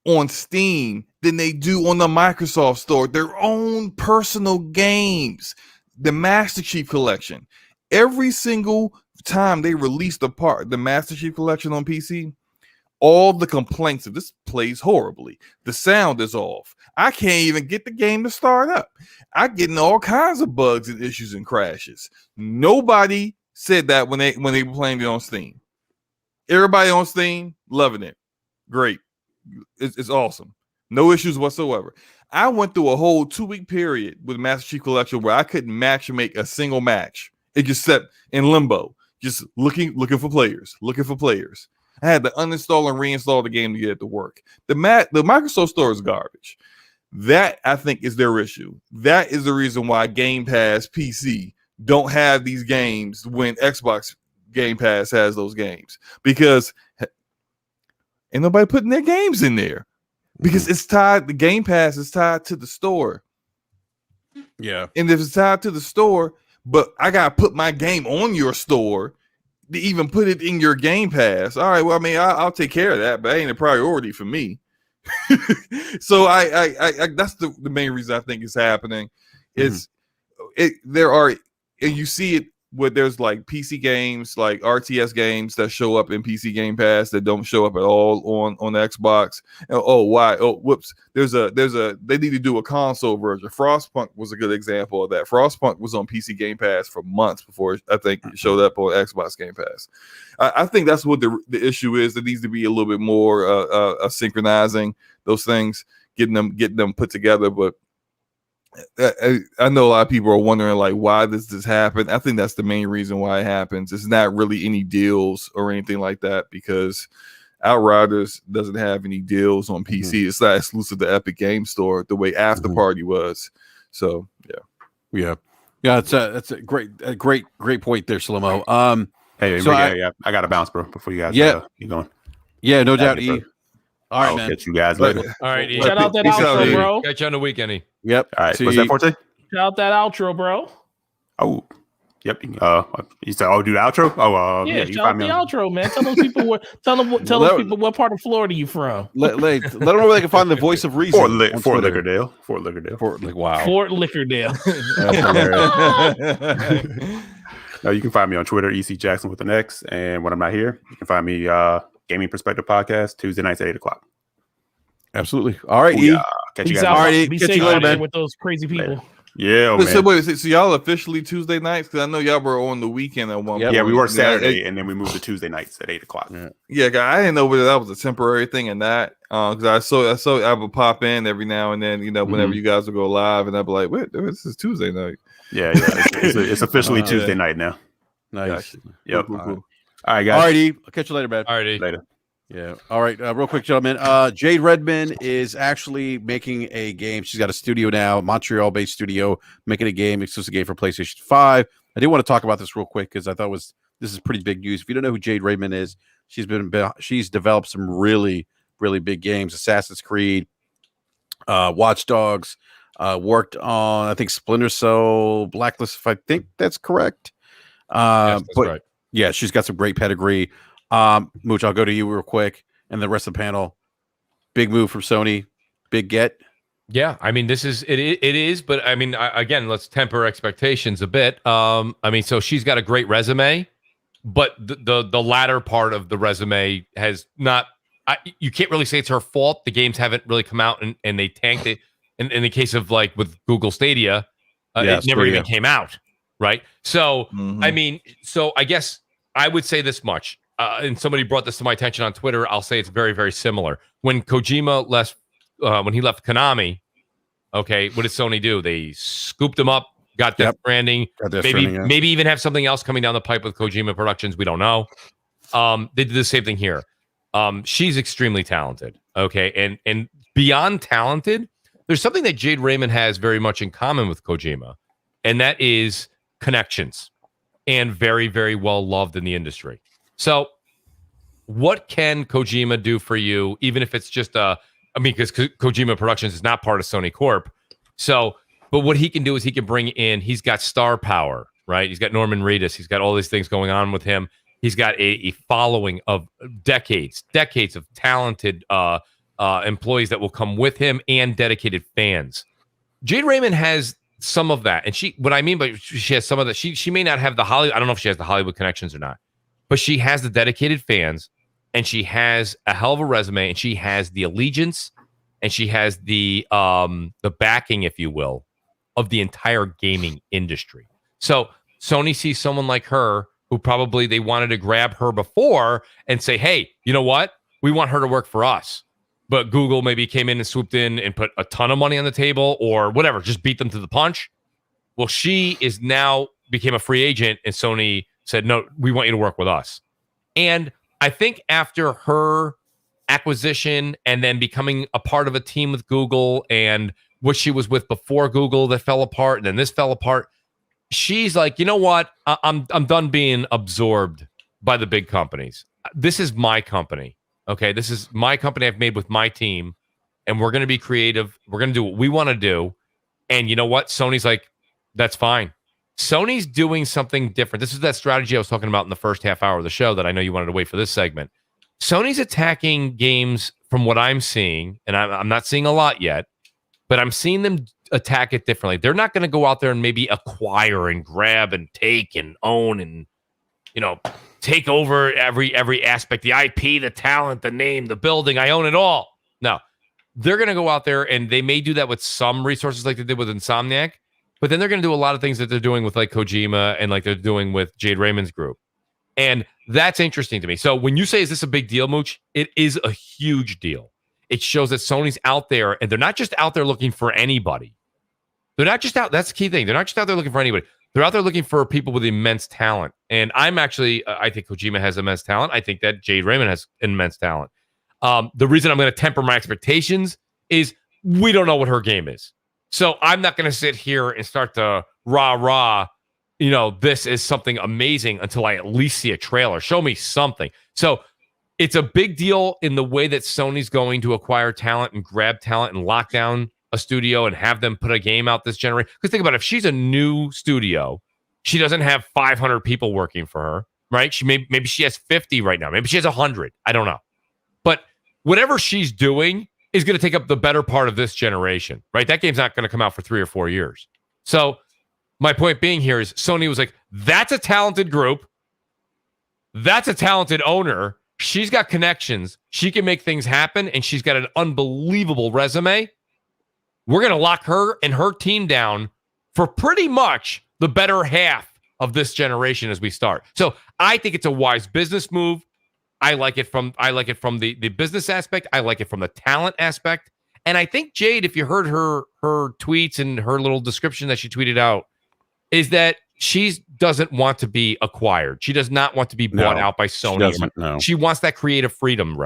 on Steam than they do on the Microsoft Store. Their own personal games, the Master Chief Collection. Every single time they release the Master Chief Collection on PC, all the complaints of this plays horribly. The sound is off. I can't even get the game to start up. I'm getting all kinds of bugs and issues and crashes. Nobody said that when they were playing it on Steam. Everybody on Steam loving it. Great. It's awesome. No issues whatsoever. I went through a whole 2-week period with Master Chief Collection where I couldn't make a single match. It just sat in limbo, just looking for players. I had to uninstall and reinstall the game to get it to work. The Microsoft Store is garbage. That, I think, is their issue. That is the reason why Game Pass PC don't have these games when Xbox Game Pass has those games, because ain't nobody putting their games in there, because it's tied. The Game Pass is tied to the store. Yeah. And if it's tied to the store, but I got to put my game on your store to even put it in your Game Pass. All right, well, I mean, I'll take care of that, but it ain't a priority for me. So I that's the main reason I think it's happening. There are, and you see it where there's like PC games, like RTS games that show up in PC Game Pass that don't show up at all on the Xbox. Oh, why? Oh, whoops. They need to do a console version. Frostpunk was a good example of that. Frostpunk was on PC Game Pass for months before I think it showed up on Xbox Game Pass. I think that's what the issue is. There needs to be a little bit more synchronizing those things, getting them put together. But I know a lot of people are wondering, like, why does this happen? I think that's the main reason why it happens. It's not really any deals or anything like that, because Outriders doesn't have any deals on PC. It's not exclusive to Epic Game Store the way After Party was. So yeah. That's a great point there, Shlomo. Hey, so I got to bounce, bro, before you guys keep going. Yeah, no doubt. All right, I'll man. catch you guys later. All right, shout out that outro, bro. Catch you on the weekend, E. Yep. All right, what's that, Forte? Shout out that outro, bro. Oh, yep. You said, "Oh, do the outro." Oh, yeah. Shout out the outro, man. Tell those people those people what part of Florida you from. Let them know where they can find the voice of reason. Fort Lickerdale. Wow. Fort Lickerdale. No, you can find me on Twitter, EC Jackson with an X, and when I'm not here, you can find me Gaming Perspective Podcast Tuesday nights at 8:00. Absolutely. All right, catch you guys. All right, be catch safe you later, man. with those crazy people. Later. Yeah, man. So y'all officially Tuesday nights? Because I know y'all were on the weekend at one point. Yeah, we were Saturday, and then we moved to Tuesday nights at 8:00. Yeah, I didn't know whether that was a temporary thing or not. Because I saw I would pop in every now and then, whenever you guys would go live, and I'd be like, "Wait, this is Tuesday night." Yeah, it's officially Tuesday night now. Nice. Gotcha. Yep. Cool. All right, guys. All righty. I'll catch you later, man. All righty. Later. Yeah. All right. Real quick, gentlemen. Jade Raymond is actually making a game. She's got a studio now, Montreal-based studio, making a game, exclusive game for PlayStation 5. I did want to talk about this real quick because I thought this is pretty big news. If you don't know who Jade Raymond is, she's developed some really, really big games. Assassin's Creed, Watch Dogs, worked on, I think, Splinter Cell, Blacklist, if I think that's correct. Yes, that's right. Yeah, she's got some great pedigree. Mooch, I'll go to you real quick, and the rest of the panel. Big move from Sony. Big get. Yeah, I mean, it is, but I mean, again, let's temper expectations a bit. I mean, so she's got a great resume, but the latter part of the resume has not. You can't really say it's her fault. The games haven't really come out, and they tanked it. In the case of like with Google Stadia, it never even came out. Right. So, I mean, so I guess I would say this much, and somebody brought this to my attention on Twitter. I'll say it's very, very similar. When Kojima left, when he left Konami, okay, what did Sony do? They scooped him up, got Death Stranding, maybe even have something else coming down the pipe with Kojima Productions. We don't know. They did the same thing here. She's extremely talented. Okay. And beyond talented, there's something that Jade Raymond has very much in common with Kojima, and that is connections, and very, very well loved in the industry. So what can Kojima do for you, even if it's just because Kojima Productions is not part of Sony Corp. So, but what he can do is he can bring in, he's got star power, right? He's got Norman Reedus. He's got all these things going on with him. He's got a following of decades of talented employees that will come with him and dedicated fans. Jade Raymond has some of that, and what I mean by she has some of that. She may not have the Hollywood. I don't know if she has the Hollywood connections or not, but she has the dedicated fans, and she has a hell of a resume, and she has the allegiance, and she has the backing, if you will, of the entire gaming industry. So Sony sees someone like her who probably they wanted to grab her before and say, hey, you know what? We want her to work for us. But Google maybe came in and swooped in and put a ton of money on the table or whatever, just beat them to the punch. Well, she is now became a free agent, and Sony said, no, we want you to work with us. And I think after her acquisition and then becoming a part of a team with Google and what she was with before Google that fell apart, and then this fell apart, she's like, you know what? I'm done being absorbed by the big companies. This is my company. Okay, this is my company I've made with my team, and we're going to be creative. We're going to do what we want to do. And you know what? Sony's like, that's fine. Sony's doing something different. This is that strategy I was talking about in the first half hour of the show that I know you wanted to wait for this segment. Sony's attacking games from what I'm seeing, and I'm not seeing a lot yet, but I'm seeing them attack it differently. They're not going to go out there and maybe acquire and grab and take and own and, you know, take over every aspect, the IP, the talent, the name, the building. I own it all. No, they're going to go out there and they may do that with some resources like they did with Insomniac, but then they're going to do a lot of things that they're doing with like Kojima and like they're doing with Jade Raymond's group. And that's interesting to me. So when you say, is this a big deal, Mooch? It is a huge deal. It shows that Sony's out there and they're not just out there looking for anybody. They're not just out. That's the key thing. They're not just out there looking for anybody. They're out there looking for people with immense talent. And I'm actually, I think Kojima has immense talent. I think that Jade Raymond has immense talent. The reason I'm going to temper my expectations is we don't know what her game is. So I'm not going to sit here and start to rah, you know, this is something amazing until I at least see a trailer. Show me something. So it's a big deal in the way that Sony's going to acquire talent and grab talent and lock down a studio and have them put a game out this generation. Because think about it, if she's a new studio, she doesn't have 500 people working for her, right? Maybe she has 50 right now. Maybe she has 100. I don't know. But whatever she's doing is going to take up the better part of this generation, right? That game's not going to come out for 3 or 4 years. So my point being here is Sony was like, that's a talented group. That's a talented owner. She's got connections. She can make things happen, and she's got an unbelievable resume. We're going to lock her and her team down for pretty much the better half of this generation as we start. So I think it's a wise business move. I like it from the business aspect. I like it from the talent aspect. And I think Jade, if you heard her tweets and her little description that she tweeted out, is that she doesn't want to be acquired. She does not want to be bought out by Sony. She wants that creative freedom.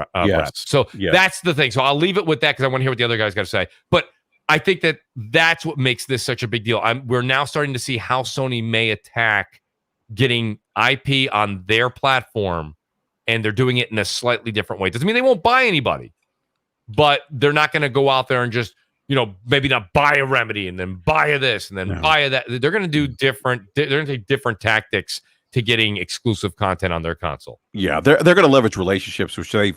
So that's the thing. So I'll leave it with that because I want to hear what the other guys got to say. But I think that that's what makes this such a big deal. We're now starting to see how Sony may attack getting IP on their platform, and they're doing it in a slightly different way. Doesn't mean they won't buy anybody, but they're not going to go out there and just, you know, maybe not buy a Remedy and then buy a this and then buy a that. They're going to do different. They're going to take different tactics to getting exclusive content on their console. Yeah, they're going to leverage relationships, which they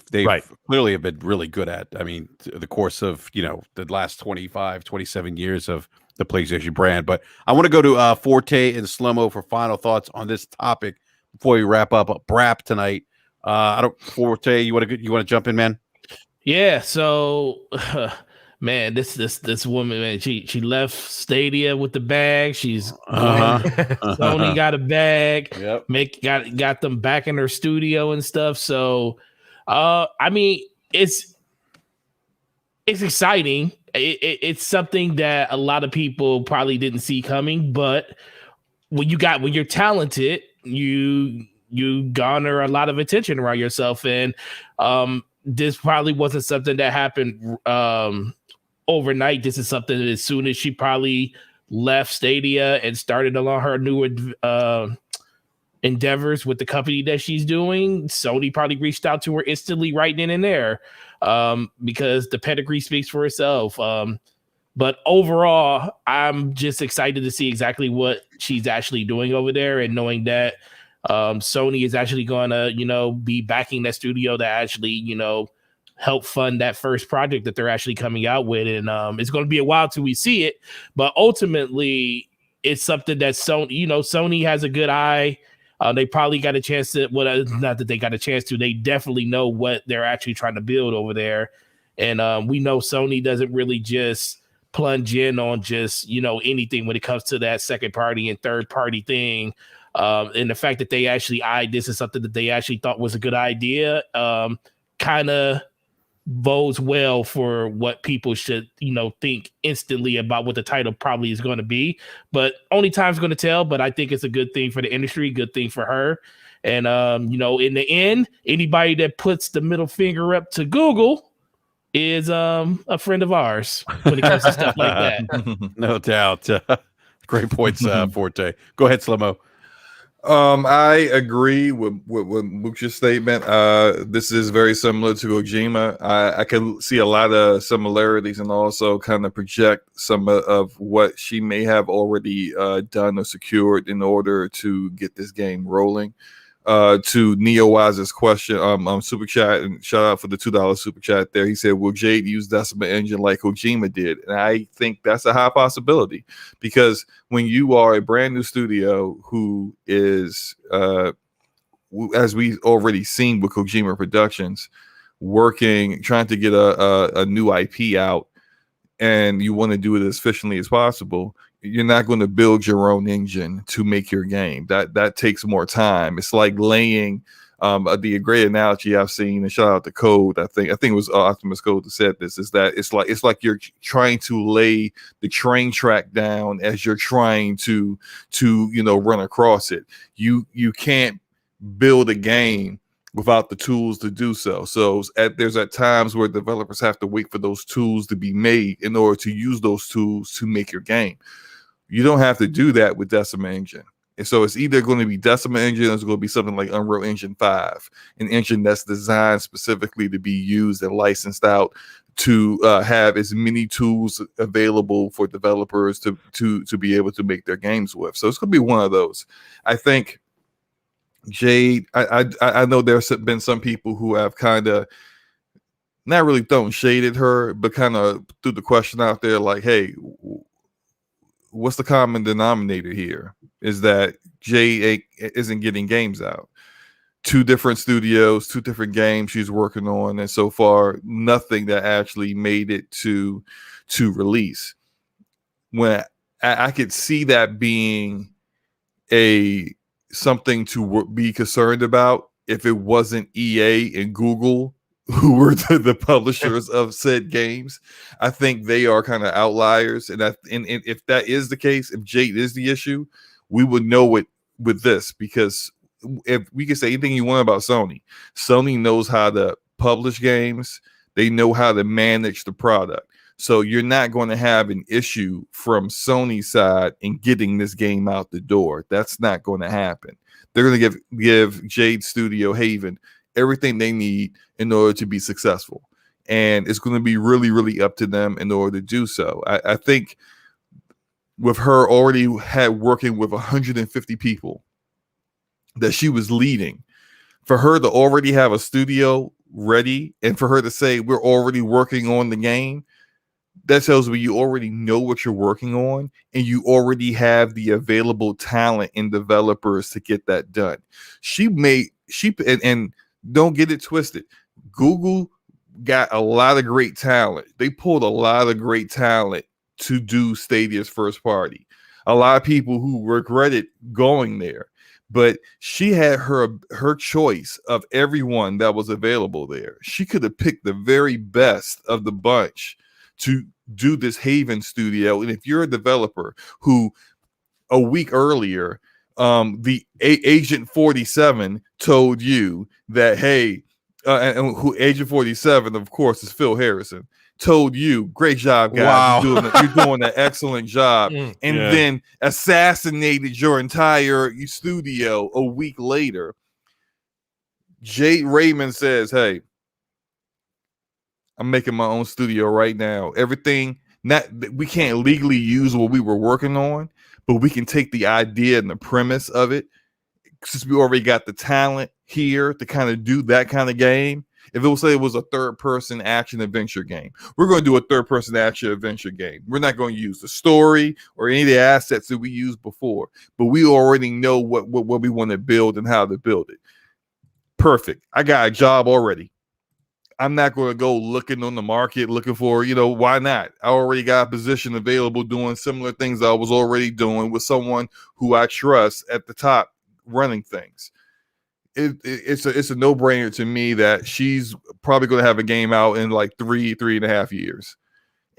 clearly have been really good at. I mean, the course of, you know, the last 25, 27 years of the PlayStation brand. But I want to go to Forte and Slow-Mo for final thoughts on this topic before we wrap up BRAP tonight. Forte, you want to jump in, man? Yeah. So, man, this woman, man, she left Stadia with the bag. She's Sony got a bag. Yep. Got them back in her studio and stuff. So, I mean, it's exciting. It's something that a lot of people probably didn't see coming. But when you're talented, you garner a lot of attention around yourself, and this probably wasn't something that happened overnight. This is something that as soon as she probably left Stadia and started along her new endeavors with the company that she's doing, Sony probably reached out to her instantly right then and there, because the pedigree speaks for itself. But overall, I'm just excited to see exactly what she's actually doing over there, and knowing that Sony is actually going to, be backing that studio to actually, help fund that first project that they're actually coming out with. And it's going to be a while till we see it. But ultimately, it's something that Sony has a good eye. They probably got a chance to, well, not that they got a chance to, they definitely know what they're actually trying to build over there. And we know Sony doesn't really just plunge in on just, anything when it comes to that second party and third party thing. And the fact that they actually eyed this is something that they actually thought was a good idea, kind of bodes well for what people should, think instantly about what the title probably is going to be. But only time's going to tell. But I think it's a good thing for the industry, good thing for her. And, in the end, anybody that puts the middle finger up to Google is a friend of ours when it comes to stuff like that. No doubt. Great points, Forte. Go ahead, Slow-Mo. I agree with Mooch's statement. This is very similar to Kojima. I can see a lot of similarities and also kind of project some of what she may have already done or secured in order to get this game rolling. To Neo Wise's question, super chat, and shout out for the $2 super chat there. He said, "Will Jade use Decima Engine like Kojima did?" And I think that's a high possibility, because when you are a brand new studio who is, as we've already seen with Kojima Productions, trying to get a new IP out, and you want to do it as efficiently as possible, you're not going to build your own engine to make your game. That takes more time. It's like laying the great analogy I've seen, and shout out to Code. I think it was Optimus Code that said this, is that it's like you're trying to lay the train track down as you're trying to run across it. You can't build a game without the tools to do so. So there's at times where developers have to wait for those tools to be made in order to use those tools to make your game. You don't have to do that with Decima Engine. And so it's either going to be Decima Engine or it's going to be something like Unreal Engine 5, an engine that's designed specifically to be used and licensed out to have as many tools available for developers to be able to make their games with. So it's going to be one of those. I think Jade, I know there's been some people who have kind of not really thrown shade at her, but kind of threw the question out there like, hey, what's the common denominator here? Is that Jade isn't getting games out. 2 different studios, 2 different games she's working on, and so far nothing that actually made it to release. When I could see that being something to be concerned about if it wasn't EA and Google who were the publishers of said games. I think they are kind of outliers, and if that is the case, if Jade is the issue, we would know it with this, because if we can say anything you want about Sony knows how to publish games. They know how to manage the product. So you're not going to have an issue from Sony's side in getting this game out the door. That's not going to happen. They're going to give Jade Studio Haven everything they need in order to be successful. And it's going to be really, really up to them in order to do so. I think with her already working with 150 people that she was leading, for her to already have a studio ready and for her to say, we're already working on the game, that tells me you already know what you're working on and you already have the available talent and developers to get that done. And don't get it twisted. Google got a lot of great talent. They pulled a lot of great talent to do Stadia's first party. A lot of people who regretted going there, but she had her choice of everyone that was available there. She could have picked the very best of the bunch to do this Haven studio. And if you're a developer who a week earlier, the Agent 47 told you that, hey, and who Agent 47, of course, is Phil Harrison, told you, great job, guys. Wow. You're doing an excellent job. And then assassinated your entire studio a week later. Jade Raymond says, hey, I'm making my own studio right now. Everything, we can't legally use what we were working on, but we can take the idea and the premise of it, since we already got the talent here to kind of do that kind of game, if it was a third-person action adventure game, we're going to do a third-person action adventure game. We're not going to use the story or any of the assets that we used before, but we already know what we want to build and how to build it. Perfect. I got a job already. I'm not going to go looking on the market, looking for, why not? I already got a position available doing similar things I was already doing with someone who I trust at the top running things. It's a no-brainer to me that she's probably going to have a game out in like 3.5 years,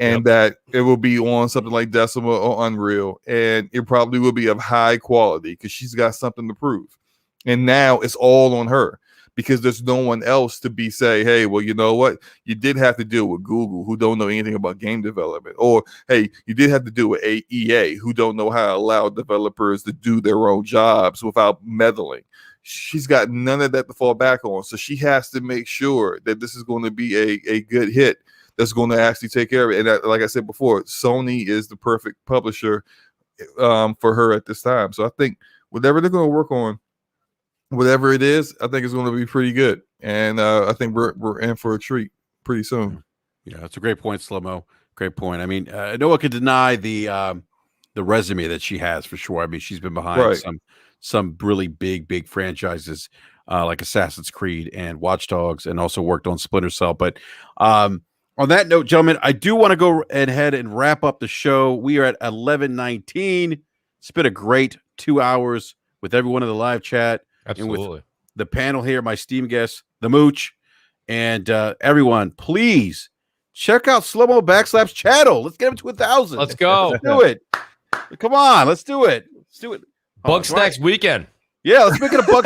and that it will be on something like Decima or Unreal, and it probably will be of high quality because she's got something to prove. And now it's all on her because there's no one else to say, hey, well, you know what? You did have to deal with Google, who don't know anything about game development, or hey, you did have to deal with EA, who don't know how to allow developers to do their own jobs without meddling. She's got none of that to fall back on. So she has to make sure that this is going to be a good hit that's going to actually take care of it. And like I said before, Sony is the perfect publisher for her at this time. So I think whatever they're going to work on, whatever it is, I think it's going to be pretty good. And I think we're in for a treat pretty soon. Yeah, that's a great point, Slow-Mo. Great point. I mean, no one can deny the resume that she has for sure. I mean, she's been behind some really big franchises like Assassin's Creed and Watch Dogs, and also worked on Splinter Cell. But on that note, gentlemen, I do want to go ahead and wrap up the show. We are at 11:19. It's been a great 2 hours with everyone in the live chat. Absolutely. And with the panel here, my Steam guests, the Mooch, and everyone, please check out Slow-Mo Backslap's channel. Let's get him to 1,000. Let's go. Let's do it. Come on, let's do it. Let's do it. Bug Stacks weekend. Yeah, let's make it a Bug.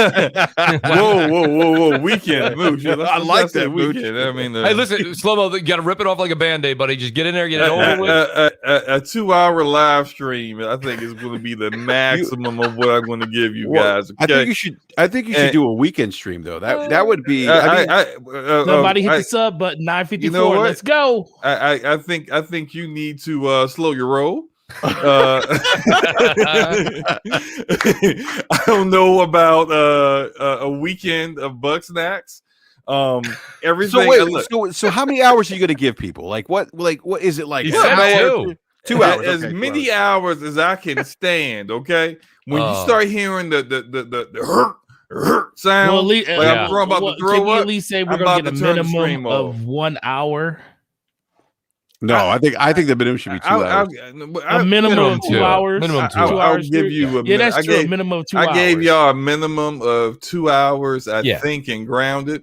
Whoa, weekend. Mooch. I like that weekend. I mean, hey, listen, Slow-Mo, you got to rip it off like a Band-Aid, buddy. Just get in there, get it over with. A 2-hour live stream, I think, is going to be the maximum of what I'm going to give you guys. Okay? I think you should do a weekend stream though. That would be. Somebody hit the sub button. 954. You know what? Let's go. I think you need to slow your roll. I don't know about a weekend of Bug Snacks. Everything. So how many hours are you going to give people? Like what is it like? 2 hours. As many hours as I can stand. Okay. When you start hearing the sound, well, I'm about to throw can we up. at least say we're going to get a minimum of 1 hour? No, I think the minimum should be 2 hours. A minimum of 2 hours. Minimum 2 I'll hours. give you a that's true. A minimum of 2 hours. I gave y'all a minimum of 2 hours, I think, in Grounded.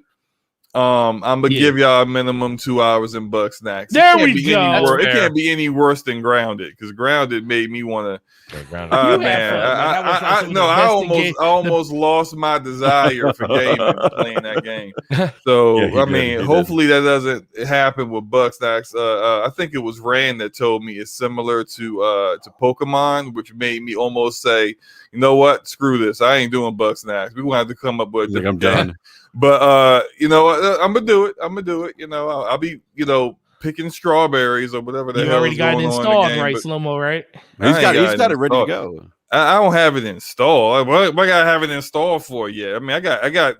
I'm gonna give y'all a minimum 2 hours in Bug Snacks. There we go. It can't be any worse than Grounded, because Grounded made me want to. I almost lost my desire for gaming playing that game. So hopefully that doesn't happen with Bug Snacks. I think it was Rand that told me it's similar to Pokemon, which made me almost say, you know what, screw this, I ain't doing Bug Snacks. We're gonna have to come up with a different game. But I'm gonna do it. I'll be picking strawberries or whatever the hell. You already got it installed, right, Slow-Mo, right? He's got it ready to go. I don't have it installed. What I gotta have it installed for? Yeah, I mean, I got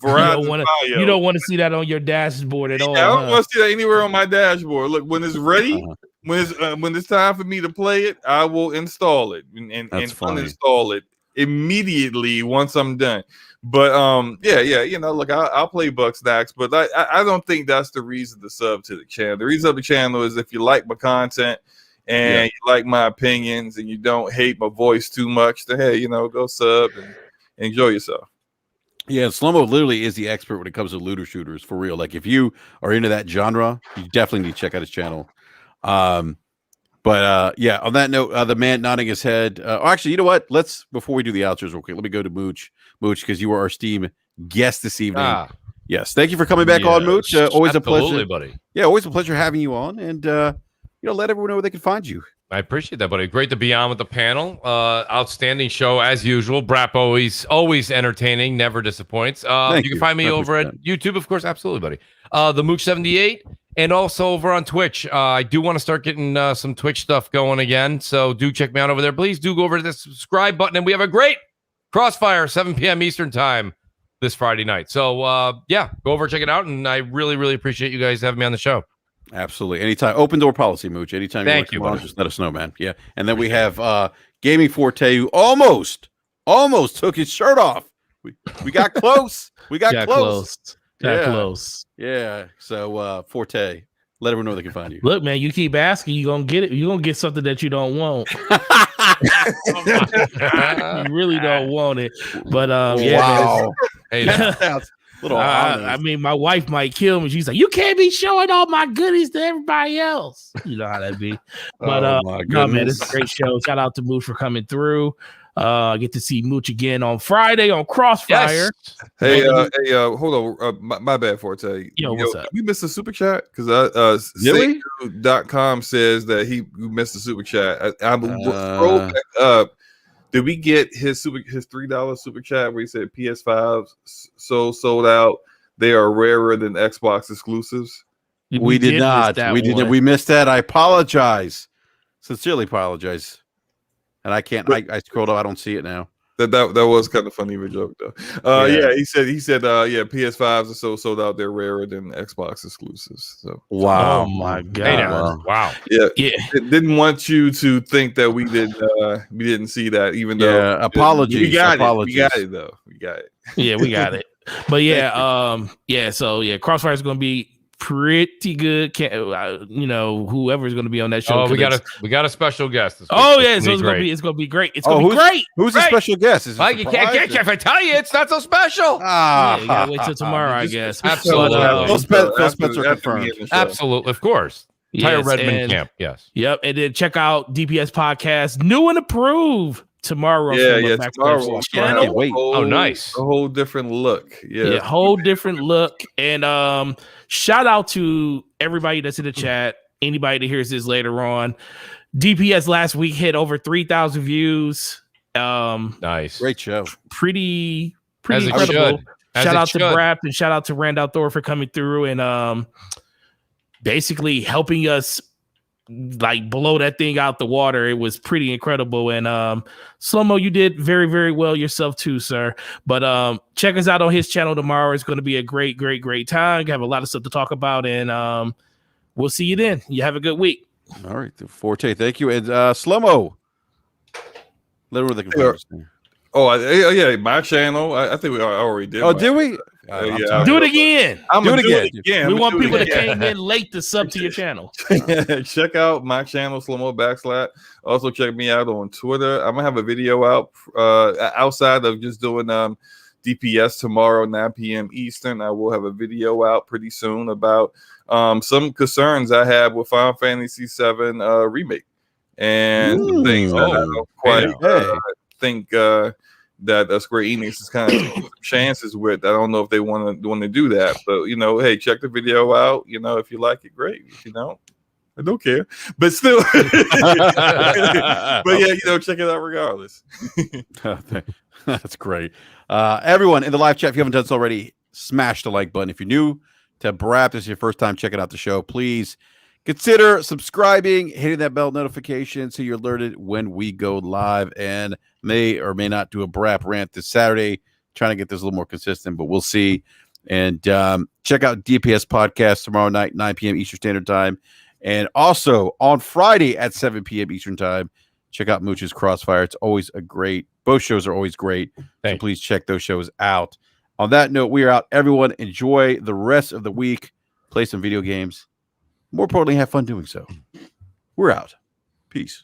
Verizon. You don't want to see that on your dashboard at all. I don't want to see that anywhere on my dashboard. Look, when it's ready, when it's time for me to play it, I will install it and uninstall it immediately once I'm done. But look, I'll play Bug Snacks, but I don't think that's the reason to sub to the channel. The reason of the channel is if you like my content and you like my opinions and you don't hate my voice too much, then hey, go sub and enjoy yourself. Yeah, Slow-Mo literally is the expert when it comes to looter shooters, for real. Like if you are into that genre, you definitely need to check out his channel. On that note, the man nodding his head. Actually, you know what? Before we do the outros real quick, let me go to Mooch, because you are our Steam guest this evening. Yes, thank you for coming back on, Mooch. Always a pleasure, buddy. Yeah, always a pleasure having you on, and let everyone know where they can find you. I appreciate that, buddy. Great to be on with the panel. Outstanding show as usual. BRAP always entertaining, never disappoints. You can find me over at YouTube, of course. Absolutely, buddy. The Mooch 78. And also over on Twitch. I do want to start getting some Twitch stuff going again. So do check me out over there. Please do go over to the subscribe button. And we have a great Crossfire, 7 p.m. Eastern time this Friday night. So, yeah, go over, check it out. And I really, really appreciate you guys having me on the show. Absolutely. Anytime. Open door policy, Mooch. Anytime you want to come on, just let us know, man. Yeah. And then we have Gaming Forte, who almost took his shirt off. We got close. We got close. Got close. Yeah. So Forte, let everyone know they can find you. Look, man, you keep asking, you're gonna get it. You're gonna get something that you don't want. You really don't want it. But wow. Hey, that's little I mean, my wife might kill me. She's like, you can't be showing all my goodies to everybody else. You know how that be. But no, man, it's a great show. Shout out to Mooch for coming through. I get to see Mooch again on Friday on Crossfire. Yes. Hey, hold on. My bad, Forte. What's up? We missed a super chat because Satan.com says that he missed a super chat. I'm scroll back up. Did we get his $3 super chat where he said PS5 sold out? They are rarer than Xbox exclusives. We did not. We did. We missed that. I apologize. Sincerely apologize. And I can't. I scrolled up. I don't see it now. That was kind of funny of a joke though. Yeah, he said yeah, PS5s are so sold out they're rarer than Xbox exclusives. So wow, oh my god, wow. Yeah. Didn't want you to think that we didn't see that, even though apologies. We got it though. We got it. Yeah, we got it. But so Crossfire is going to be pretty good. Whoever's going to be on that show. Oh, we got a special guest. So it's gonna be great. It's gonna be great. Who's the special guest? Is you can't get you if I tell you it's not so special. You gotta wait till tomorrow, I guess. Absolutely. Phil Spencer confirmed. Absolutely, of course. Entire Redmond camp. Yes. Yep. And then check out DPS podcast, new and approved tomorrow. Tomorrow. Channel. Wait. Oh, nice. A whole different look. Yeah, whole different look. And shout out to everybody that's in the chat. Anybody that hears this later on. DPS last week hit over 3,000 views. Nice. Great show. Pretty incredible. Shout out to BRAP and shout out to Randall Thor for coming through and basically helping us like blow that thing out the water. It was pretty incredible. And Slow-Mo, you did very, very well yourself too, sir. But check us out on his channel tomorrow. It's going to be a great, great, great time. We have a lot of stuff to talk about, and we'll see you then. You have a good week. All right, Forte, thank you. And Slow-Mo, let me know. Yeah, my channel. I think we already did. Oh, did we? Do it again. Do it again. We want people that came in late to sub to your channel. Check out my channel, Slow-Mo /. Also check me out on Twitter. I'm gonna have a video out outside of just doing DPS tomorrow, 9 p.m. Eastern. I will have a video out pretty soon about some concerns I have with Final Fantasy VII remake and some things that I don't quite think that Square Enix is kind of taking chances with. I don't know if they want to do that, but hey, check the video out. If you like it, great. If you don't, I don't care. But still, but yeah, check it out regardless. That's great. Everyone in the live chat, if you haven't done so already, smash the like button. If you're new to BRAP, this is your first time checking out the show, please consider subscribing, hitting that bell notification so you're alerted when we go live, and may or may not do a BRAP rant this Saturday. Trying to get this a little more consistent, but we'll see. And check out DPS podcast tomorrow night, 9 p.m. Eastern Standard Time. And also on Friday at 7 p.m. Eastern Time, check out Mooch's Crossfire. It's always both shows are always great. So please check those shows out. On that note, we are out. Everyone enjoy the rest of the week. Play some video games. More importantly, have fun doing so. We're out. Peace.